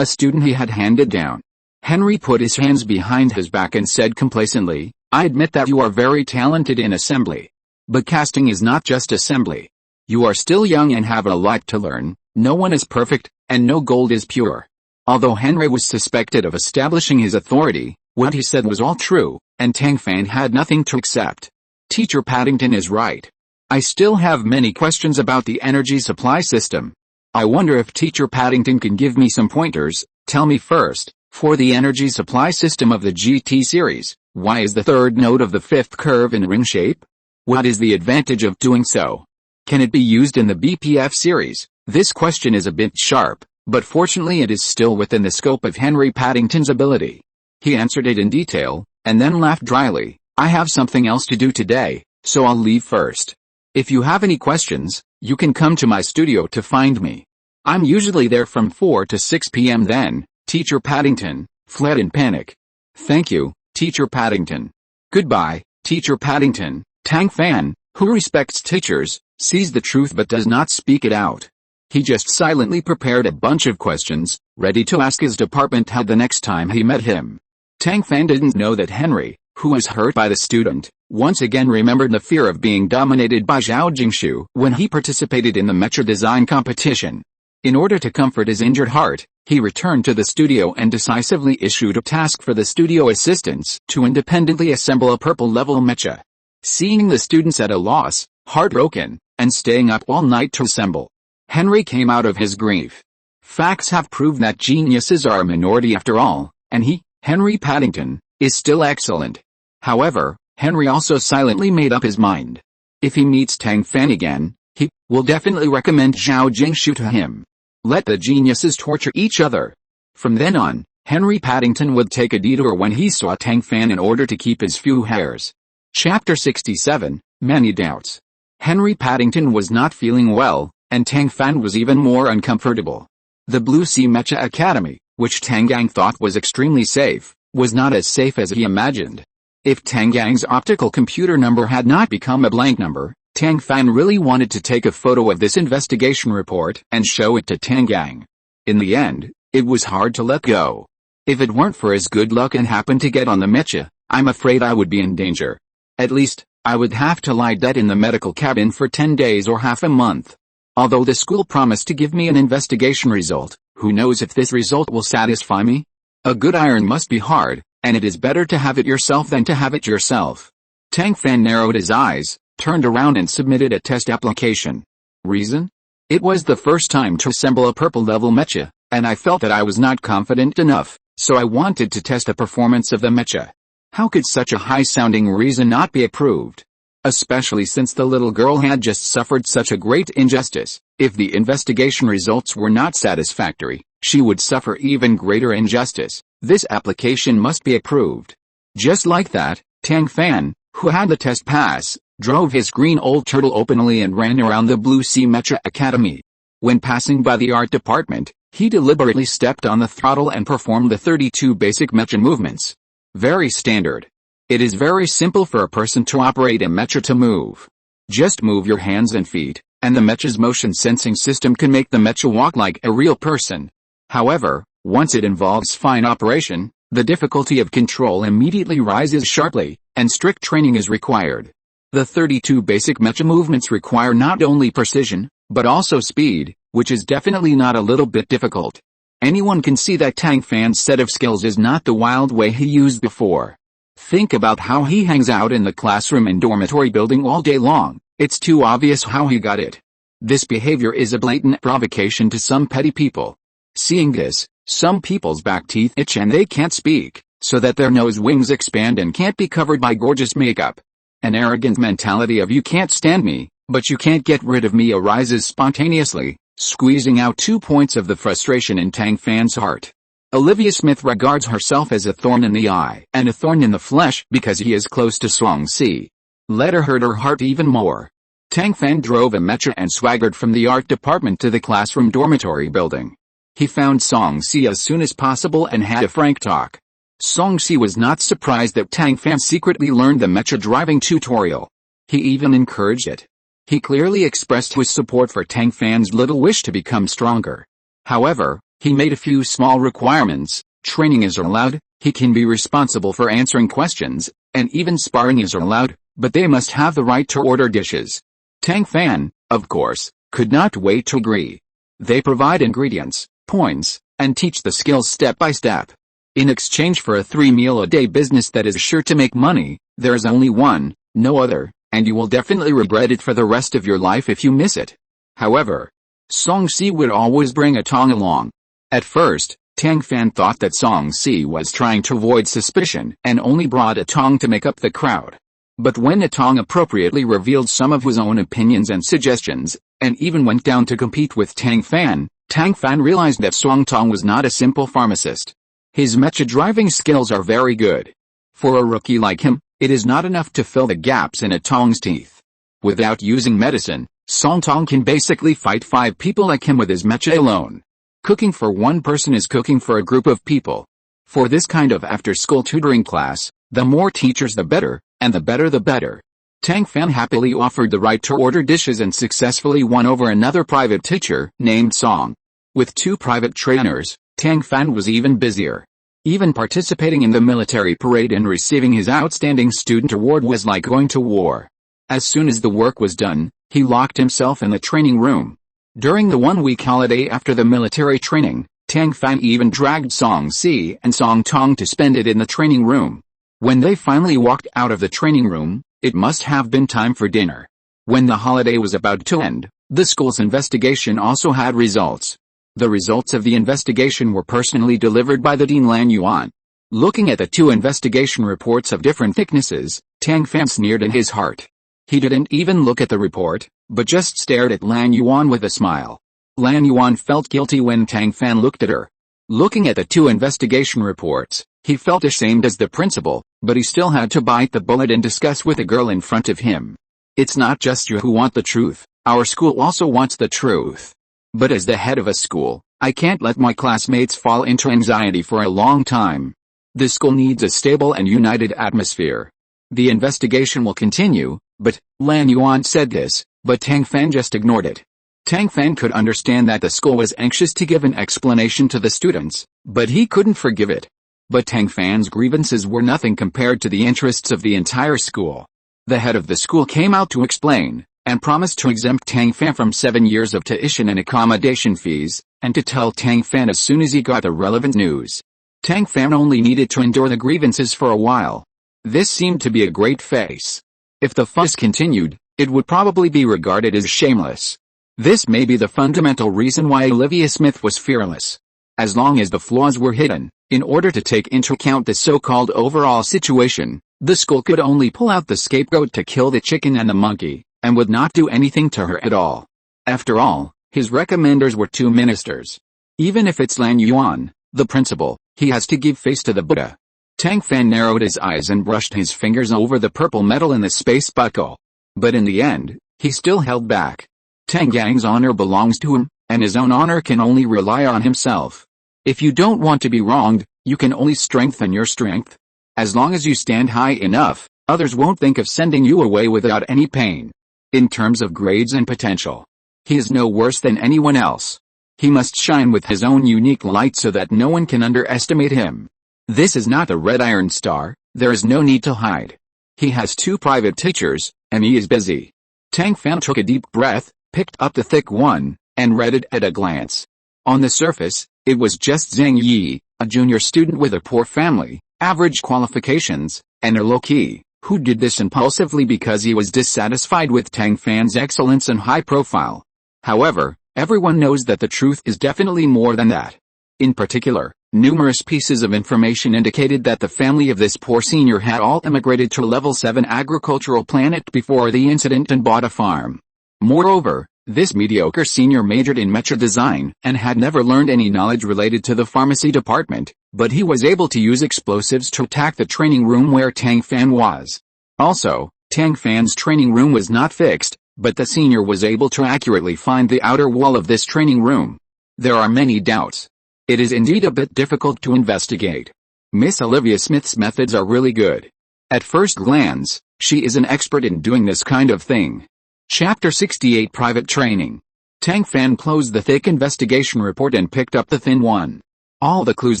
he had handed down. Henry put his hands behind his back and said complacently, I admit that you are very talented in assembly. But casting is not just assembly. You are still young and have a lot to learn. No one is perfect, and no gold is pure. Although Henry was suspected of establishing his authority, what he said was all true, and Tang Fan had nothing to accept. Teacher Paddington is right. I still have many questions about the energy supply system. I wonder if Teacher Paddington can give me some pointers. Tell me first, for the energy supply system of the GT series, why is the third node of the fifth curve in ring shape? What is the advantage of doing so? Can it be used in the BPF series? This question is a bit sharp, but fortunately it is still within the scope of Henry Paddington's ability. He answered it in detail, and then laughed dryly. I have something else to do today, so I'll leave first. If you have any questions, you can come to my studio to find me. I'm usually there from 4 to 6 p.m. then, Teacher Paddington fled in panic. Thank you, Teacher Paddington. Goodbye, Teacher Paddington. Tang Fan, who respects teachers, sees the truth but does not speak it out. He just silently prepared a bunch of questions, ready to ask his department head the next time he met him. Tang Fan didn't know that Henry, who was hurt by the student, once again remembered the fear of being dominated by Zhao Jingshu when he participated in the mecha design competition. In order to comfort his injured heart, he returned to the studio and decisively issued a task for the studio assistants to independently assemble a purple-level mecha. Seeing the students at a loss, heartbroken, and staying up all night to assemble, Henry came out of his grief. Facts have proved that geniuses are a minority after all, and he, Henry Paddington, is still excellent. However, Henry also silently made up his mind. If he meets Tang Fan again, he will definitely recommend Zhao Jingshu to him. Let the geniuses torture each other. From then on, Henry Paddington would take a detour when he saw Tang Fan in order to keep his few hairs. Chapter 67, Many Doubts. Henry Paddington was not feeling well, and Tang Fan was even more uncomfortable. The Blue Sea Mecha Academy, which Tang Gang thought was extremely safe, was not as safe as he imagined. If Tang Gang's optical computer number had not become a blank number, Tang Fan really wanted to take a photo of this investigation report and show it to Tang Gang. In the end, it was hard to let go. If it weren't for his good luck and happened to get on the mecha, I'm afraid I would be in danger. At least, I would have to lie dead in the medical cabin for 10 days or half a month. Although the school promised to give me an investigation result, who knows if this result will satisfy me? A good iron must be hard, and it is better to have it yourself than to have it yourself. Tang Fan narrowed his eyes, turned around and submitted a test application. Reason? It was the first time to assemble a purple-level mecha, and I felt that I was not confident enough, so I wanted to test the performance of the mecha. How could such a high-sounding reason not be approved? Especially since the little girl had just suffered such a great injustice. If the investigation results were not satisfactory, she would suffer even greater injustice. This application must be approved. Just like that, Tang Fan, who had the test pass, drove his green old turtle openly and ran around the Blue Sea Mecha Academy. When passing by the art department, he deliberately stepped on the throttle and performed the 32 basic mecha movements. Very standard. It is very simple for a person to operate a mecha to move. Just move your hands and feet, and the mecha's motion sensing system can make the mecha walk like a real person. However, once it involves fine operation, the difficulty of control immediately rises sharply, and strict training is required. The 32 basic mecha movements require not only precision, but also speed, which is definitely not a little bit difficult. Anyone can see that Tang Fan's set of skills is not the wild way he used before. Think about how he hangs out in the classroom and dormitory building all day long. It's too obvious how he got it. This behavior is a blatant provocation to some petty people. Seeing this, some people's back teeth itch and they can't speak, so that their nose wings expand and can't be covered by gorgeous makeup. An arrogant mentality of "you can't stand me, but you can't get rid of me" arises spontaneously, squeezing out 2 points of the frustration in Tang Fan's heart. Olivia Smith regards herself as a thorn in the eye and a thorn in the flesh because he is close to Song-si. Let her hurt her heart even more. Tang Fan drove a mecha and swaggered from the art department to the classroom dormitory building. He found Song-si as soon as possible and had a frank talk. Song-si was not surprised that Tang Fan secretly learned the mecha driving tutorial. He even encouraged it. He clearly expressed his support for Tang Fan's little wish to become stronger. However, he made a few small requirements. Training is allowed, he can be responsible for answering questions, and even sparring is allowed, but they must have the right to order dishes. Tang Fan, of course, could not wait to agree. They provide ingredients, points, and teach the skills step by step. In exchange for a 3-meal-a-day business that is sure to make money, there is only one, no other, and you will definitely regret it for the rest of your life if you miss it. However, Song-si would always bring a tong along. At first, Tang Fan thought that Song-si was trying to avoid suspicion and only brought a tong to make up the crowd. But when a tong appropriately revealed some of his own opinions and suggestions, and even went down to compete with Tang Fan realized that Song Tong was not a simple pharmacist. His mecha driving skills are very good. For a rookie like him, it is not enough to fill the gaps in a tong's teeth. Without using medicine, Song Tong can basically fight 5 people like him with his mecha alone. Cooking for one person is cooking for a group of people. For this kind of after-school tutoring class, the more teachers the better, and the better the better. Tang Fan happily offered the right to order dishes and successfully won over another private teacher, named Song. With 2 private trainers, Tang Fan was even busier. Even participating in the military parade and receiving his Outstanding Student Award was like going to war. As soon as the work was done, he locked himself in the training room. During the 1-week holiday after the military training, Tang Fan even dragged Song Si and Song Tong to spend it in the training room. When they finally walked out of the training room, it must have been time for dinner. When the holiday was about to end, the school's investigation also had results. The results of the investigation were personally delivered by the Dean Lan Yuan. Looking at the 2 investigation reports of different thicknesses, Tang Fan sneered in his heart. He didn't even look at the report, but just stared at Lan Yuan with a smile. Lan Yuan felt guilty when Tang Fan looked at her. Looking at the 2 investigation reports, he felt ashamed as the principal, but he still had to bite the bullet and discuss with the girl in front of him. It's not just you who want the truth, our school also wants the truth. But as the head of a school, I can't let my classmates fall into anxiety for a long time. The school needs a stable and united atmosphere. The investigation will continue, but, Lan Yuan said this, but Tang Fan just ignored it. Tang Fan could understand that the school was anxious to give an explanation to the students, but he couldn't forgive it. But Tang Fan's grievances were nothing compared to the interests of the entire school. The head of the school came out to explain, and promised to exempt Tang Fan from 7 years of tuition and accommodation fees, and to tell Tang Fan as soon as he got the relevant news. Tang Fan only needed to endure the grievances for a while. This seemed to be a great face. If the fuss continued, it would probably be regarded as shameless. This may be the fundamental reason why Olivia Smith was fearless. As long as the flaws were hidden, in order to take into account the so-called overall situation, the school could only pull out the scapegoat to kill the chicken and the monkey, and would not do anything to her at all. After all, his recommenders were 2 ministers. Even if it's Lan Yuan, the principal, he has to give face to the Buddha. Tang Fan narrowed his eyes and brushed his fingers over the purple metal in the space buckle. But in the end, he still held back. Tang Yang's honor belongs to him, and his own honor can only rely on himself. If you don't want to be wronged, you can only strengthen your strength. As long as you stand high enough, others won't think of sending you away without any pain. In terms of grades and potential, he is no worse than anyone else. He must shine with his own unique light so that no one can underestimate him. This is not a red iron star, there is no need to hide. He has 2 private teachers, and he is busy. Tang Fan took a deep breath, picked up the thick one, and read it at a glance. On the surface, it was just Zhang Yi, a junior student with a poor family, average qualifications, and a low-key, who did this impulsively because he was dissatisfied with Tang Fan's excellence and high profile. However, everyone knows that the truth is definitely more than that. In particular, numerous pieces of information indicated that the family of this poor senior had all emigrated to a level 7 agricultural planet before the incident and bought a farm. Moreover, this mediocre senior majored in mecha design and had never learned any knowledge related to the pharmacy department, but he was able to use explosives to attack the training room where Tang Fan was. Also, Tang Fan's training room was not fixed, but the senior was able to accurately find the outer wall of this training room. There are many doubts. It is indeed a bit difficult to investigate. Miss Olivia Smith's methods are really good. At first glance, she is an expert in doing this kind of thing. Chapter 68 Private Training. Tang Fan closed the thick investigation report and picked up the thin one. All the clues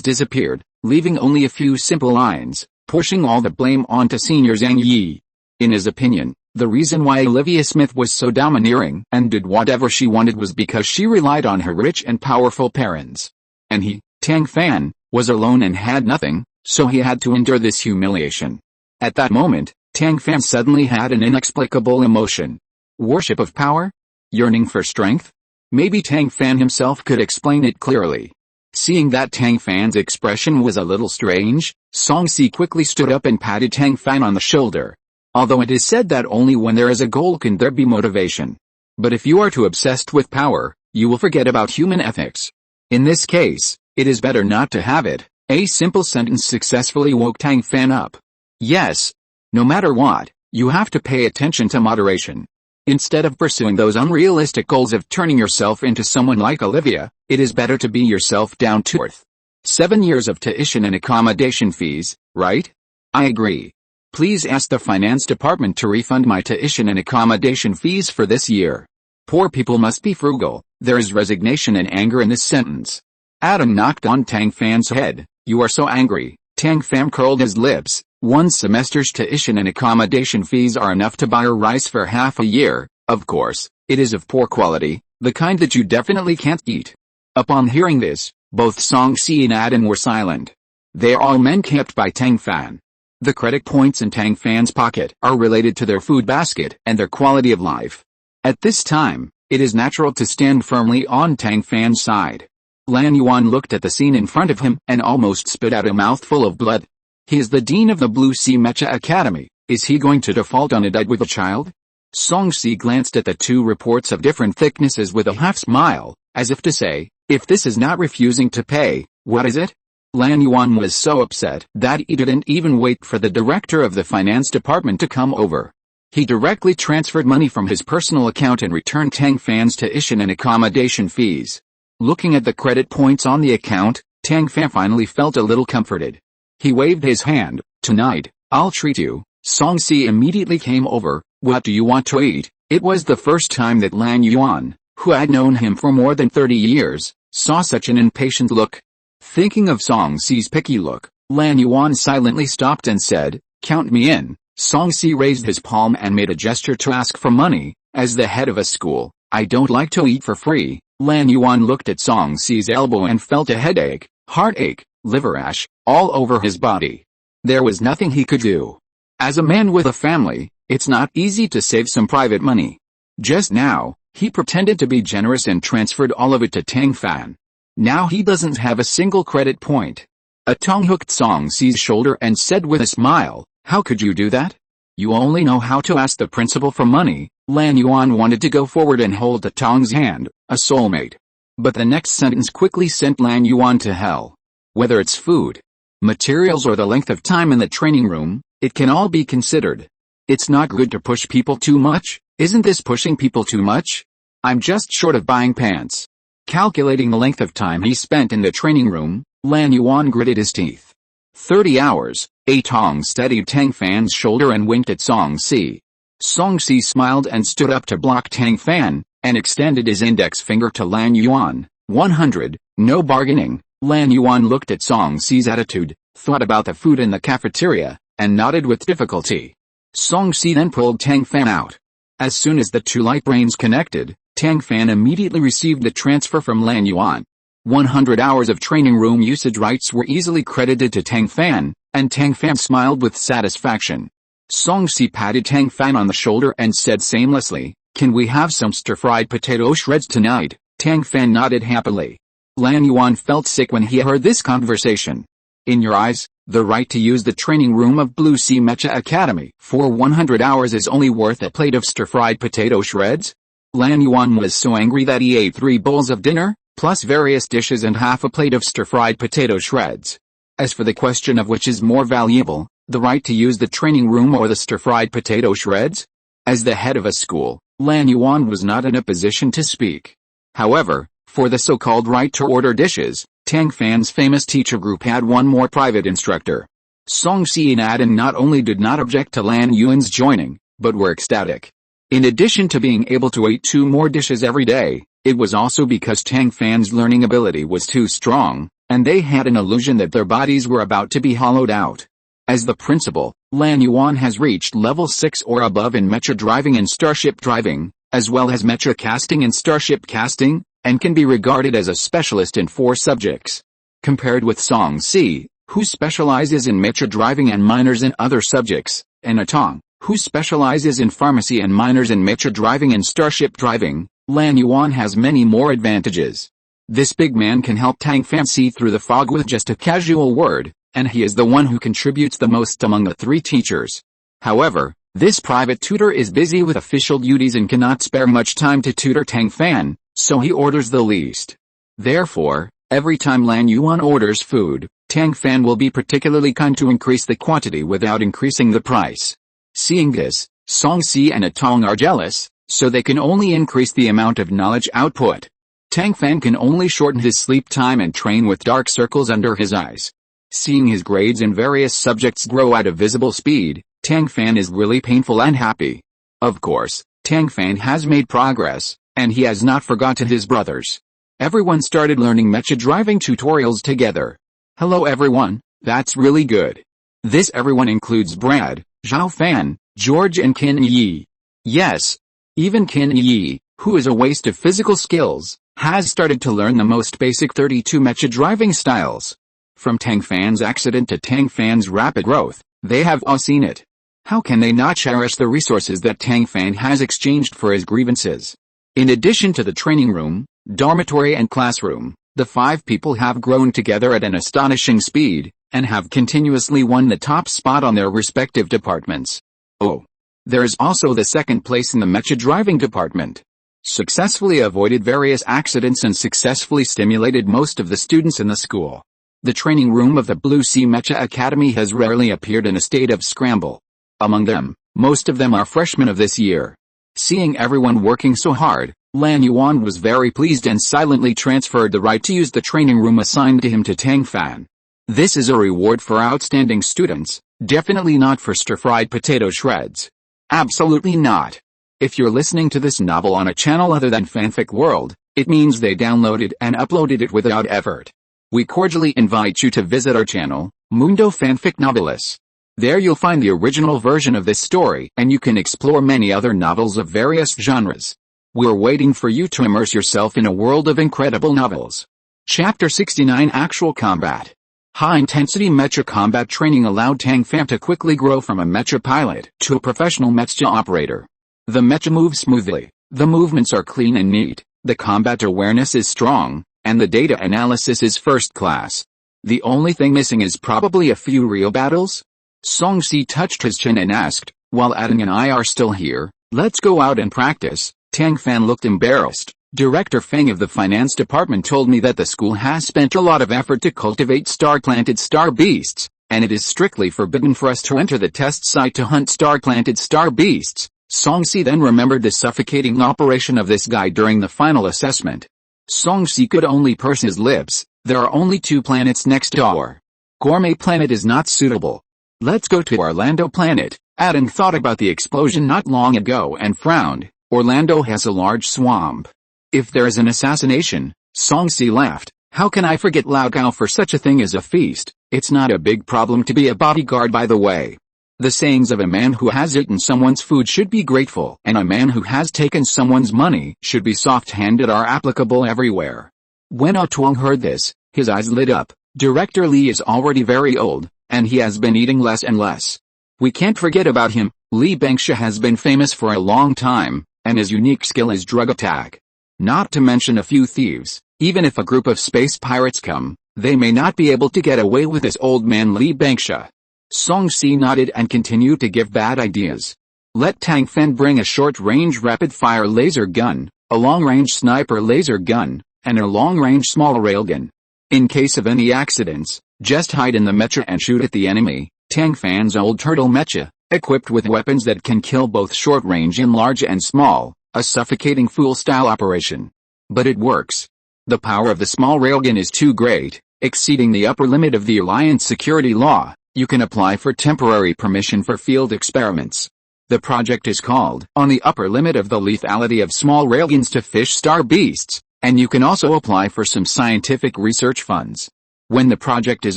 disappeared, leaving only a few simple lines, pushing all the blame onto senior Zhang Yi. In his opinion, the reason why Olivia Smith was so domineering and did whatever she wanted was because she relied on her rich and powerful parents. And he, Tang Fan, was alone and had nothing, so he had to endure this humiliation. At that moment, Tang Fan suddenly had an inexplicable emotion. Worship of power? Yearning for strength? Maybe Tang Fan himself could explain it clearly. Seeing that Tang Fan's expression was a little strange, Song Si quickly stood up and patted Tang Fan on the shoulder. Although it is said that only when there is a goal can there be motivation. But if you are too obsessed with power, you will forget about human ethics. In this case, it is better not to have it. A simple sentence successfully woke Tang Fan up. Yes. No matter what, you have to pay attention to moderation. Instead of pursuing those unrealistic goals of turning yourself into someone like Olivia, it is better to be yourself down to earth. 7 years of tuition and accommodation fees, right? I agree. Please ask the finance department to refund my tuition and accommodation fees for this year. Poor people must be frugal. There is resignation and anger in this sentence. Adam knocked on Tang Fan's head. You are so angry. Tang Fan curled his lips. 1 semester's tuition and accommodation fees are enough to buy her rice for half a year. Of course, it is of poor quality, the kind that you definitely can't eat. Upon hearing this, both Song-si and Adam were silent. They are all men kept by Tang Fan. The credit points in Tang Fan's pocket are related to their food basket and their quality of life. At this time, it is natural to stand firmly on Tang Fan's side. Lan Yuan looked at the scene in front of him and almost spit out a mouthful of blood. He is the dean of the Blue Sea Mecha Academy. Is he going to default on a date with a child? Song-si glanced at the 2 reports of different thicknesses with a half smile, as if to say, if this is not refusing to pay, what is it? Lan Yuan was so upset that he didn't even wait for the director of the finance department to come over. He directly transferred money from his personal account and returned Tang Fan's tuition and accommodation fees. Looking at the credit points on the account, Tang Fan finally felt a little comforted. He waved his hand. Tonight, I'll treat you. Song-si immediately came over. What do you want to eat? It was the first time that Lan Yuan, who had known him for more than 30 years, saw such an impatient look. Thinking of Song-si's picky look, Lan Yuan silently stopped and said, count me in. Song-si raised his palm and made a gesture to ask for money. As the head of a school, I don't like to eat for free. Lan Yuan looked at Song-si's elbow and felt a headache, heartache, liver ash, all over his body. There was nothing he could do. As a man with a family, it's not easy to save some private money. Just now, he pretended to be generous and transferred all of it to Tang Fan. Now he doesn't have a single credit point. A tongue hooked Song-si's shoulder and said with a smile, how could you do that? You only know how to ask the principal for money. Lan Yuan wanted to go forward and hold the Tong's hand, a soulmate. But the next sentence quickly sent Lan Yuan to hell. Whether it's food, materials or the length of time in the training room, it can all be considered. It's not good to push people too much. Isn't this pushing people too much? I'm just short of buying pants. Calculating the length of time he spent in the training room, Lan Yuan gritted his teeth. 30 hours. A Tong steadied Tang Fan's shoulder and winked at Song-si. Song-si smiled and stood up to block Tang Fan, and extended his index finger to Lan Yuan. 100. No bargaining. Lan Yuan looked at Song-si's attitude, thought about the food in the cafeteria, and nodded with difficulty. Song-si then pulled Tang Fan out. As soon as the 2 light brains connected, Tang Fan immediately received the transfer from Lan Yuan. 100 hours of training room usage rights were easily credited to Tang Fan, and Tang Fan smiled with satisfaction. Song-si patted Tang Fan on the shoulder and said shamelessly, can we have some stir-fried potato shreds tonight? Tang Fan nodded happily. Lan Yuan felt sick when he heard this conversation. In your eyes, the right to use the training room of Blue Sea Mecha Academy for 100 hours is only worth a plate of stir-fried potato shreds? Lan Yuan was so angry that he ate 3 bowls of dinner, plus various dishes and half a plate of stir-fried potato shreds. As for the question of which is more valuable, the right to use the training room or the stir-fried potato shreds? As the head of a school, Lan Yuan was not in a position to speak. However, for the so-called right to order dishes, Tang Fan's famous teacher group had one more private instructor. Song-si and Adam not only did not object to Lan Yuan's joining, but were ecstatic. In addition to being able to eat 2 more dishes every day, it was also because Tang Fan's learning ability was too strong, and they had an illusion that their bodies were about to be hollowed out. As the principal, Lan Yuan has reached level 6 or above in mecha driving and starship driving, as well as mecha casting and starship casting, and can be regarded as a specialist in 4 subjects. Compared with Song-si, who specializes in mecha driving and minors in other subjects, and Atong, who specializes in pharmacy and minors in mecha driving and starship driving, Lan Yuan has many more advantages. This big man can help Tang Fan see through the fog with just a casual word, and he is the one who contributes the most among the 3 teachers. However, this private tutor is busy with official duties and cannot spare much time to tutor Tang Fan, so he orders the least. Therefore, every time Lan Yuan orders food, Tang Fan will be particularly kind to increase the quantity without increasing the price. Seeing this, Song-si and Atong are jealous. so they can only increase the amount of knowledge output. Tang Fan can only shorten his sleep time and train with dark circles under his eyes. Seeing his grades in various subjects grow at a visible speed, Tang Fan is really painful and happy. Of course, Tang Fan has made progress, and he has not forgotten his brothers. Everyone started learning mecha driving tutorials together. Hello everyone, that's really good. This everyone includes Brad, Zhao Fan, George and Qin Yi. Yes, even Qin Yi, who is a waste of physical skills, has started to learn the most basic 32 mecha driving styles. From Tang Fan's accident to Tang Fan's rapid growth, they have all seen it. How can they not cherish the resources that Tang Fan has exchanged for his grievances? In addition to the training room, dormitory and classroom, the 5 people have grown together at an astonishing speed, and have continuously won the top spot on their respective departments. Oh. There is also the second place in the mecha driving department. Successfully avoided various accidents and successfully stimulated most of the students in the school. The training room of the Blue Sea Mecha Academy has rarely appeared in a state of scramble. Among them, most of them are freshmen of this year. Seeing everyone working so hard, Lan Yuan was very pleased and silently transferred the right to use the training room assigned to him to Tang Fan. This is a reward for outstanding students, definitely not for stir-fried potato shreds. Absolutely not. If you're listening to this novel on a channel other than Fanfic World, it means they downloaded and uploaded it without effort. We cordially invite you to visit our channel, Mundo Fanfic Novelis. There you'll find the original version of this story, and you can explore many other novels of various genres. We're waiting for you to immerse yourself in a world of incredible novels. Chapter 69 Actual Combat. High-intensity mecha combat training allowed Tang Fan to quickly grow from a mecha pilot to a professional mecha operator. The mecha moves smoothly, the movements are clean and neat, the combat awareness is strong, and the data analysis is first class. The only thing missing is probably a few real battles? Songsi touched his chin and asked, while Adam and I are still here, let's go out and practice. Tang Fan looked embarrassed. Director Feng of the finance department told me that the school has spent a lot of effort to cultivate star-planted star beasts, and it is strictly forbidden for us to enter the test site to hunt star-planted star beasts. Songsi then remembered the suffocating operation of this guy during the final assessment. Songsi could only purse his lips. There are only 2 planets next door. Gourmet Planet is not suitable. Let's go to Orlando Planet. Adam thought about the explosion not long ago and frowned. Orlando has a large swamp. If there is an assassination, Songsi laughed. How can I forget Lao Gao for such a thing as a feast? It's not a big problem to be a bodyguard, by the way. The sayings of a man who has eaten someone's food should be grateful, and a man who has taken someone's money should be soft-handed are applicable everywhere. When Tuong heard this, his eyes lit up. Director Li is already very old, and he has been eating less and less. We can't forget about him. Li Bangsha has been famous for a long time, and his unique skill is drug attack. Not to mention a few thieves. Even if a group of space pirates come, they may not be able to get away with this old man Li Bangsha. Songsi nodded and continued to give bad ideas. Let Tang Fan bring a short-range rapid-fire laser gun, a long-range sniper laser gun, and a long-range small railgun. In case of any accidents, just hide in the mecha and shoot at the enemy. Tang Fan's old turtle mecha, equipped with weapons that can kill both short-range and large and small, a suffocating fool-style operation. But it works. The power of the small railgun is too great, exceeding the upper limit of the Alliance security law. You can apply for temporary permission for field experiments. The project is called On the Upper Limit of the Lethality of Small Railguns to Fish Star Beasts, and you can also apply for some scientific research funds. When the project is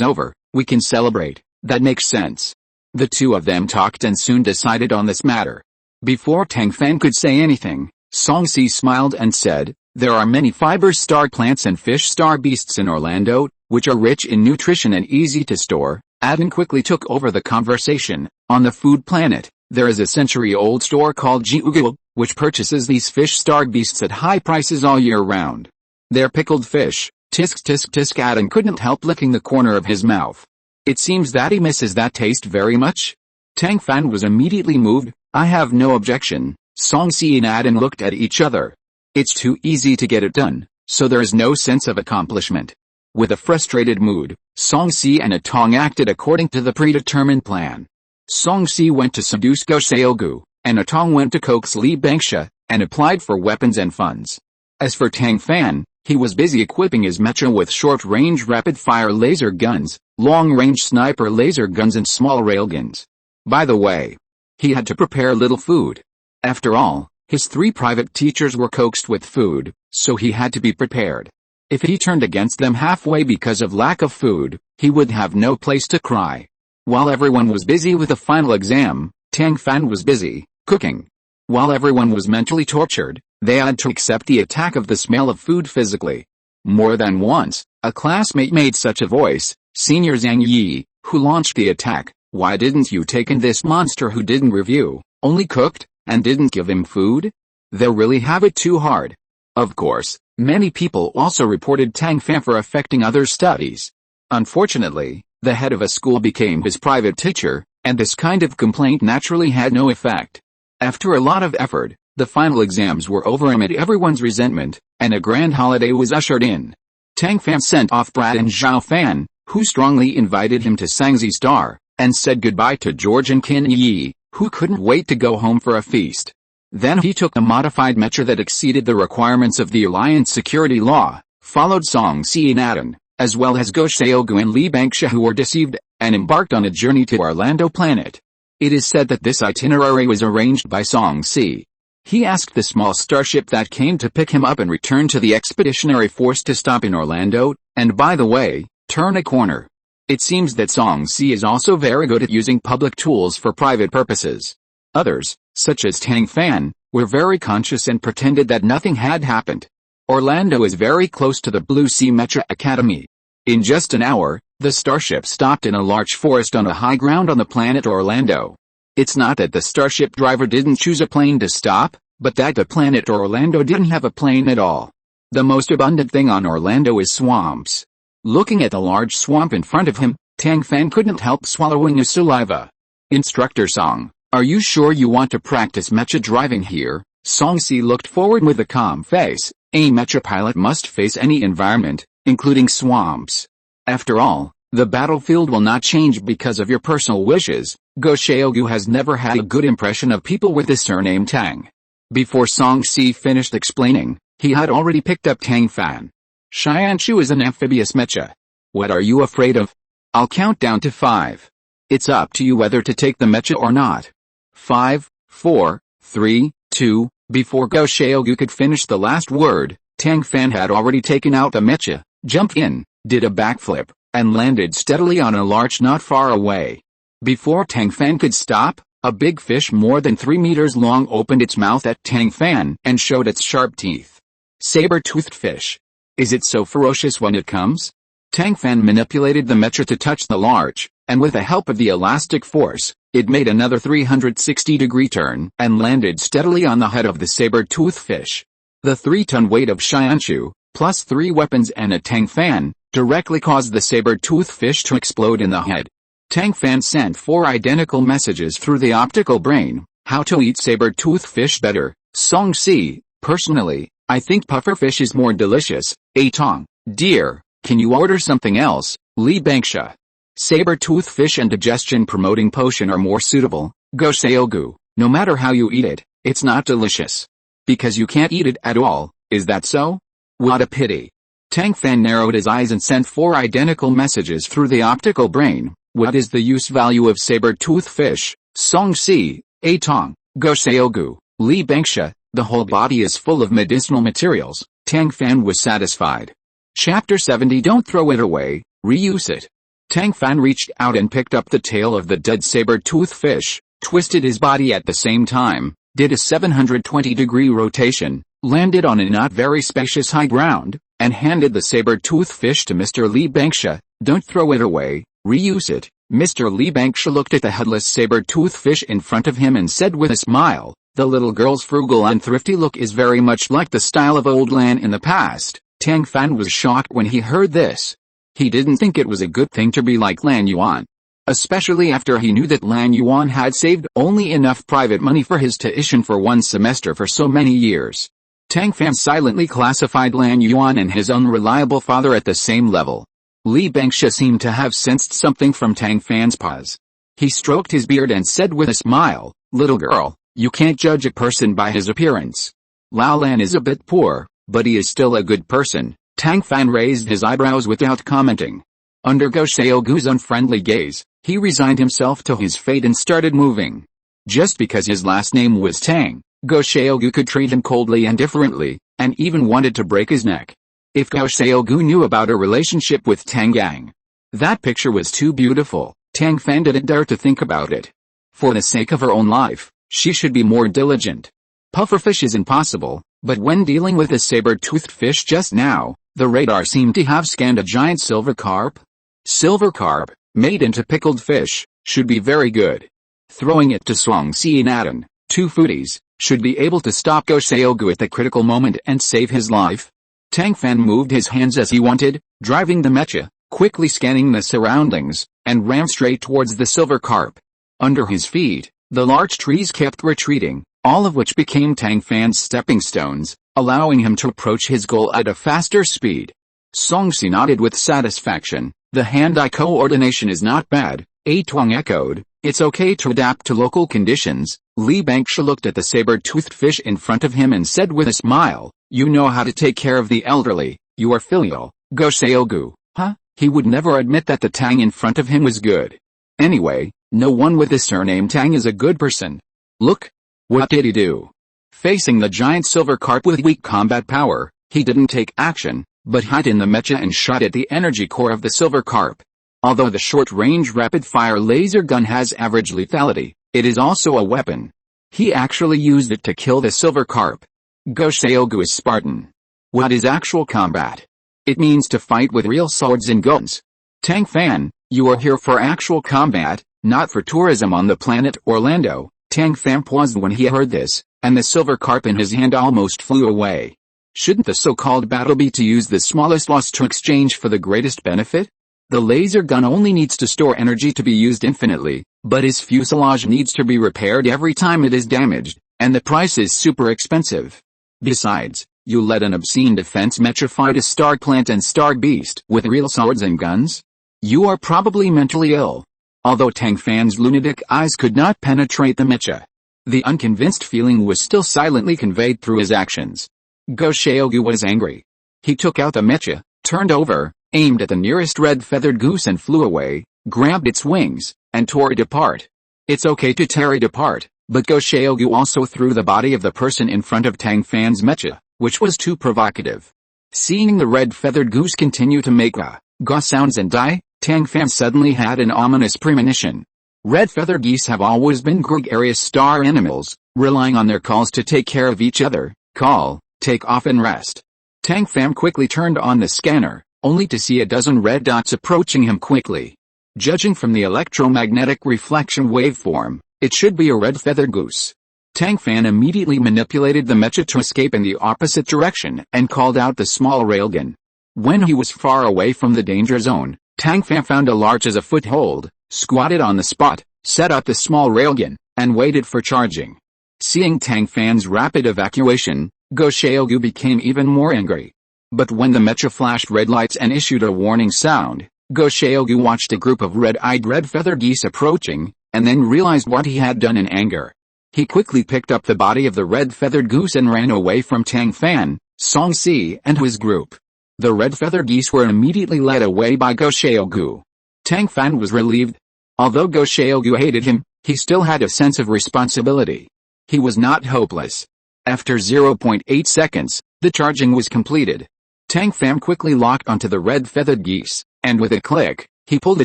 over, we can celebrate. That makes sense. The two of them talked and soon decided on this matter. Before Tang Fan could say anything, Songsi smiled and said, there are many fiber star plants and fish star beasts in Orlando, which are rich in nutrition and easy to store. Adin quickly took over the conversation. On the food planet, there is a century-old store called Jiugu, which purchases these fish star beasts at high prices all year round. They're pickled fish. Tisk tisk tisk. Adin couldn't help licking the corner of his mouth. It seems that he misses that taste very much. Tang Fan was immediately moved. I have no objection. Songsi and Adin looked at each other. It's too easy to get it done, so there is no sense of accomplishment. With a frustrated mood, Songsi and Atong acted according to the predetermined plan. Songsi went to seduce Go Seogu, and Atong went to coax Li Bangsha. and applied for weapons and funds. As for Tang Fan, he was busy equipping his mecha with short-range rapid-fire laser guns, long-range sniper laser guns and small railguns. By the way, he had to prepare little food. After all, his 3 private teachers were coaxed with food, so he had to be prepared. If he turned against them halfway because of lack of food, he would have no place to cry. While everyone was busy with the final exam, Tang Fan was busy cooking. While everyone was mentally tortured, they had to accept the attack of the smell of food physically. More than once, a classmate made such a voice, Senior Zhang Yi, who launched the attack. Why didn't you take in this monster who didn't review, only cooked, and didn't give him food? They really have it too hard. Of course, many people also reported Tang Fan for affecting others' studies. Unfortunately, the head of a school became his private teacher, and this kind of complaint naturally had no effect. After a lot of effort, the final exams were over amid everyone's resentment, and a grand holiday was ushered in. Tang Fan sent off Brad and Zhao Fan, who strongly invited him to Sangzi Star, and said goodbye to George and Qin Yi, who couldn't wait to go home for a feast. Then he took a modified mecha that exceeded the requirements of the Alliance security law, followed Song Si and Adan, as well as Go Xiaogu and Li Bangsha who were deceived, and embarked on a journey to Orlando planet. It is said that this itinerary was arranged by Song Si. He asked the small starship that came to pick him up and return to the expeditionary force to stop in Orlando, and by the way, turn a corner. It seems that Song Si is also very good at using public tools for private purposes. Others, such as Tang Fan, were very conscious and pretended that nothing had happened. Orlando is very close to the Blue Sea Mecha Academy. In just an hour, the starship stopped in a large forest on a high ground on the planet Orlando. It's not that the starship driver didn't choose a plane to stop, but that the planet Orlando didn't have a plane at all. The most abundant thing on Orlando is swamps. Looking at the large swamp in front of him, Tang Fan couldn't help swallowing his saliva. Instructor Song, are you sure you want to practice mecha driving here? Song Si looked forward with a calm face. A mecha pilot must face any environment, including swamps. After all, the battlefield will not change because of your personal wishes. Go Xiaogu has never had a good impression of people with the surname Tang. Before Song Si finished explaining, he had already picked up Tang Fan. Xianshu is an amphibious mecha. What are you afraid of? I'll count down to 5. It's up to you whether to take the mecha or not. 5, 4, 3, 2, before Go Xiaogu could finish the last word, Tang Fan had already taken out the mecha, jumped in, did a backflip, and landed steadily on a larch not far away. Before Tang Fan could stop, a big fish more than 3 meters long opened its mouth at Tang Fan and showed its sharp teeth. Saber-toothed fish. Is it so ferocious when it comes? Tang Fan manipulated the mecha to touch the larch, and with the help of the elastic force, it made another 360-degree turn and landed steadily on the head of the saber-toothed fish. The 3-ton weight of Xianshu, plus 3 weapons and a Tang Fan, directly caused the saber-toothed fish to explode in the head. Tang Fan sent 4 identical messages through the optical brain. How to eat saber-toothed fish better. Song Si, personally, I think pufferfish is more delicious. Tong, dear, can you order something else? Li Bangsha. Saber-toothed fish and digestion-promoting potion are more suitable. Go Xiaogu, no matter how you eat it, it's not delicious. Because you can't eat it at all, is that so? What a pity. Tang Fan narrowed his eyes and sent 4 identical messages through the optical brain. What is the use value of saber-toothed fish? Song Si, Tong, Go Xiaogu, Li Bangsha, the whole body is full of medicinal materials. Tang Fan was satisfied. Chapter 70. Don't throw it away, reuse it. Tang Fan reached out and picked up the tail of the dead saber-toothed fish, twisted his body at the same time, did a 720-degree rotation, landed on a not very spacious high ground, and handed the saber-toothed fish to Mr. Li Bangsha. Don't throw it away, reuse it. Mr. Li Bangsha looked at the headless saber-toothed fish in front of him and said with a smile, the little girl's frugal and thrifty look is very much like the style of old Lan in the past. Tang Fan was shocked when he heard this. He didn't think it was a good thing to be like Lan Yuan. Especially after he knew that Lan Yuan had saved only enough private money for his tuition for 1 semester for so many years. Tang Fan silently classified Lan Yuan and his unreliable father at the same level. Li Bangsha seemed to have sensed something from Tang Fan's pause. He stroked his beard and said with a smile, little girl, you can't judge a person by his appearance. Lao Lan is a bit poor, but he is still a good person. Tang Fan raised his eyebrows without commenting. Under Go Xiaogu's unfriendly gaze, he resigned himself to his fate and started moving. Just because his last name was Tang, Go Xiaogu could treat him coldly and indifferently, and even wanted to break his neck. If Go Xiaogu knew about a relationship with Tang Gang, that picture was too beautiful. Tang Fan didn't dare to think about it. For the sake of her own life, she should be more diligent. Pufferfish is impossible, but when dealing with a saber-toothed fish just now, the radar seemed to have scanned a giant silver carp. Silver carp, made into pickled fish, should be very good. Throwing it to Shuangxi and Adan, two foodies, should be able to stop Go Xiaogu at the critical moment and save his life. Tang Fan moved his hands as he wanted, driving the mecha, quickly scanning the surroundings, and ran straight towards the silver carp. Under his feet, the large trees kept retreating, all of which became Tang Fan's stepping stones, allowing him to approach his goal at a faster speed. Songxi nodded with satisfaction. The hand-eye coordination is not bad, A Tuang echoed. It's okay to adapt to local conditions. Li Bangsha looked at the saber-toothed fish in front of him and said with a smile, you know how to take care of the elderly, you are filial. Go Xiaogu, huh? He would never admit that the Tang in front of him was good. Anyway, no one with the surname Tang is a good person. Look. What did he do? Facing the giant silver carp with weak combat power, he didn't take action, but hid in the mecha and shot at the energy core of the silver carp. Although the short-range rapid-fire laser gun has average lethality, it is also a weapon. He actually used it to kill the silver carp. Go Xiaogu is Spartan. What is actual combat? It means to fight with real swords and guns. Tang Fan, you are here for actual combat, not for tourism on the planet Orlando. Tang Fan paused when he heard this, and the silver carp in his hand almost flew away. Shouldn't the so-called battle be to use the smallest loss to exchange for the greatest benefit? The laser gun only needs to store energy to be used infinitely, but his fuselage needs to be repaired every time it is damaged, and the price is super expensive. Besides, you let an obscene defense mecha fight a star plant and star beast with real swords and guns? You are probably mentally ill. Although Tang Fan's lunatic eyes could not penetrate the mecha, the unconvinced feeling was still silently conveyed through his actions. Go Xiaogu was angry. He took out the mecha, turned over, aimed at the nearest red-feathered goose and flew away, grabbed its wings, and tore it apart. It's okay to tear it apart, but Go Xiaogu also threw the body of the person in front of Tang Fan's mecha, which was too provocative. Seeing the red-feathered goose continue to make ga sounds and die, Tang Fan suddenly had an ominous premonition. Red-feathered geese have always been gregarious star animals, relying on their calls to take care of each other. Call, take off and rest. Tang Fan quickly turned on the scanner, only to see a dozen red dots approaching him quickly. Judging from the electromagnetic reflection waveform, it should be a red-feathered goose. Tang Fan immediately manipulated the mecha to escape in the opposite direction and called out the small railgun. When he was far away from the danger zone, Tang Fan found a larch as a foothold, squatted on the spot, set up the small railgun, and waited for charging. Seeing Tang Fan's rapid evacuation, Go Xiaogu became even more angry. But when the mecha flashed red lights and issued a warning sound, Go Xiaogu watched a group of red-eyed red-feathered geese approaching, and then realized what he had done in anger. He quickly picked up the body of the red-feathered goose and ran away from Tang Fan, Songxi and his group. The red-feathered geese were immediately led away by Go Xiaogu. Tang Fan was relieved. Although Go Xiaogu hated him, he still had a sense of responsibility. He was not hopeless. After 0.8 seconds, the charging was completed. Tang Fan quickly locked onto the red-feathered geese, and with a click, he pulled the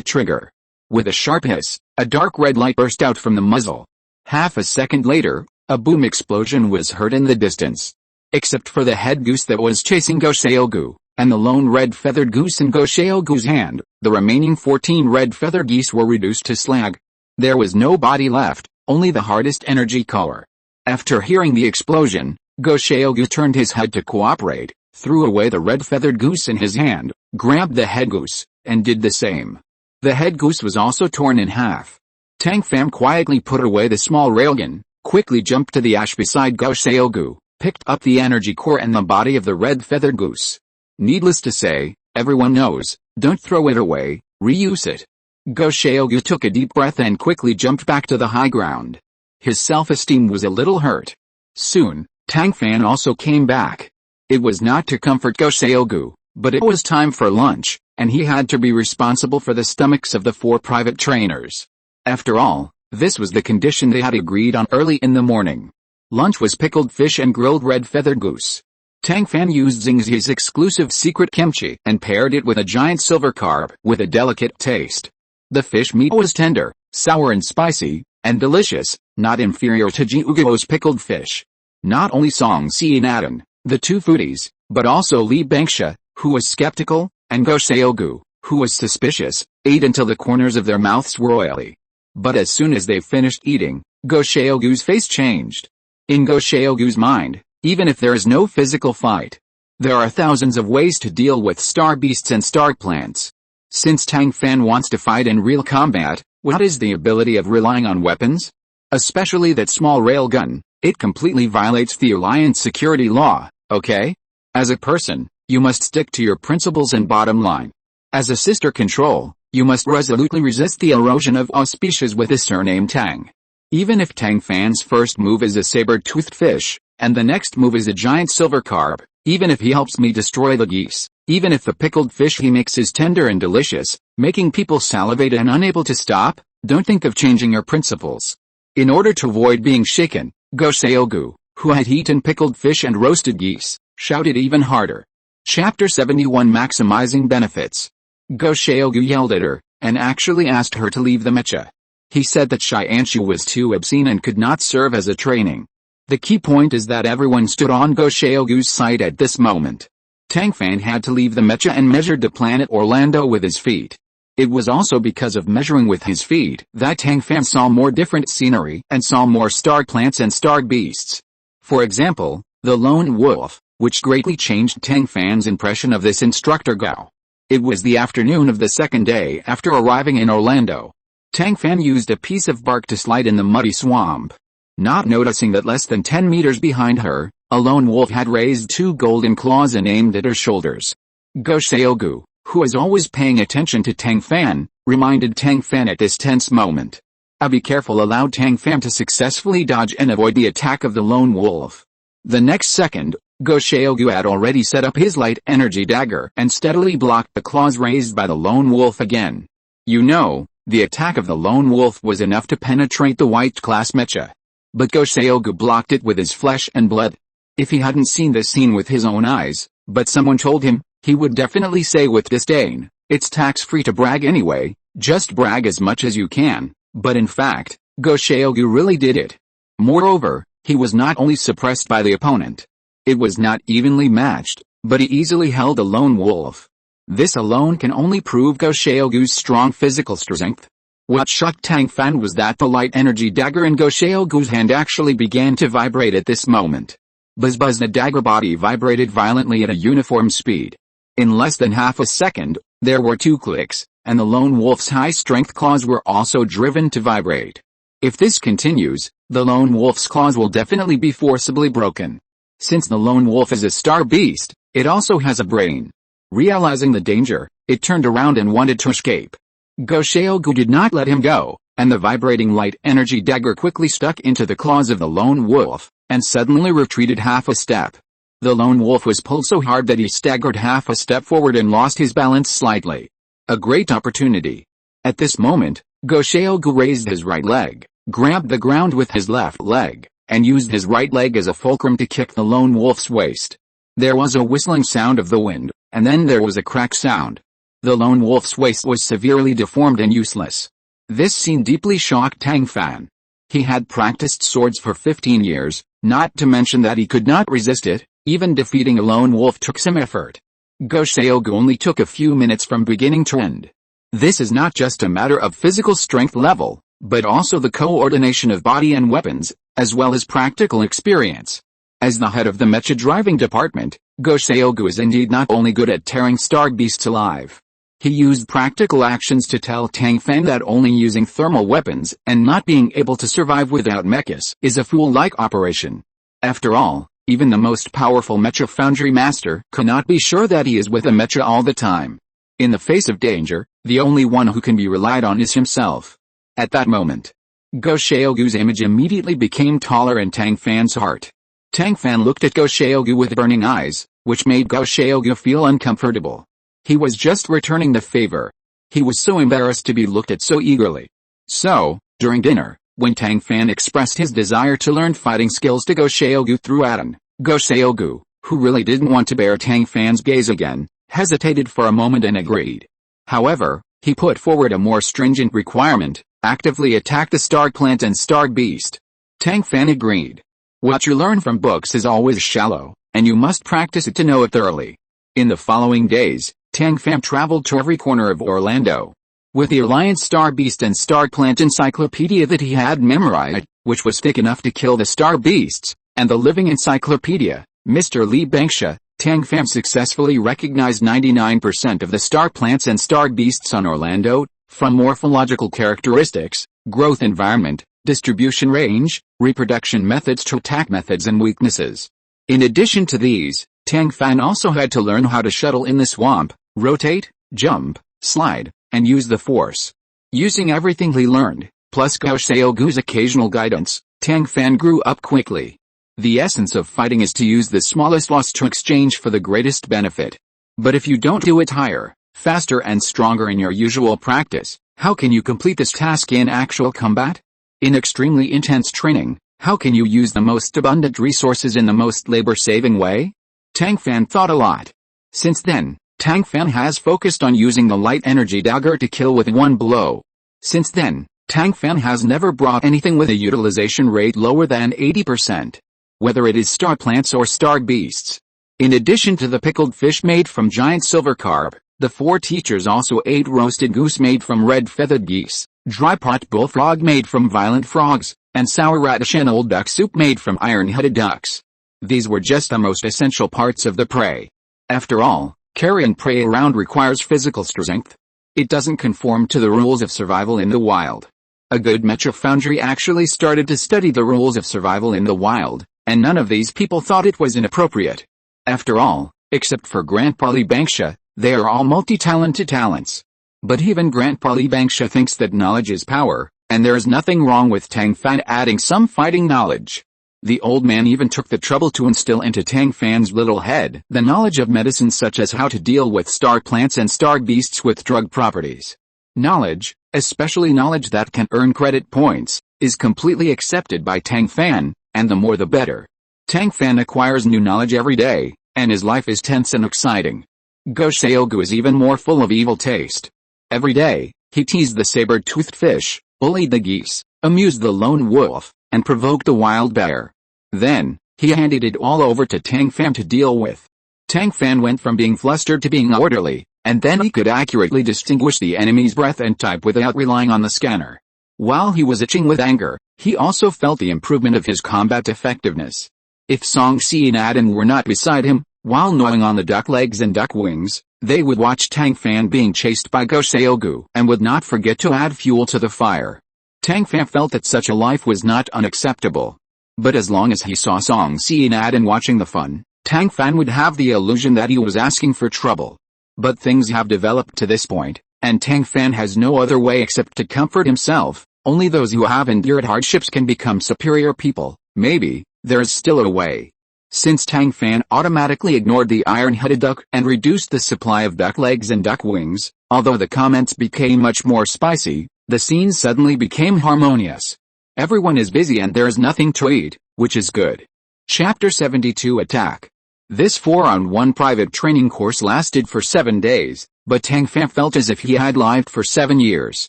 trigger. With a sharp hiss, a dark red light burst out from the muzzle. Half a second later, a boom explosion was heard in the distance. Except for the head goose that was chasing Go Xiaogu, and the lone red-feathered goose in Go Xiaogu's hand, the remaining 14 red-feathered geese were reduced to slag. There was no body left, only the hardest energy core. After hearing the explosion, Go Xiaogu turned his head to cooperate, threw away the red-feathered goose in his hand, grabbed the head goose, and did the same. The head goose was also torn in half. Tang Fan quietly put away the small railgun, quickly jumped to the ash beside Go Xiaogu, picked up the energy core and the body of the red-feathered goose. Needless to say, everyone knows, don't throw it away, reuse it. Go Xiaogu took a deep breath and quickly jumped back to the high ground. His self-esteem was a little hurt. Soon, Tang Fan also came back. It was not to comfort Go Xiaogu, but it was time for lunch, and he had to be responsible for the stomachs of the 4 private trainers. After all, this was the condition they had agreed on early in the morning. Lunch was pickled fish and grilled red feathered goose. Tang Fan used Xingzi's exclusive secret kimchi and paired it with a giant silver carp with a delicate taste. The fish meat was tender, sour and spicy, and delicious, not inferior to Jiuguo's pickled fish. Not only Song Si and Adan, the 2 foodies, but also Li Bangxia, who was skeptical, and Go Xiaogu, who was suspicious, ate until the corners of their mouths were oily. But as soon as they finished eating, Go Xiaogu's face changed. In Go Xiaogu's mind, even if there is no physical fight, there are thousands of ways to deal with star beasts and star plants. Since Tang Fan wants to fight in real combat, what is the ability of relying on weapons? Especially that small railgun, it completely violates the alliance security law, okay? As a person, you must stick to your principles and bottom line. As a sister control, you must resolutely resist the erosion of auspicious with the surname Tang. Even if Tang Fan's first move is a saber-toothed fish, and the next move is a giant silver carp, even if he helps me destroy the geese, even if the pickled fish he makes is tender and delicious, making people salivate and unable to stop, don't think of changing your principles. In order to avoid being shaken, Go Xiaogu, who had eaten pickled fish and roasted geese, shouted even harder. Chapter 71 Maximizing Benefits. Go Xiaogu yelled at her, and actually asked her to leave the mecha. He said that Xianxu was too obscene and could not serve as a training. The key point is that everyone stood on Go Xiaogu's side at this moment. Tang Fan had to leave the mecha and measured the planet Orlando with his feet. It was also because of measuring with his feet that Tang Fan saw more different scenery and saw more star plants and star beasts. For example, the lone wolf, which greatly changed Tang Fan's impression of this instructor Gao. It was the afternoon of the second day after arriving in Orlando. Tang Fan used a piece of bark to slide in the muddy swamp. Not noticing that less than 10 meters behind her, a lone wolf had raised 2 golden claws and aimed at her shoulders. Go Xiaogu, who was always paying attention to Tang Fan, reminded Tang Fan at this tense moment. Be careful allowed Tang Fan to successfully dodge and avoid the attack of the lone wolf. The next second, Go Xiaogu had already set up his light energy dagger and steadily blocked the claws raised by the lone wolf again. You know, the attack of the lone wolf was enough to penetrate the white class mecha. But Go Xiaogu blocked it with his flesh and blood. If he hadn't seen this scene with his own eyes, but someone told him, he would definitely say with disdain, it's tax-free to brag anyway, just brag as much as you can. But in fact, Go Xiaogu really did it. Moreover, he was not only suppressed by the opponent. It was not evenly matched, but he easily held a lone wolf. This alone can only prove Go Xiaogu's strong physical strength. What shocked Tang Fan was that the light energy dagger in Go Xiaogu's hand actually began to vibrate at this moment. Buzz buzz, the dagger body vibrated violently at a uniform speed. In less than half a second, there were 2 clicks, and the lone wolf's high-strength claws were also driven to vibrate. If this continues, the lone wolf's claws will definitely be forcibly broken. Since the lone wolf is a star beast, it also has a brain. Realizing the danger, it turned around and wanted to escape. Go Xiaogu did not let him go, and the vibrating light energy dagger quickly stuck into the claws of the lone wolf, and suddenly retreated half a step. The lone wolf was pulled so hard that he staggered half a step forward and lost his balance slightly. A great opportunity. At this moment, Go Xiaogu raised his right leg, grabbed the ground with his left leg, and used his right leg as a fulcrum to kick the lone wolf's waist. There was a whistling sound of the wind, and then there was a crack sound. The lone wolf's waist was severely deformed and useless. This scene deeply shocked Tang Fan. He had practiced swords for 15 years, not to mention that he could not resist it. Even defeating a lone wolf took some effort. Go Xiaogu only took a few minutes from beginning to end. This is not just a matter of physical strength level, but also the coordination of body and weapons, as well as practical experience. As the head of the mecha driving department, Go Xiaogu is indeed not only good at tearing star beasts alive. He used practical actions to tell Tang Fan that only using thermal weapons and not being able to survive without mechas is a fool-like operation. After all, even the most powerful mecha foundry master cannot be sure that he is with a mecha all the time. In the face of danger, the only one who can be relied on is himself. At that moment, Go Xiaogu's image immediately became taller in Tang Fan's heart. Tang Fan looked at Go Xiaogu with burning eyes, which made Go Xiaogu feel uncomfortable. He was just returning the favor. He was so embarrassed to be looked at so eagerly. So, during dinner, when Tang Fan expressed his desire to learn fighting skills to Go Xiaogu through Adan, Go Xiaogu, who really didn't want to bear Tang Fan's gaze again, hesitated for a moment and agreed. However, he put forward a more stringent requirement: actively attack the star plant and star beast. Tang Fan agreed. What you learn from books is always shallow, and you must practice it to know it thoroughly. In the following days, Tang Fan traveled to every corner of Orlando. With the Alliance Star Beast and Star Plant Encyclopedia that he had memorized, which was thick enough to kill the Star Beasts, and the Living Encyclopedia, Mr. Li Bangsha, Tang Fan successfully recognized 99% of the star plants and star beasts on Orlando, from morphological characteristics, growth environment, distribution range, reproduction methods to attack methods and weaknesses. In addition to these, Tang Fan also had to learn how to shuttle in the swamp, rotate, jump, slide, and use the force. Using everything he learned, plus Go Xiaogu's occasional guidance, Tang Fan grew up quickly. The essence of fighting is to use the smallest loss to exchange for the greatest benefit. But if you don't do it higher, faster and stronger in your usual practice, how can you complete this task in actual combat? In extremely intense training, how can you use the most abundant resources in the most labor-saving way? Tang Fan thought a lot. Since then, Tang Fan has focused on using the light energy dagger to kill with one blow. Since then, Tang Fan has never brought anything with a utilization rate lower than 80%. Whether it is star plants or star beasts. In addition to the pickled fish made from giant silver carp, the four teachers also ate roasted goose made from red-feathered geese, dry pot bullfrog made from violent frogs, and sour radish and old duck soup made from iron-headed ducks. These were just the most essential parts of the prey. After all, carrying prey around requires physical strength. It doesn't conform to the rules of survival in the wild. A good mecha foundry actually started to study the rules of survival in the wild, and none of these people thought it was inappropriate. After all, except for Grandpa Li Bangsha, they are all multi-talented talents. But even Grandpa Li Bangsha thinks that knowledge is power, and there is nothing wrong with Tang Fan adding some fighting knowledge. The old man even took the trouble to instill into Tang Fan's little head the knowledge of medicine, such as how to deal with star plants and star beasts with drug properties. Knowledge, especially knowledge that can earn credit points, is completely accepted by Tang Fan, and the more the better. Tang Fan acquires new knowledge every day, and his life is tense and exciting. Go Xiaogu is even more full of evil taste. Every day, he teased the saber-toothed fish, bullied the geese, amused the lone wolf, and provoked the wild bear. Then, he handed it all over to Tang Fan to deal with. Tang Fan went from being flustered to being orderly, and then he could accurately distinguish the enemy's breath and type without relying on the scanner. While he was itching with anger, he also felt the improvement of his combat effectiveness. If Song Si and Adan were not beside him, while gnawing on the duck legs and duck wings, they would watch Tang Fan being chased by Go Xiaogu and would not forget to add fuel to the fire. Tang Fan felt that such a life was not unacceptable. But as long as he saw Song Si and Adan watching the fun, Tang Fan would have the illusion that he was asking for trouble. But things have developed to this point, and Tang Fan has no other way except to comfort himself. Only those who have endured hardships can become superior people. Maybe there is still a way. Since Tang Fan automatically ignored the iron-headed duck and reduced the supply of duck legs and duck wings, although the comments became much more spicy, the scene suddenly became harmonious. Everyone is busy and there is nothing to eat, which is good. Chapter 72 Attack. This 4-on-1 private training course lasted for 7 days, but Tang Fan felt as if he had lived for 7 years.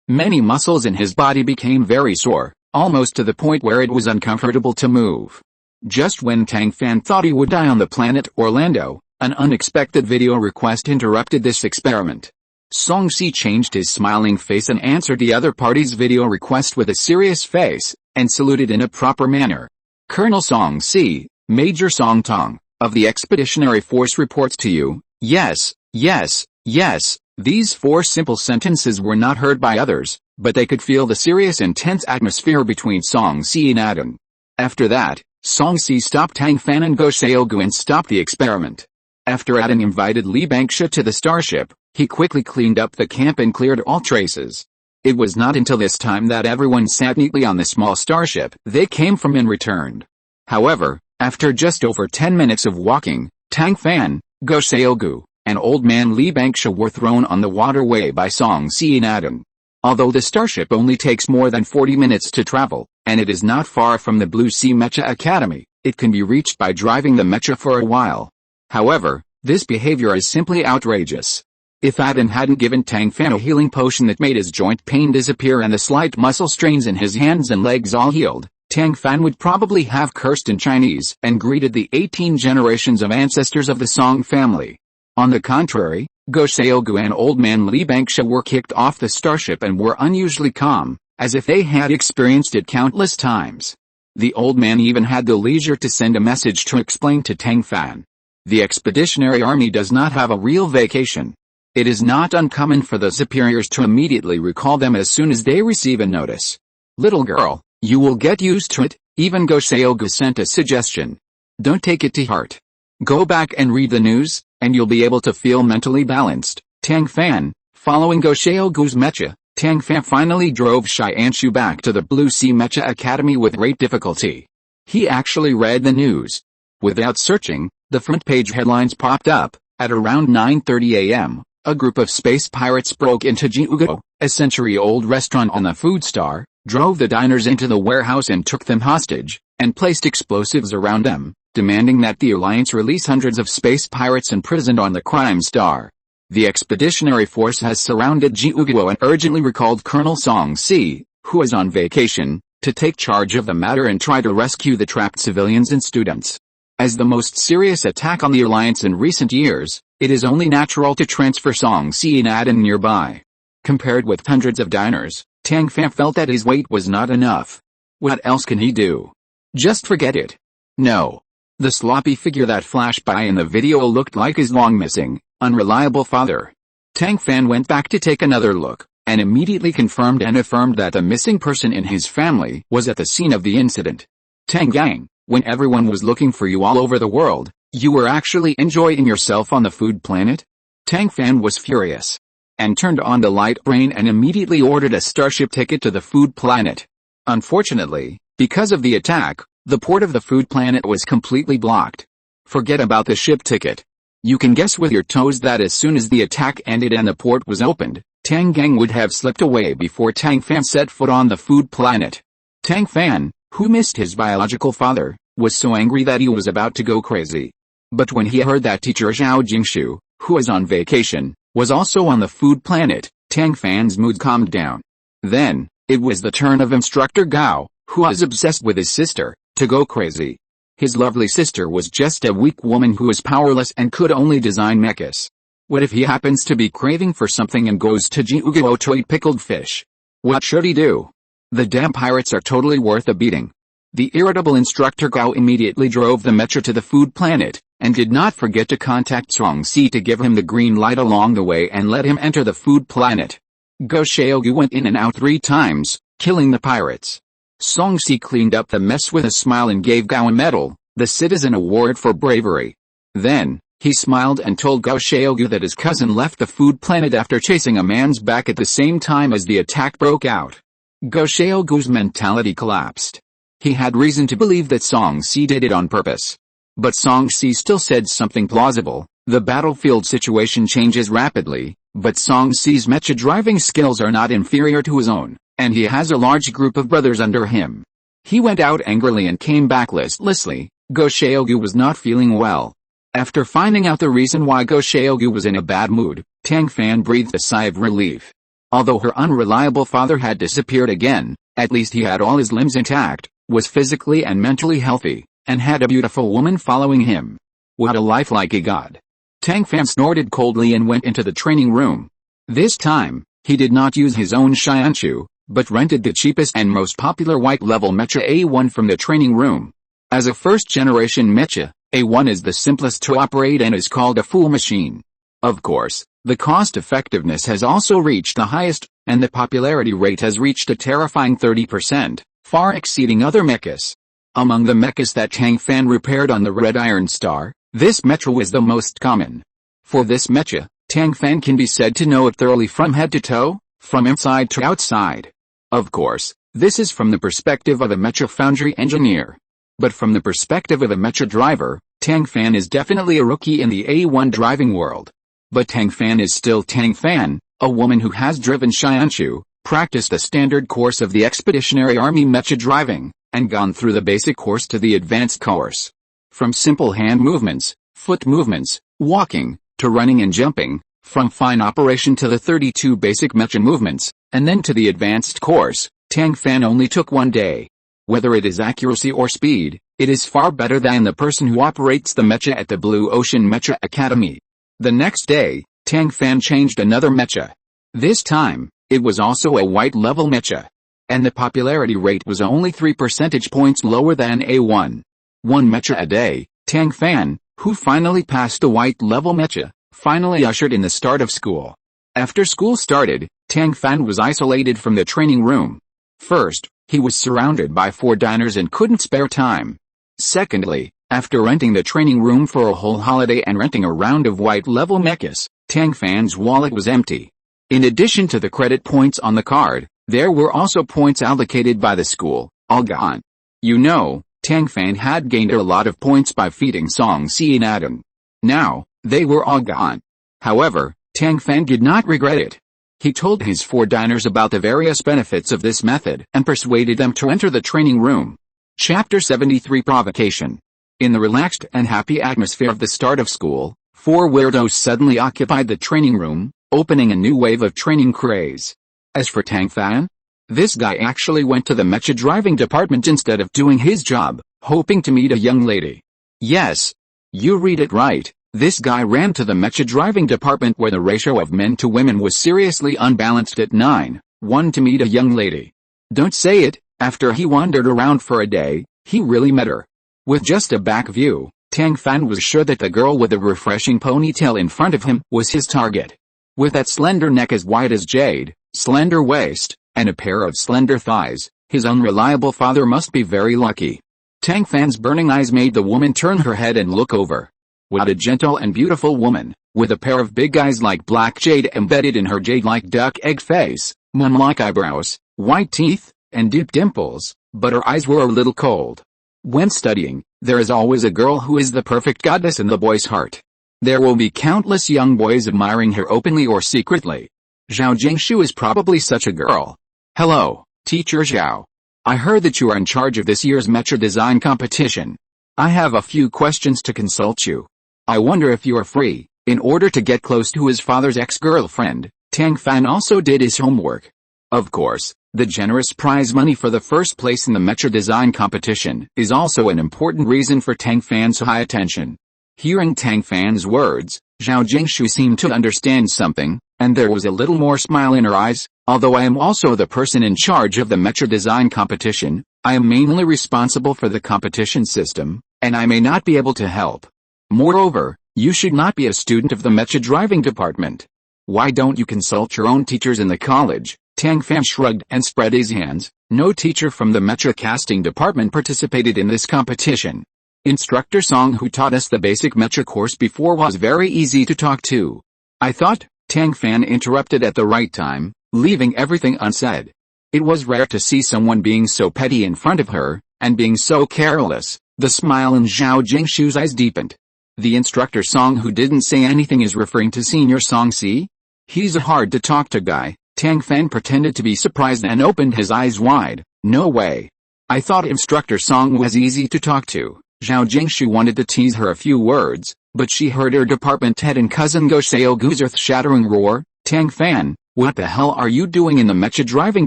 Many muscles in his body became very sore, almost to the point where it was uncomfortable to move. Just when Tang Fan thought he would die on the planet Orlando, an unexpected video request interrupted this experiment. Song Si changed his smiling face and answered the other party's video request with a serious face, and saluted in a proper manner. Colonel Song Si, Major Song Tong, of the Expeditionary Force reports to you. Yes, yes, yes. These 4 simple sentences were not heard by others, but they could feel the serious intense atmosphere between Song Si and Adan. After that, Song Si stopped Tang Fan and Go Xiaogu and stopped the experiment. After Adan invited Li Bangsha to the starship, he quickly cleaned up the camp and cleared all traces. It was not until this time that everyone sat neatly on the small starship they came from and returned. However, After just over 10 minutes of walking, Tang Fan, Go Seogu, and Old Man Lee Bangsha were thrown on the waterway by Song Si and Adam. Although the starship only takes more than 40 minutes to travel, and it is not far from the Blue Sea Mecha Academy, it can be reached by driving the mecha for a while. However, this behavior is simply outrageous. If Adam hadn't given Tang Fan a healing potion that made his joint pain disappear and the slight muscle strains in his hands and legs all healed, Tang Fan would probably have cursed in Chinese and greeted the 18 generations of ancestors of the Song family. On the contrary, Go Seogu and Old Man Lee Bangsha were kicked off the starship and were unusually calm, as if they had experienced it countless times. The old man even had the leisure to send a message to explain to Tang Fan. The expeditionary army does not have a real vacation. It is not uncommon for the superiors to immediately recall them as soon as they receive a notice. Little girl, you will get used to it, even Go Seogu sent a suggestion. Don't take it to heart. Go back and read the news, and you'll be able to feel mentally balanced. Tang Fan, following Go Seogu's mecha, Tang Fan finally drove Xianshu back to the Blue Sea Mecha Academy with great difficulty. He actually read the news. Without searching, the front page headlines popped up. At around 9:30 a.m., a group of space pirates broke into Jiuguo, a century-old restaurant on the Food Star, drove the diners into the warehouse and took them hostage, and placed explosives around them, demanding that the Alliance release hundreds of space pirates imprisoned on the Crime Star. The expeditionary force has surrounded Jiuguo and urgently recalled Colonel Song Si, who is on vacation, to take charge of the matter and try to rescue the trapped civilians and students. As the most serious attack on the Alliance in recent years, it is only natural to transfer Song Si and Adam nearby. Compared with hundreds of diners, Tang Fan felt that his weight was not enough. What else can he do? Just forget it. No. The sloppy figure that flashed by in the video looked like his long-missing, unreliable father. Tang Fan went back to take another look, and immediately confirmed and affirmed that the missing person in his family was at the scene of the incident. Tang Yang, when everyone was looking for you all over the world, you were actually enjoying yourself on the food planet? Tang Fan was furious, and turned on the light brain and immediately ordered a starship ticket to the food planet. Unfortunately, because of the attack, the port of the food planet was completely blocked. Forget about the ship ticket. You can guess with your toes that as soon as the attack ended and the port was opened, Tang Gang would have slipped away before Tang Fan set foot on the food planet. Tang Fan, who missed his biological father, was so angry that he was about to go crazy. But when he heard that teacher Zhao Jingshu, who was on vacation, was also on the food planet, Tang Fan's mood calmed down. Then, it was the turn of Instructor Gao, who was obsessed with his sister, to go crazy. His lovely sister was just a weak woman who was powerless and could only design mechas. What if he happens to be craving for something and goes to Jiuguo to eat pickled fish? What should he do? The damn pirates are totally worth a beating. The irritable Instructor Gao immediately drove the mecha to the food planet, and did not forget to contact Song Si to give him the green light along the way and let him enter the food planet. Go Seogu went in and out 3 times, killing the pirates. Song Si cleaned up the mess with a smile and gave Gao a medal, the Citizen Award for bravery. Then, he smiled and told Go Seogu that his cousin left the food planet after chasing a man's back at the same time as the attack broke out. Go Seogu's mentality collapsed. He had reason to believe that Song Si did it on purpose. But Song Si still said something plausible. The battlefield situation changes rapidly, but Song Si's mecha driving skills are not inferior to his own, and he has a large group of brothers under him. He went out angrily and came back listlessly. Go Seogu was not feeling well. After finding out the reason why Go Seogu was in a bad mood, Tang Fan breathed a sigh of relief. Although her unreliable father had disappeared again, at least he had all his limbs intact, was physically and mentally healthy, and had a beautiful woman following him. What a life like a god. Tang Fan snorted coldly and went into the training room. This time, he did not use his own Xianshu, but rented the cheapest and most popular white-level mecha A1 from the training room. As a first-generation mecha, A1 is the simplest to operate and is called a full machine. Of course, the cost-effectiveness has also reached the highest, and the popularity rate has reached a terrifying 30%, far exceeding other mechas. Among the mechas that Tang Fan repaired on the Red Iron Star, this mecha was the most common. For this mecha, Tang Fan can be said to know it thoroughly from head to toe, from inside to outside. Of course, this is from the perspective of a mecha foundry engineer. But from the perspective of a mecha driver, Tang Fan is definitely a rookie in the A1 driving world. But Tang Fan is still Tang Fan, a woman who has driven Xianshu, practiced the standard course of the Expeditionary Army mecha driving, and gone through the basic course to the advanced course. From simple hand movements, foot movements, walking, to running and jumping, from fine operation to the 32 basic mecha movements, and then to the advanced course, Tang Fan only took 1 day. Whether it is accuracy or speed, it is far better than the person who operates the mecha at the Blue Sea Mecha Academy. The next day, Tang Fan changed another mecha. This time, it was also a white level mecha. And the popularity rate was only 3 percentage points lower than A1. 1 mecha a day, Tang Fan, who finally passed the white level mecha, finally ushered in the start of school. After school started, Tang Fan was isolated from the training room. First, he was surrounded by 4 diners and couldn't spare time. Secondly, after renting the training room for a whole holiday and renting a round of white level mechas, Tang Fan's wallet was empty. In addition to the credit points on the card, there were also points allocated by the school, all gone. You know, Tang Fan had gained a lot of points by feeding Song Si and Adam. Now, they were all gone. However, Tang Fan did not regret it. He told his 4 diners about the various benefits of this method and persuaded them to enter the training room. Chapter 73 Provocation. In the relaxed and happy atmosphere of the start of school, 4 weirdos suddenly occupied the training room, opening a new wave of training craze. As for Tang Fan, this guy actually went to the mecha driving department instead of doing his job, hoping to meet a young lady. Yes, you read it right. This guy ran to the mecha driving department where the ratio of men to women was seriously unbalanced at 9:1 to meet a young lady. Don't say it, after he wandered around for a day, he really met her. With just a back view, Tang Fan was sure that the girl with the refreshing ponytail in front of him was his target. With that slender neck as white as jade, slender waist, and a pair of slender thighs, his unreliable father must be very lucky. Tang Fan's burning eyes made the woman turn her head and look over. What a gentle and beautiful woman, with a pair of big eyes like black jade embedded in her jade-like duck egg face, mum-like eyebrows, white teeth, and deep dimples, but her eyes were a little cold. When studying, there is always a girl who is the perfect goddess in the boy's heart. There will be countless young boys admiring her openly or secretly. Zhao Jingshu is probably such a girl. Hello, Teacher Zhao. I heard that you are in charge of this year's mecha design competition. I have a few questions to consult you. I wonder if you are free. In order to get close to his father's ex-girlfriend, Tang Fan also did his homework. Of course, the generous prize money for the first place in the mecha design competition is also an important reason for Tang Fan's high attention. Hearing Tang Fan's words, Zhao Jingshu seemed to understand something, and there was a little more smile in her eyes. Although I am also the person in charge of the mecha design competition, I am mainly responsible for the competition system, and I may not be able to help. Moreover, you should not be a student of the mecha driving department. Why don't you consult your own teachers in the college? Tang Fan shrugged and spread his hands. No teacher from the mecha casting department participated in this competition. Instructor Song, who taught us the basic mecha course before, was very easy to talk to. I thought. Tang Fan interrupted at the right time, leaving everything unsaid. It was rare to see someone being so petty in front of her, and being so careless. The smile in Zhao Jingshu's eyes deepened. The instructor Song, who didn't say anything, is referring to Senior Song Si? He's a hard-to-talk-to guy. Tang Fan pretended to be surprised and opened his eyes wide. No way. I thought Instructor Song was easy to talk to. Zhao Jingshu wanted to tease her a few words, but she heard her department head and cousin Go Seogu's earth-shattering roar. Tang Fan, what the hell are you doing in the mecha driving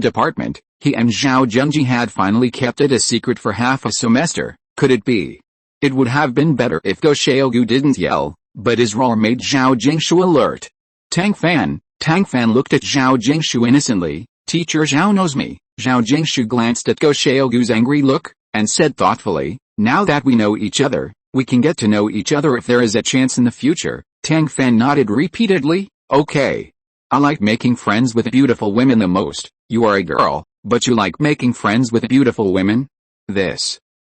department? He and Zhao Junji had finally kept it a secret for half a semester. Could it be? It would have been better if Go Seogu didn't yell, but his roar made Zhao Jingshu alert. Tang Fan looked at Zhao Jingshu innocently. Teacher Zhao knows me. Zhao Jingshu glanced at Go Seogu's angry look, and said thoughtfully, now that we know each other, we can get to know each other if there is a chance in the future. Tang Fan nodded repeatedly. Okay. I like making friends with beautiful women the most. You are a girl, but you like making friends with beautiful women?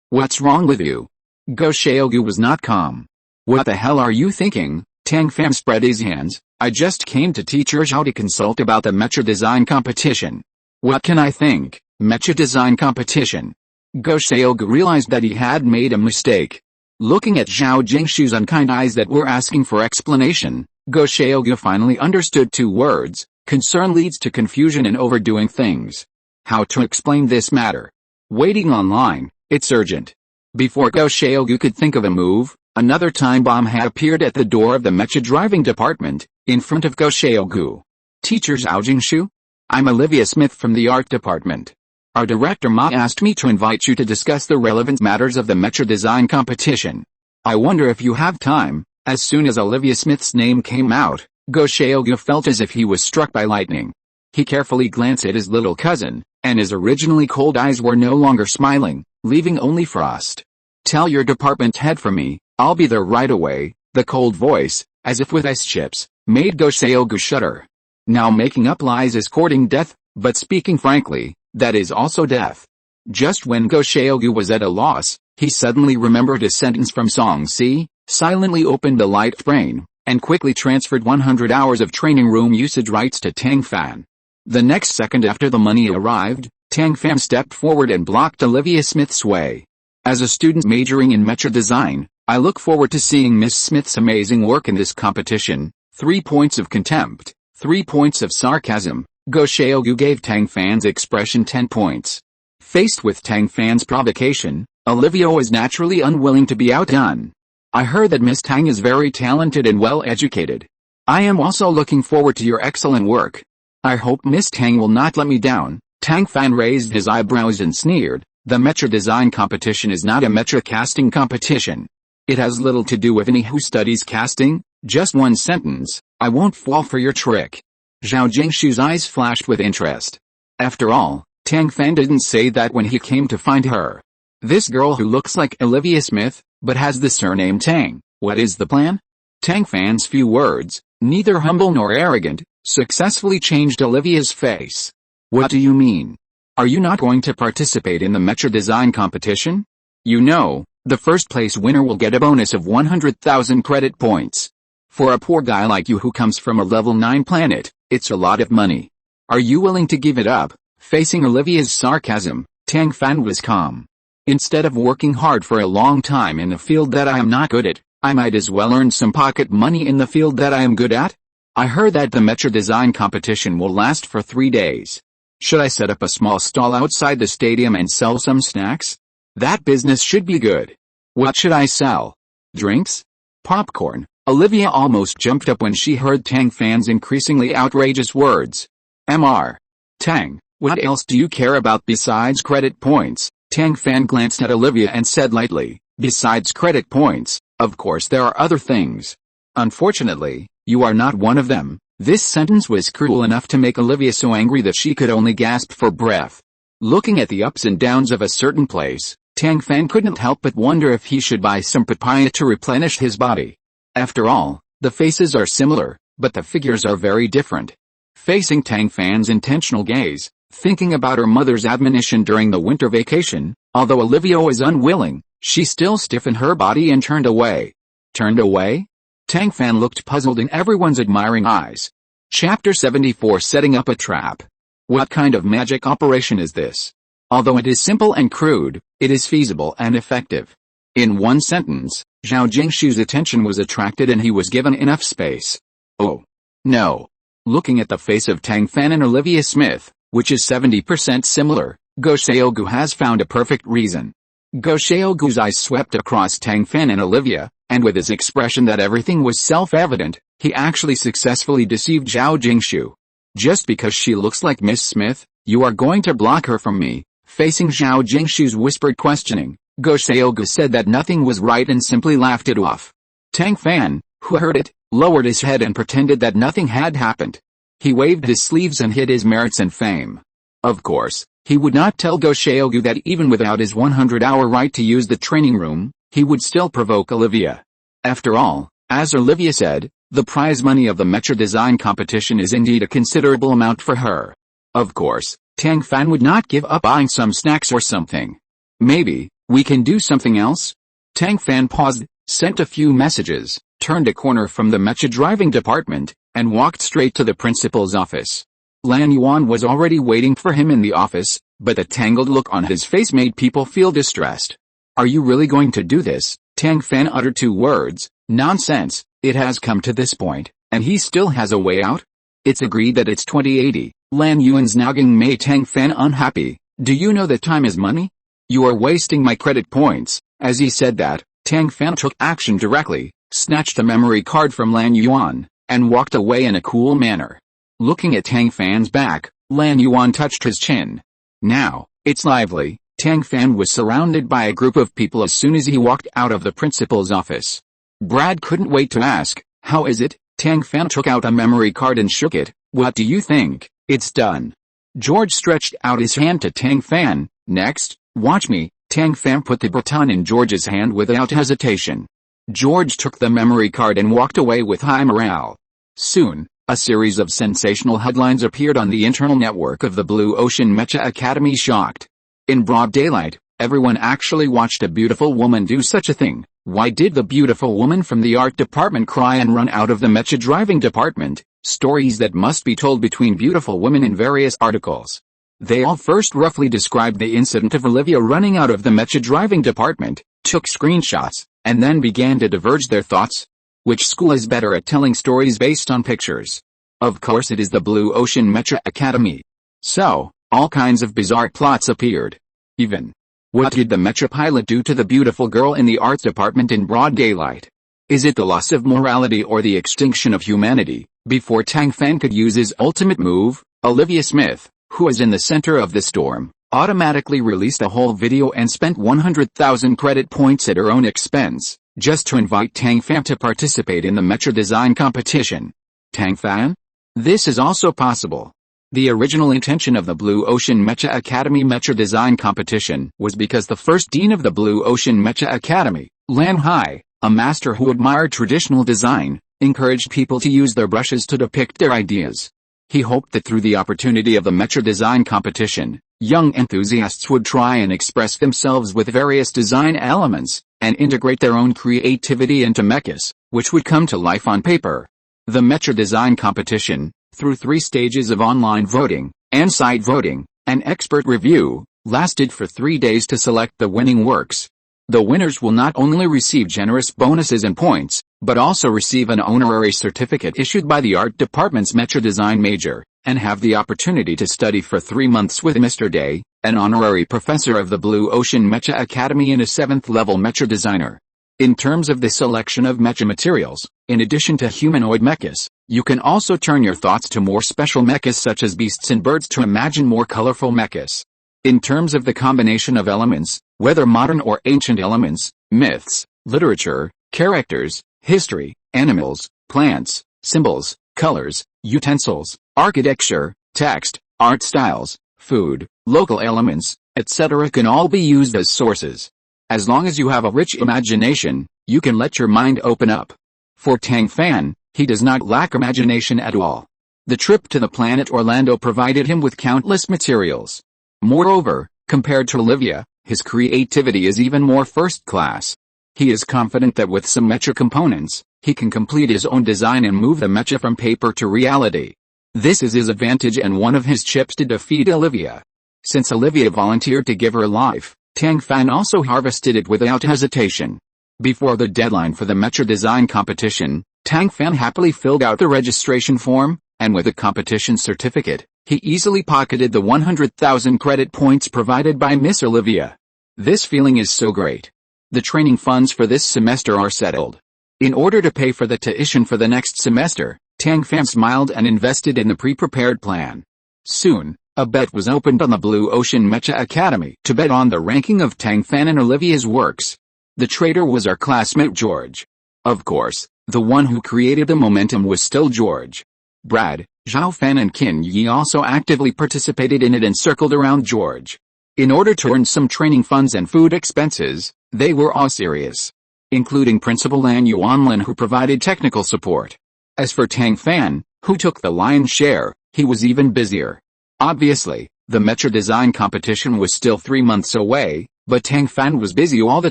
What's wrong with you? Go Seogu was not calm. What the hell are you thinking? Tang Fan spread his hands. I just came to Teacher Zhao to consult about the mecha design competition. What can I think? Mecha design competition. Go Xiaogu realized that he had made a mistake. Looking at Zhao Jingshu's unkind eyes that were asking for explanation, Go Xiaogu finally understood two words: concern leads to confusion and overdoing things. How to explain this matter? Waiting online, it's urgent. Before Go Xiaogu could think of a move, another time bomb had appeared at the door of the mecha driving department, in front of Go Xiaogu. Teacher Zhao Jingshu? I'm Olivia Smith from the art department. Our director Ma asked me to invite you to discuss the relevant matters of the mecha design competition. I wonder if you have time. As soon as Olivia Smith's name came out, Go Xiaogu felt as if he was struck by lightning. He carefully glanced at his little cousin, and his originally cold eyes were no longer smiling, leaving only frost. Tell your department head for me, I'll be there right away. The cold voice, as if with ice chips, made Go Xiaogu shudder. Now making up lies is courting death, but speaking frankly, that is also death. Just when Go Xiaogu was at a loss, he suddenly remembered a sentence from Song Si, silently opened the light brain, and quickly transferred 100 hours of training room usage rights to Tang Fan. The next second after the money arrived, Tang Fan stepped forward and blocked Olivia Smith's way. As a student majoring in mecha design, I look forward to seeing Miss Smith's amazing work in this competition. 3 points of contempt, 3 points of sarcasm. Go Xiaogu gave Tang Fan's expression 10 points. Faced with Tang Fan's provocation, Olivia was naturally unwilling to be outdone. I heard that Miss Tang is very talented and well educated. I am also looking forward to your excellent work. I hope Miss Tang will not let me down. Tang Fan raised his eyebrows and sneered. The mecha design competition is not a mecha casting competition. It has little to do with any who studies casting. Just one sentence. I won't fall for your trick. Zhao Jingshu's eyes flashed with interest. After all, Tang Fan didn't say that when he came to find her. This girl who looks like Olivia Smith, but has the surname Tang. What is the plan? Tang Fan's few words, neither humble nor arrogant, successfully changed Olivia's face. What do you mean? Are you not going to participate in the mecha design competition? You know, the first place winner will get a bonus of 100,000 credit points. For a poor guy like you who comes from a level 9 planet, it's a lot of money. Are you willing to give it up? Facing Olivia's sarcasm, Tang Fan was calm. Instead of working hard for a long time in a field that I am not good at, I might as well earn some pocket money in the field that I am good at. I heard that the mecha design competition will last for 3 days. Should I set up a small stall outside the stadium and sell some snacks? That business should be good. What should I sell? Drinks? Popcorn? Olivia almost jumped up when she heard Tang Fan's increasingly outrageous words. Mr. Tang, what else do you care about besides credit points? Tang Fan glanced at Olivia and said lightly, besides credit points, of course there are other things. Unfortunately, you are not one of them. This sentence was cruel enough to make Olivia so angry that she could only gasp for breath. Looking at the ups and downs of a certain place, Tang Fan couldn't help but wonder if he should buy some papaya to replenish his body. After all, the faces are similar, but the figures are very different. Facing Tang Fan's intentional gaze, thinking about her mother's admonition during the winter vacation, although Olivia was unwilling, she still stiffened her body and turned away. Turned away? Tang Fan looked puzzled in everyone's admiring eyes. Chapter 74 Setting Up a Trap. What kind of magic operation is this? Although it is simple and crude, it is feasible and effective. In one sentence, Zhao Jingshu's attention was attracted and he was given enough space. Oh. No. Looking at the face of Tang Fan and Olivia Smith, which is 70% similar, Go Xiaogu has found a perfect reason. Go Xiaogu's eyes swept across Tang Fan and Olivia, and with his expression that everything was self-evident, he actually successfully deceived Zhao Jingshu. Just because she looks like Miss Smith, you are going to block her from me? Facing Zhao Jingshu's whispered questioning, Go Xiaogu said that nothing was right and simply laughed it off. Tang Fan, who heard it, lowered his head and pretended that nothing had happened. He waved his sleeves and hid his merits and fame. Of course, he would not tell Go Xiaogu that even without his 100-hour right to use the training room, he would still provoke Olivia. After all, as Olivia said, the prize money of the mecha design competition is indeed a considerable amount for her. Of course, Tang Fan would not give up buying some snacks or something. Maybe, we can do something else? Tang Fan paused, sent a few messages, turned a corner from the mecha driving department, and walked straight to the principal's office. Lan Yuan was already waiting for him in the office. but the tangled look on his face made people feel distressed. "Are you really going to do this?" Tang Fan uttered 2 words. "Nonsense, it has come to this point, and he still has a way out?" "It's agreed that it's 2080. Lan Yuan's nagging made Tang Fan unhappy. "Do you know that time is money? You are wasting my credit points." As he said that, Tang Fan took action directly, snatched a memory card from Lan Yuan, and walked away in a cool manner. Looking at Tang Fan's back, Lan Yuan touched his chin. "Now, it's lively." Tang Fan was surrounded by a group of people as soon as he walked out of the principal's office. Brad couldn't wait to ask, "How is it?" Tang Fan took out a memory card and shook it. "What do you think?" "It's done." George stretched out his hand to Tang Fan. "Next, watch me." Tang Fan put the baton in George's hand without hesitation. George took the memory card and walked away with high morale. Soon, a series of sensational headlines appeared on the internal network of the Blue Ocean Mecha Academy. Shocked. In broad daylight, everyone actually watched a beautiful woman do such a thing. Why did the beautiful woman from the art department cry and run out of the mecha driving department? Stories that must be told between beautiful women in various articles. They all first roughly described the incident of Olivia running out of the mecha driving department, took screenshots, and then began to diverge their thoughts. Which school is better at telling stories based on pictures? Of course it is the Blue Ocean Mecha Academy. So, all kinds of bizarre plots appeared. Even, what did the mecha pilot do to the beautiful girl in the arts department in broad daylight? Is it the loss of morality or the extinction of humanity? Before Tang Fan could use his ultimate move, Olivia Smith, who was in the center of the storm, automatically released a whole video and spent 100,000 credit points at her own expense, just to invite Tang Fan to participate in the mecha design competition. Tang Fan? This is also possible. The original intention of the Blue Ocean Mecha Academy mecha design competition was because the first dean of the Blue Ocean Mecha Academy, Lan Hai, a master who admired traditional design, encouraged people to use their brushes to depict their ideas. He hoped that through the opportunity of the mecha design competition, young enthusiasts would try and express themselves with various design elements, and integrate their own creativity into mechas, which would come to life on paper. The mecha design competition, through 3 stages of online voting, on-site voting, and expert review, lasted for 3 days to select the winning works. The winners will not only receive generous bonuses and points, but also receive an honorary certificate issued by the art department's mecha design major, and have the opportunity to study for 3 months with Mr. Day, an honorary professor of the Blue Ocean Mecha Academy and a 7th-level mecha designer. In terms of the selection of mecha materials, in addition to humanoid mechas, you can also turn your thoughts to more special mechas such as beasts and birds to imagine more colorful mechas. In terms of the combination of elements, whether modern or ancient elements, myths, literature, characters, history, animals, plants, symbols, colors, utensils, architecture, text, art styles, food, local elements, etc. can all be used as sources. As long as you have a rich imagination, you can let your mind open up. For Tang Fan, he does not lack imagination at all. The trip to the planet Orlando provided him with countless materials. Moreover, compared to Olivia, his creativity is even more first class. He is confident that with some mecha components, he can complete his own design and move the mecha from paper to reality. This is his advantage and one of his chips to defeat Olivia. Since Olivia volunteered to give her life, Tang Fan also harvested it without hesitation. Before the deadline for the mecha design competition, Tang Fan happily filled out the registration form, and with a competition certificate, he easily pocketed the 100,000 credit points provided by Miss Olivia. This feeling is so great. The training funds for this semester are settled. In order to pay for the tuition for the next semester, Tang Fan smiled and invested in the pre-prepared plan. Soon, a bet was opened on the Blue Ocean Mecha Academy to bet on the ranking of Tang Fan and Olivia's works. The trader was our classmate George. Of course, the one who created the momentum was still George. Brad, Zhao Fan and Qin Yi also actively participated in it and circled around George. In order to earn some training funds and food expenses, they were all serious. Including Principal Lan Yuanlin who provided technical support. As for Tang Fan, who took the lion's share, he was even busier. Obviously, the mecha design competition was still 3 months away, but Tang Fan was busy all the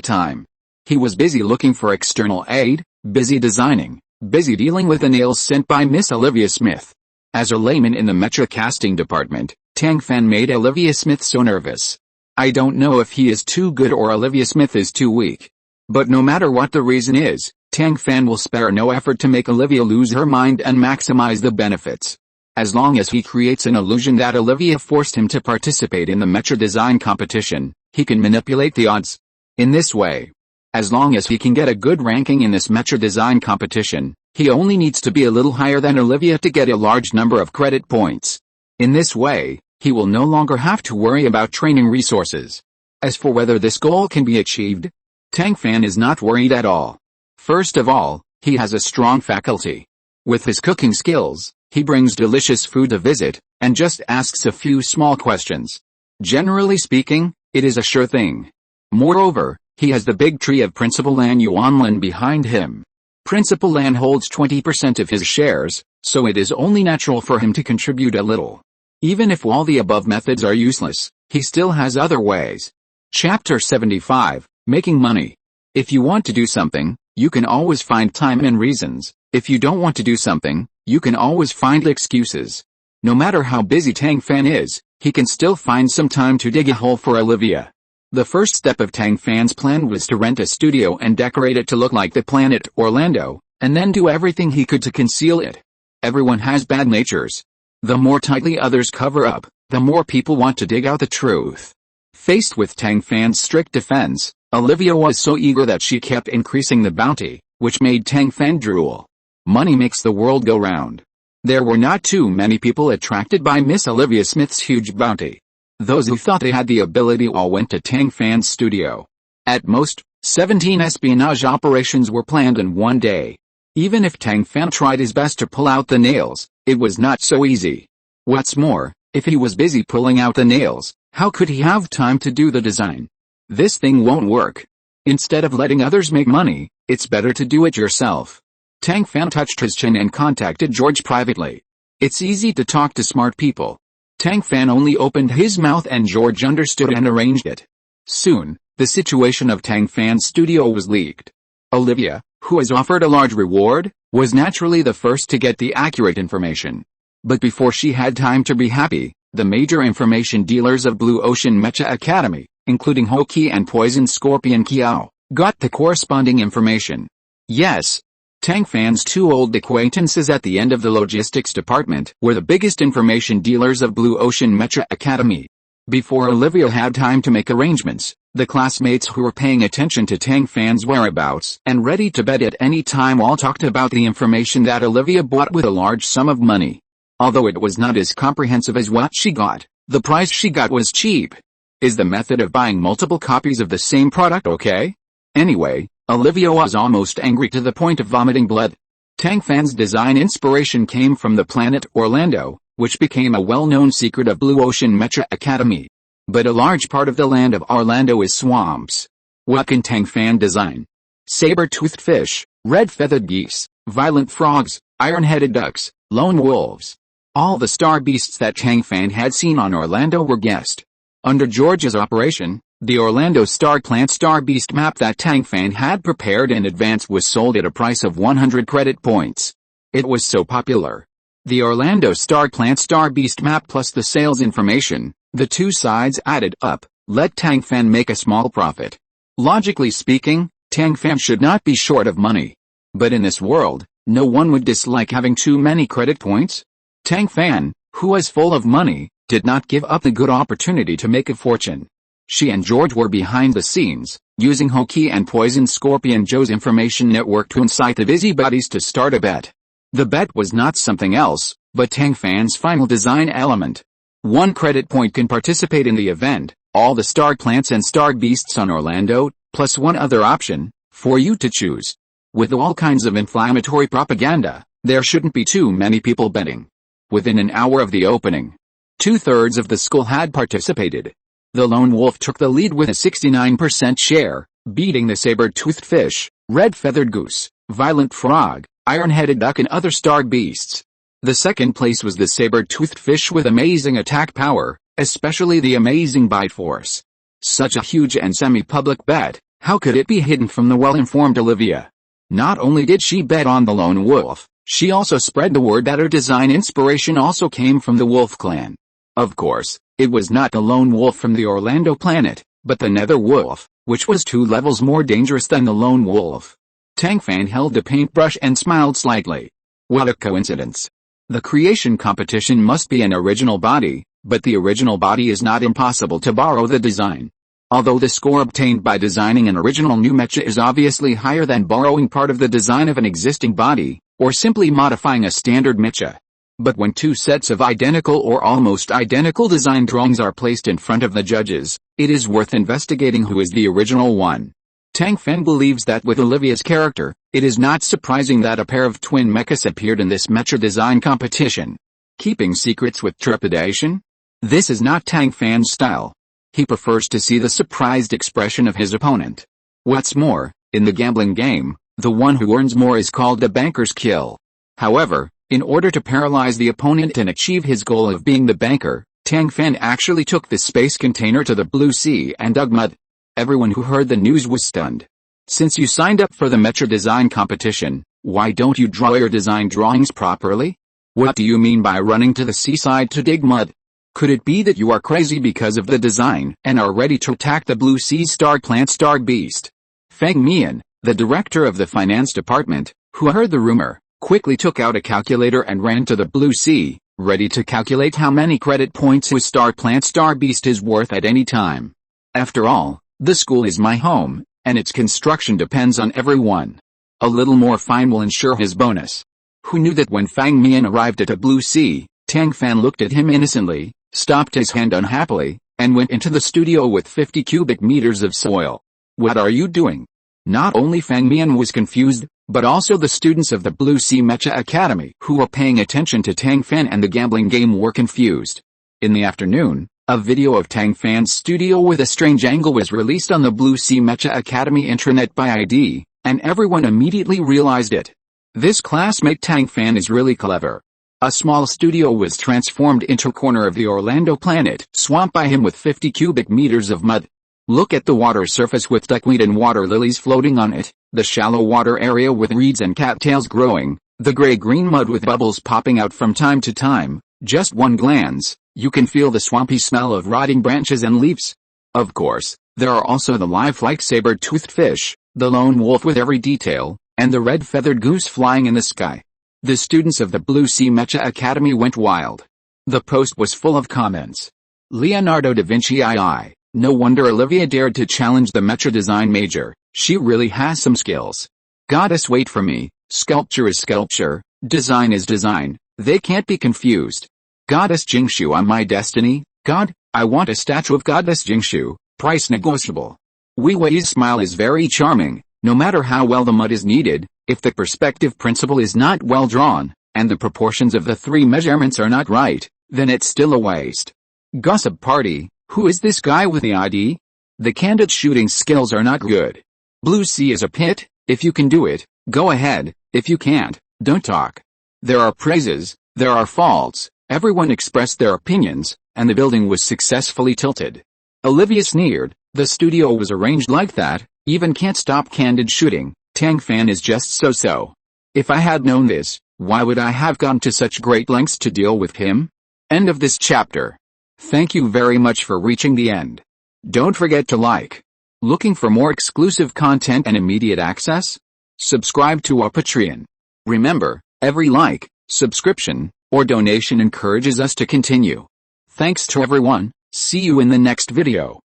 time. He was busy looking for external aid, busy designing, busy dealing with the nails sent by Miss Olivia Smith. As a layman in the mecha casting department, Tang Fan made Olivia Smith so nervous. I don't know if he is too good or Olivia Smith is too weak. But no matter what the reason is, Tang Fan will spare no effort to make Olivia lose her mind and maximize the benefits. As long as he creates an illusion that Olivia forced him to participate in the mecha design competition, he can manipulate the odds. In this way, as long as he can get a good ranking in this mecha design competition, he only needs to be a little higher than Olivia to get a large number of credit points. In this way, he will no longer have to worry about training resources. As for whether this goal can be achieved, Tang Fan is not worried at all. First of all, he has a strong faculty. With his cooking skills, he brings delicious food to visit, and just asks a few small questions. Generally speaking, it is a sure thing. Moreover, he has the big tree of Principal Lan Yuanlin behind him. Principal Lan holds 20% of his shares, so it is only natural for him to contribute a little. Even if all the above methods are useless, he still has other ways. Chapter 75, Making Money. If you want to do something, you can always find time and reasons. If you don't want to do something, you can always find excuses. No matter how busy Tang Fan is, he can still find some time to dig a hole for Olivia. The first step of Tang Fan's plan was to rent a studio and decorate it to look like the planet Orlando, and then do everything he could to conceal it. Everyone has bad natures. The more tightly others cover up, the more people want to dig out the truth. Faced with Tang Fan's strict defense, Olivia was so eager that she kept increasing the bounty, which made Tang Fan drool. Money makes the world go round. There were not too many people attracted by Miss Olivia Smith's huge bounty. Those who thought they had the ability all went to Tang Fan's studio. At most, 17 espionage operations were planned in one day. Even if Tang Fan tried his best to pull out the nails, it was not so easy. What's more, if he was busy pulling out the nails, how could he have time to do the design? This thing won't work. Instead of letting others make money, it's better to do it yourself. Tang Fan touched his chin and contacted George privately. It's easy to talk to smart people. Tang Fan only opened his mouth and George understood and arranged it. Soon, the situation of Tang Fan's studio was leaked. Olivia, who was offered a large reward, was naturally the first to get the accurate information. But before she had time to be happy, the major information dealers of Blue Ocean Mecha Academy, including Hoki and Poison Scorpion Kiao, got the corresponding information. Yes, Tang Fan's two old acquaintances at the end of the logistics department were the biggest information dealers of Blue Ocean Mecha Academy. Before Olivia had time to make arrangements, the classmates who were paying attention to Tang Fan's whereabouts and ready to bet at any time all talked about the information that Olivia bought with a large sum of money. Although it was not as comprehensive as what she got, the price she got was cheap. Is the method of buying multiple copies of the same product okay? Anyway, Olivia was almost angry to the point of vomiting blood. Tang Fan's design inspiration came from the planet Orlando, which became a well-known secret of Blue Ocean Mecha Academy. But a large part of the land of Orlando is swamps. What can Tang Fan design? Saber-toothed fish, red-feathered geese, violent frogs, iron-headed ducks, lone wolves. All the star beasts that Tang Fan had seen on Orlando were guessed. Under George's operation, the Orlando Star Plant Star Beast map that Tang Fan had prepared in advance was sold at a price of 100 credit points. It was so popular. The Orlando Star Plant Star Beast map plus the sales information, the two sides added up, let Tang Fan make a small profit. Logically speaking, Tang Fan should not be short of money. But in this world, no one would dislike having too many credit points. Tang Fan, who was full of money, did not give up the good opportunity to make a fortune. She and George were behind the scenes, using Hoki and Poison Scorpion Joe's information network to incite the busybodies to start a bet. The bet was not something else, but Tang Fan's final design element. 1 credit point can participate in the event, all the star plants and star beasts on Orlando, plus one other option, for you to choose. With all kinds of inflammatory propaganda, there shouldn't be too many people betting. Within an hour of the opening, 2/3 of the school had participated. The lone wolf took the lead with a 69% share, beating the saber-toothed fish, red-feathered goose, violent frog, iron-headed duck and other star beasts. The second place was the saber-toothed fish with amazing attack power, especially the amazing bite force. Such a huge and semi-public bet, how could it be hidden from the well-informed Olivia? Not only did she bet on the lone wolf, she also spread the word that her design inspiration also came from the Wolf Clan. Of course, it was not the lone wolf from the Orlando planet, but the nether wolf, which was 2 levels more dangerous than the lone wolf. Tang Fan held the paintbrush and smiled slightly. What a coincidence. The creation competition must be an original body, but the original body is not impossible to borrow the design. Although the score obtained by designing an original new mecha is obviously higher than borrowing part of the design of an existing body, or simply modifying a standard mecha. But when 2 sets of identical or almost identical design drawings are placed in front of the judges, it is worth investigating who is the original one. Tang Fan believes that with Olivia's character, it is not surprising that a pair of twin mechas appeared in this mecha design competition. Keeping secrets with trepidation? This is not Tang Fan's style. He prefers to see the surprised expression of his opponent. What's more, in the gambling game, the one who earns more is called the banker's kill. However, in order to paralyze the opponent and achieve his goal of being the banker, Tang Fan actually took the space container to the Blue Sea and dug mud. Everyone who heard the news was stunned. Since you signed up for the mecha design competition, why don't you draw your design drawings properly? What do you mean by running to the seaside to dig mud? Could it be that you are crazy because of the design and are ready to attack the Blue Sea star plant star beast? Feng Mian, the director of the finance department, who heard the rumor, quickly took out a calculator and ran to the Blue Sea, ready to calculate how many credit points his star plant star beast is worth at any time. After all, the school is my home, and its construction depends on everyone. A little more fine will ensure his bonus. Who knew that when Fang Mian arrived at a Blue Sea, Tang Fan looked at him innocently, stopped his hand unhappily, and went into the studio with 50 cubic meters of soil. What are you doing? Not only Fang Mian was confused, but also the students of the Blue Sea Mecha Academy who were paying attention to Tang Fan and the gambling game were confused. In the afternoon, a video of Tang Fan's studio with a strange angle was released on the Blue Sea Mecha Academy intranet by ID, and everyone immediately realized it. This classmate Tang Fan is really clever. A small studio was transformed into a corner of the Orlando planet, swamped by him with 50 cubic meters of mud. Look at the water surface with duckweed and water lilies floating on it, the shallow water area with reeds and cattails growing, the gray-green mud with bubbles popping out from time to time. Just one glance, you can feel the swampy smell of rotting branches and leaves. Of course, there are also the lifelike saber-toothed fish, the lone wolf with every detail, and the red-feathered goose flying in the sky. The students of the Blue Sea Mecha Academy went wild. The post was full of comments. Leonardo da Vinci II. No wonder Olivia dared to challenge the mecha design major, she really has some skills. Goddess, wait for me, sculpture is sculpture, design is design, they can't be confused. Goddess Jingshu on my destiny, God, I want a statue of Goddess Jingshu, price negotiable. Wei Wei's smile is very charming, no matter how well the mud is kneaded, if the perspective principle is not well drawn, and the proportions of the 3 measurements are not right, then it's still a waste. Gossip party. Who is this guy with the ID? The candid shooting skills are not good. Blue Sea is a pit, if you can do it, go ahead, if you can't, don't talk. There are praises, there are faults, everyone expressed their opinions, and the building was successfully tilted. Olivia sneered, the studio was arranged like that, even can't stop candid shooting, Tang Fan is just so-so. If I had known this, why would I have gone to such great lengths to deal with him? End of this chapter. Thank you very much for reaching the end. Don't forget to like. Looking for more exclusive content and immediate access? Subscribe to our Patreon. Remember, every like, subscription, or donation encourages us to continue. Thanks to everyone, see you in the next video.